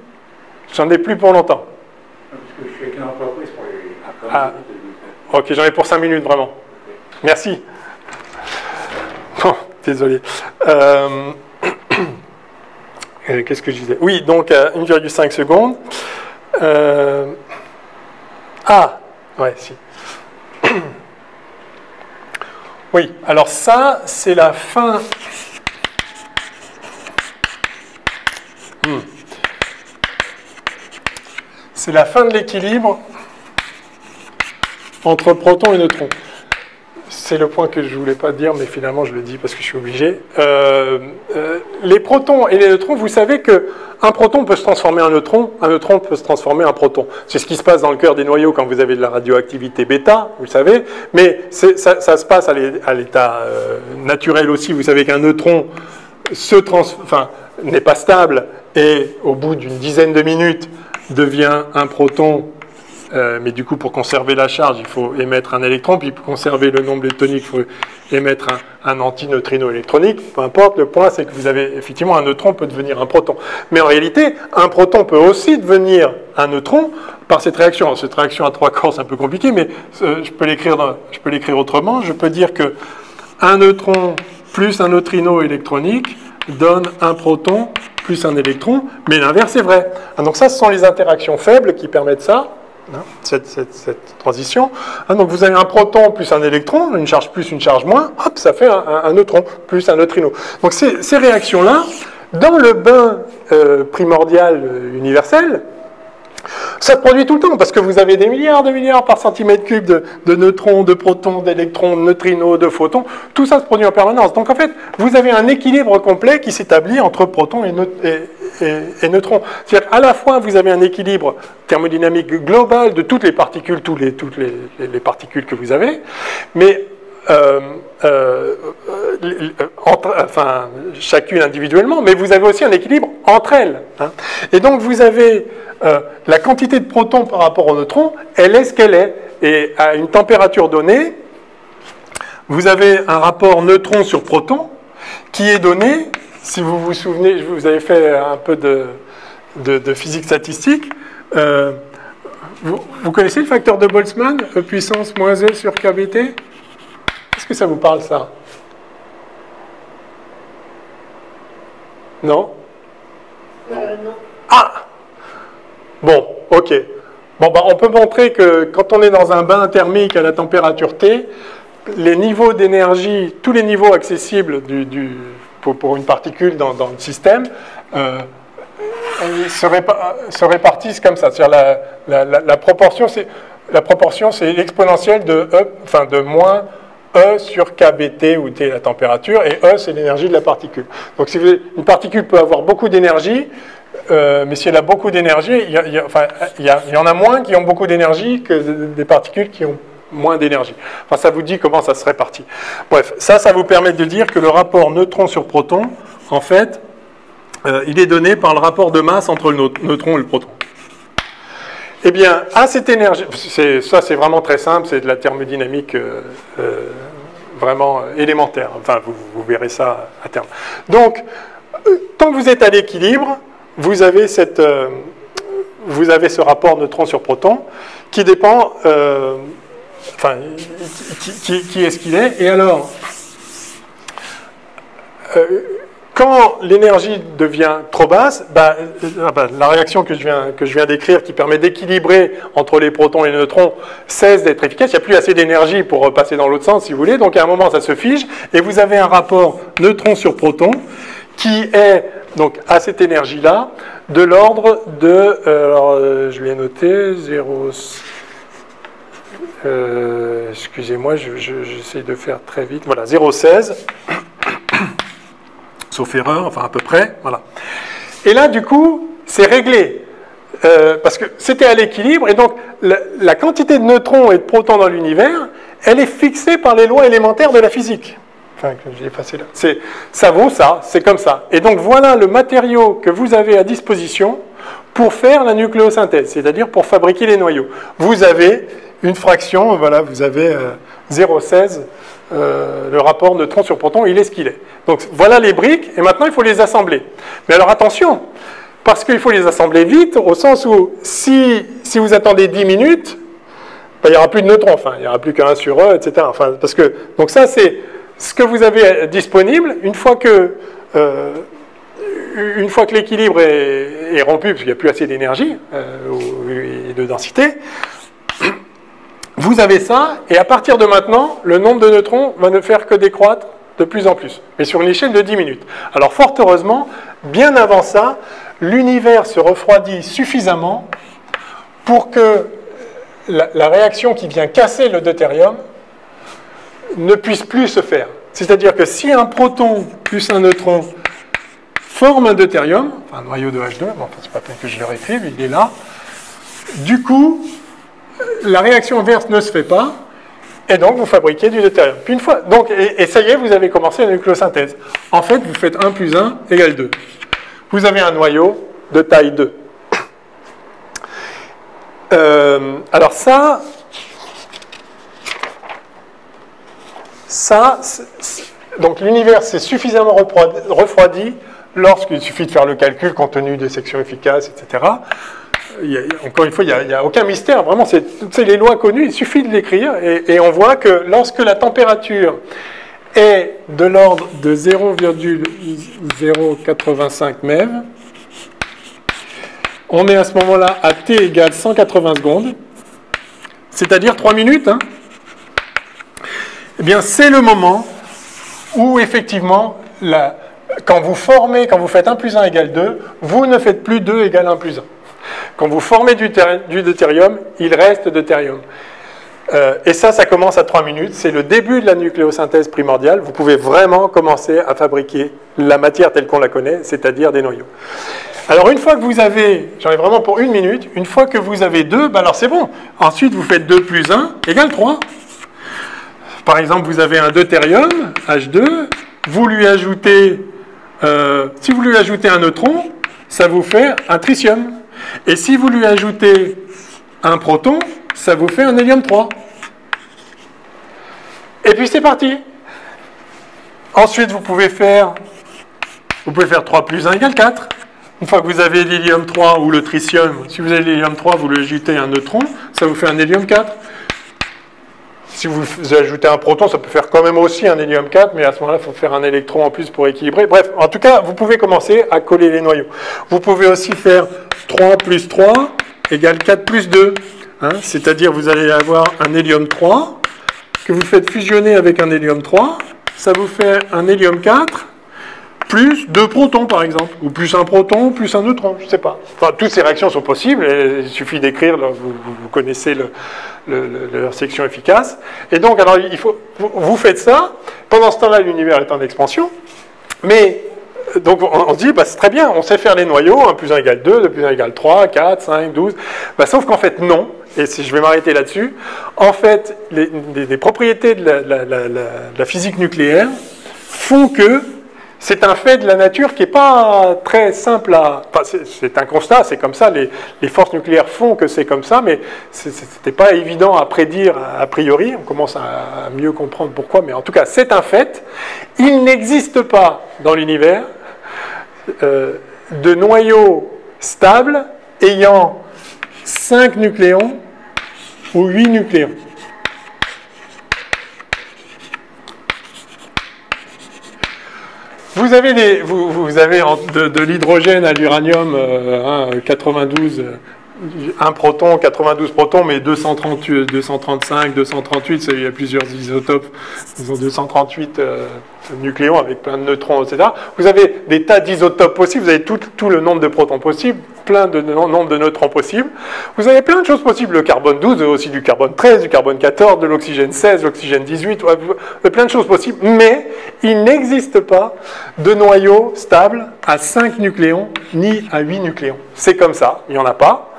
A: j'en ai plus pour longtemps.
F: Parce que je suis avec une entreprise pour les...
A: Ah, ok, j'en ai pour 5 minutes, vraiment. Merci. Bon, désolé. Qu'est-ce que je disais? Oui, donc à 1,5 secondes. Ouais, si. Oui, alors ça, c'est la fin. C'est la fin de l'équilibre entre protons et neutrons. C'est le point que je ne voulais pas dire, mais finalement je le dis parce que je suis obligé. Les protons et les neutrons, vous savez qu'un proton peut se transformer en neutron peut se transformer en proton. C'est ce qui se passe dans le cœur des noyaux quand vous avez de la radioactivité bêta, vous le savez, mais ça se passe à l'état naturel aussi. Vous savez qu'un neutron n'est pas stable et au bout d'une dizaine de minutes devient un proton. Mais du coup, pour conserver la charge, il faut émettre un électron, puis pour conserver le nombre leptonique, il faut émettre un antineutrino électronique. Peu importe, le point, c'est que vous avez effectivement un neutron peut devenir un proton. Mais en réalité, un proton peut aussi devenir un neutron par cette réaction. Alors, cette réaction à 3 corps, c'est un peu compliqué, mais je peux l'écrire autrement. Je peux dire que un neutron plus un neutrino électronique donne un proton plus un électron, mais l'inverse est vrai. Donc ça, ce sont les interactions faibles qui permettent ça. Cette transition. Donc vous avez un proton plus un électron, une charge plus, une charge moins, hop, ça fait un neutron plus un neutrino. Donc ces réactions-là, dans le bain primordial universel, ça se produit tout le temps, parce que vous avez des milliards de milliards par centimètre cube de neutrons, de protons, d'électrons, de neutrinos, de photons, tout ça se produit en permanence. Donc en fait, vous avez un équilibre complet qui s'établit entre protons et neutrons. C'est-à-dire qu'à la fois, vous avez un équilibre thermodynamique global de toutes les particules, toutes les particules que vous avez, mais chacune individuellement, mais vous avez aussi un équilibre entre elles. Et donc vous avez la quantité de protons par rapport aux neutrons, elle est ce qu'elle est. Et à une température donnée, vous avez un rapport neutron sur proton qui est donné, si vous vous souvenez, vous avez fait un peu de physique statistique, vous connaissez le facteur de Boltzmann, E puissance moins E sur KBT? Est-ce que ça vous parle, ça? Non?
C: Non.
A: Ah! Bon, ok. Bon, bah, on peut montrer que quand on est dans un bain thermique à la température T, les niveaux d'énergie, tous les niveaux accessibles pour une particule dans le système, se répartissent comme ça. C'est-à-dire la proportion, c'est l'exponentielle de E, enfin de moins E sur KBT, où T est la température, et E, c'est l'énergie de la particule. Donc, si une particule peut avoir beaucoup d'énergie, mais si elle a beaucoup d'énergie, il y en a moins qui ont beaucoup d'énergie que des particules qui ont moins d'énergie. Enfin, ça vous dit comment ça se répartit. Bref, ça vous permet de dire que le rapport neutron sur proton, en fait, il est donné par le rapport de masse entre le neutron et le proton. Eh bien, à cette énergie, ça c'est vraiment très simple, c'est de la thermodynamique vraiment élémentaire. Enfin, vous verrez ça à terme. Donc, tant que vous êtes à l'équilibre, vous avez ce rapport neutron sur proton qui dépend, qui est-ce qu'il est. Et alors, quand l'énergie devient trop basse, la réaction que je viens d'écrire, qui permet d'équilibrer entre les protons et les neutrons, cesse d'être efficace. Il n'y a plus assez d'énergie pour passer dans l'autre sens, si vous voulez. Donc à un moment, ça se fige, et vous avez un rapport neutron sur proton qui est, donc, à cette énergie-là, de l'ordre de... alors, je l'ai noté, 0... excusez-moi, j'essaie de faire très vite. Voilà, 0,16. Sauf erreur, enfin à peu près, voilà. Et là, du coup, c'est réglé, parce que c'était à l'équilibre, et donc la quantité de neutrons et de protons dans l'univers, elle est fixée par les lois élémentaires de la physique. Enfin, que j'ai effacé là. Ça vaut ça, c'est comme ça. Et donc voilà le matériau que vous avez à disposition pour faire la nucléosynthèse, c'est-à-dire pour fabriquer les noyaux. Vous avez une fraction, voilà, vous avez 0,16. Le rapport neutron sur proton, il est ce qu'il est. Donc voilà les briques, et maintenant il faut les assembler. Mais alors attention, parce qu'il faut les assembler vite, au sens où si vous attendez 10 minutes, il n'y aura plus de neutrons, enfin, il n'y aura plus qu'un sur E, etc. Enfin, parce que, donc ça, c'est ce que vous avez disponible. Une fois que l'équilibre est rompu, parce qu'il n'y a plus assez d'énergie et de densité, vous avez ça, et à partir de maintenant, le nombre de neutrons va ne faire que décroître de plus en plus, mais sur une échelle de 10 minutes. Alors fort heureusement, bien avant ça, l'univers se refroidit suffisamment pour que la réaction qui vient casser le deutérium ne puisse plus se faire. C'est-à-dire que si un proton plus un neutron forme un deutérium, enfin un noyau de H2, bon, enfin, c'est pas la peine que je le réécrive, il est là, du coup, la réaction inverse ne se fait pas, et donc vous fabriquez du deutérium. Puis une fois, donc, et ça y est, vous avez commencé la nucléosynthèse. En fait, vous faites 1 plus 1 égale 2. Vous avez un noyau de taille 2. Alors donc l'univers s'est suffisamment refroidi lorsqu'il suffit de faire le calcul compte tenu des sections efficaces, etc. Encore une fois, il n'y a aucun mystère, vraiment, c'est les lois connues, il suffit de l'écrire, et on voit que lorsque la température est de l'ordre de 0,085 MeV, on est à ce moment-là à T égale 180 secondes, c'est-à-dire 3 minutes, hein. Eh bien, c'est le moment où, effectivement, quand vous faites 1 plus 1 égale 2, vous ne faites plus 2 égale 1 plus 1. Quand vous formez du deutérium, il reste deutérium. Et ça commence à 3 minutes. C'est le début de la nucléosynthèse primordiale. Vous pouvez vraiment commencer à fabriquer la matière telle qu'on la connaît, c'est-à-dire des noyaux. Alors, une fois que vous avez, j'en ai vraiment pour 1 minute, une fois que vous avez 2, alors c'est bon. Ensuite, vous faites 2 plus 1 égale 3. Par exemple, vous avez un deutérium, H2, vous lui ajoutez, si vous lui ajoutez un neutron, ça vous fait un tritium. Et si vous lui ajoutez un proton, ça vous fait un hélium 3. Et Et puis c'est parti. Ensuite, vous pouvez faire 3 plus 1 égale 4. Une fois que vous avez l'hélium 3 ou le tritium, si vous avez l'hélium 3, vous lui ajoutez un neutron, ça vous fait un hélium 4. Si vous ajoutez un proton, ça peut faire quand même aussi un hélium 4, mais à ce moment-là, il faut faire un électron en plus pour équilibrer. Bref, en tout cas, vous pouvez commencer à coller les noyaux. Vous pouvez aussi faire 3 plus 3 égale 4 plus 2. Hein, c'est-à-dire, vous allez avoir un hélium 3 que vous faites fusionner avec un hélium 3. Ça vous fait un hélium 4 plus 2 protons, par exemple, ou plus un proton, plus un neutron, je ne sais pas. Enfin, toutes ces réactions sont possibles, et il suffit d'écrire, vous connaissez leur section efficace. Et donc, alors, vous faites ça, pendant ce temps-là, l'univers est en expansion, mais, donc, on se dit, bah, c'est très bien, on sait faire les noyaux, 1 plus 1 égale 2, 2 plus 1 égale 3, 4, 5, 12, bah, sauf qu'en fait, non, et je vais m'arrêter là-dessus, en fait, les propriétés de la physique nucléaire font que c'est un fait de la nature qui n'est pas très simple à... Enfin, c'est un constat, c'est comme ça, les forces nucléaires font que c'est comme ça, mais ce n'était pas évident à prédire a priori, on commence à mieux comprendre pourquoi, mais en tout cas, c'est un fait. Il n'existe pas dans l'univers de noyau stable ayant 5 nucléons ou 8 nucléons. Vous avez de l'hydrogène à l'uranium 92, un proton, 92 protons, mais 238, 235, 238, il y a plusieurs isotopes, ils ont 238 nucléons avec plein de neutrons, etc. Vous avez des tas d'isotopes possibles, vous avez tout le nombre de protons possibles, plein de nombre de neutrons possibles. Vous avez plein de choses possibles, le carbone 12, aussi du carbone 13, du carbone 14, de l'oxygène 16, l'oxygène 18, plein de choses possibles, mais il n'existe pas de noyau stable à 5 nucléons ni à 8 nucléons. C'est comme ça, il n'y en a pas.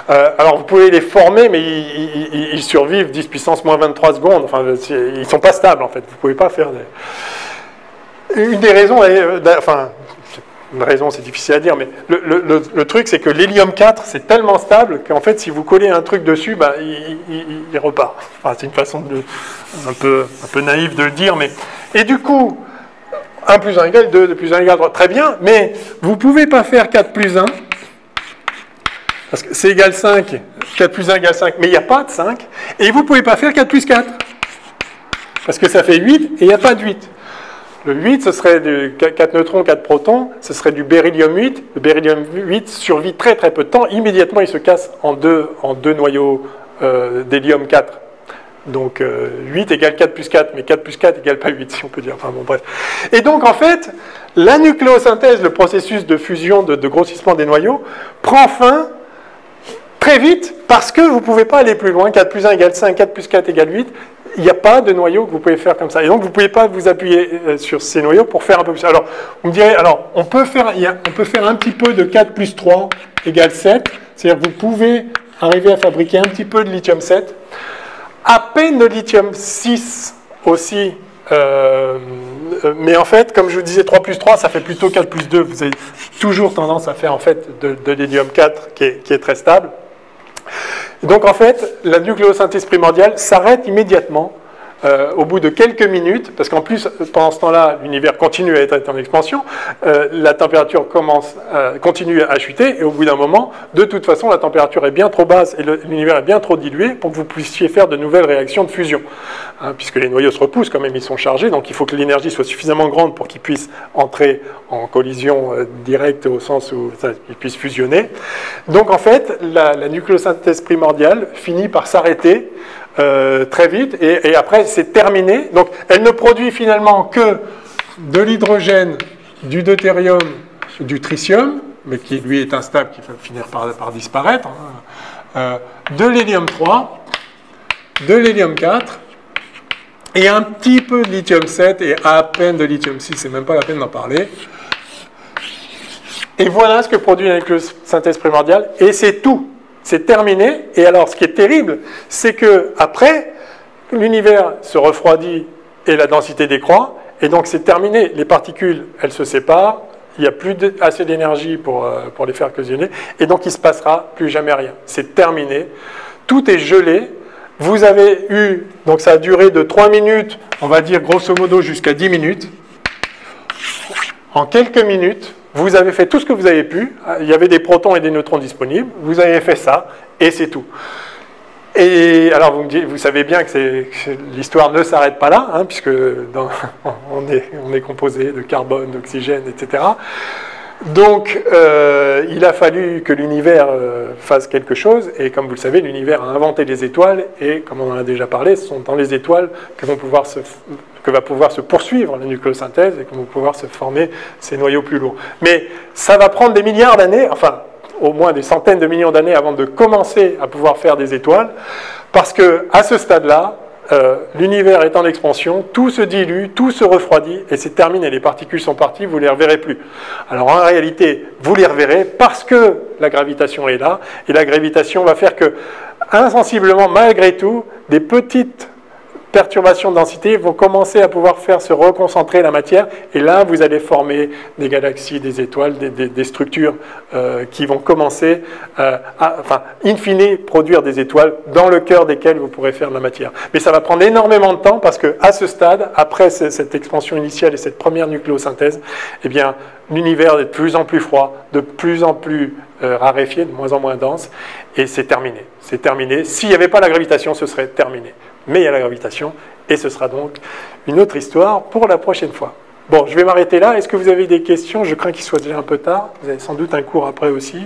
A: Alors vous pouvez les former, mais ils survivent 10 puissance moins 23 secondes, enfin ils ne sont pas stables en fait, vous ne pouvez pas faire Une des raisons, enfin une raison c'est difficile à dire, mais le truc c'est que l'hélium 4 c'est tellement stable qu'en fait si vous collez un truc dessus, bah, il repart. Enfin, c'est une façon un peu naïve de le dire, mais... Et du coup, 1 plus 1 égale 2, 2 plus 1 égale 3, très bien, mais vous ne pouvez pas faire 4 plus 1, parce que c'est égal 5, 4 plus 1 égale 5, mais il n'y a pas de 5, et vous ne pouvez pas faire 4 plus 4, parce que ça fait 8, et il n'y a pas de 8. Le 8, ce serait 4 neutrons, 4 protons, ce serait du beryllium 8. Le beryllium 8 survit très très peu de temps, immédiatement il se casse en deux noyaux d'hélium 4. Donc 8 égale 4 plus 4, mais 4 plus 4 égale pas 8, si on peut dire. Enfin bon, bref. Et donc en fait, la nucléosynthèse, le processus de fusion, de grossissement des noyaux, prend fin très vite parce que vous ne pouvez pas aller plus loin. 4 plus 1 égale 5, 4 plus 4 égale 8. Il n'y a pas de noyau que vous pouvez faire comme ça. Et donc vous ne pouvez pas vous appuyer sur ces noyaux pour faire un peu plus. Alors, vous me direz, alors, on peut faire un petit peu de 4 plus 3 égale 7. C'est-à-dire que vous pouvez arriver à fabriquer un petit peu de lithium 7. À peine de lithium 6 aussi, mais en fait, comme je vous disais, 3 plus 3, ça fait plutôt 4 plus 2. Vous avez toujours tendance à faire en fait de l'hélium 4 qui est très stable. Donc en fait, la nucléosynthèse primordiale s'arrête immédiatement au bout de quelques minutes, parce qu'en plus, pendant ce temps-là, l'univers continue à être en expansion, la température continue à chuter, et au bout d'un moment, de toute façon, la température est bien trop basse et l'univers est bien trop dilué pour que vous puissiez faire de nouvelles réactions de fusion. Hein, puisque les noyaux se repoussent quand même, ils sont chargés, donc il faut que l'énergie soit suffisamment grande pour qu'ils puissent entrer en collision directe au sens où ils puissent fusionner. Donc en fait, la nucléosynthèse primordiale finit par s'arrêter très vite, et après c'est terminé. Donc elle ne produit finalement que de l'hydrogène, du deutérium, du tritium, mais qui lui est instable, qui va finir par disparaître, de l'hélium 3, de l'hélium 4, et un petit peu de lithium 7, et à peine de lithium 6, c'est même pas la peine d'en parler. Et voilà ce que produit la nucléosynthèse primordiale, et c'est tout. C'est terminé, et alors ce qui est terrible, c'est que après, l'univers se refroidit et la densité décroît, et donc c'est terminé. Les particules, elles se séparent, il n'y a plus assez d'énergie pour les faire collisionner, et donc il ne se passera plus jamais rien. C'est terminé, tout est gelé, vous avez eu, donc ça a duré de 3 minutes, on va dire grosso modo jusqu'à 10 minutes. En quelques minutes, vous avez fait tout ce que vous avez pu. Il y avait des protons et des neutrons disponibles. Vous avez fait ça, et c'est tout. Et alors, vous savez bien que l'histoire ne s'arrête pas là, hein, puisque on est composé de carbone, d'oxygène, etc. Donc, il a fallu que l'univers fasse quelque chose, et comme vous le savez, l'univers a inventé les étoiles, et comme on en a déjà parlé, ce sont dans les étoiles que va pouvoir se poursuivre la nucléosynthèse, et que vont pouvoir se former ces noyaux plus lourds. Mais ça va prendre des milliards d'années, enfin, au moins des centaines de millions d'années avant de commencer à pouvoir faire des étoiles, parce qu'à ce stade-là, l'univers est en expansion, tout se dilue, tout se refroidit, et c'est terminé, les particules sont parties, vous ne les reverrez plus. Alors en réalité, vous les reverrez parce que la gravitation est là, et la gravitation va faire que, insensiblement, malgré tout, des petites perturbations de densité vont commencer à pouvoir faire se reconcentrer la matière, et là vous allez former des galaxies, des étoiles, des structures qui vont commencer enfin, in fine, produire des étoiles dans le cœur desquelles vous pourrez faire de la matière. Mais ça va prendre énormément de temps parce qu'à ce stade, après cette expansion initiale et cette première nucléosynthèse, eh bien, l'univers est de plus en plus froid, de plus en plus raréfié, de moins en moins dense, et c'est terminé. C'est terminé. S'il n'y avait pas la gravitation, ce serait terminé. Mais il y a la gravitation, et ce sera donc une autre histoire pour la prochaine fois. Bon, je vais m'arrêter là. Est-ce que vous avez des questions? Je crains qu'il soit déjà un peu tard. Vous avez sans doute un cours après aussi.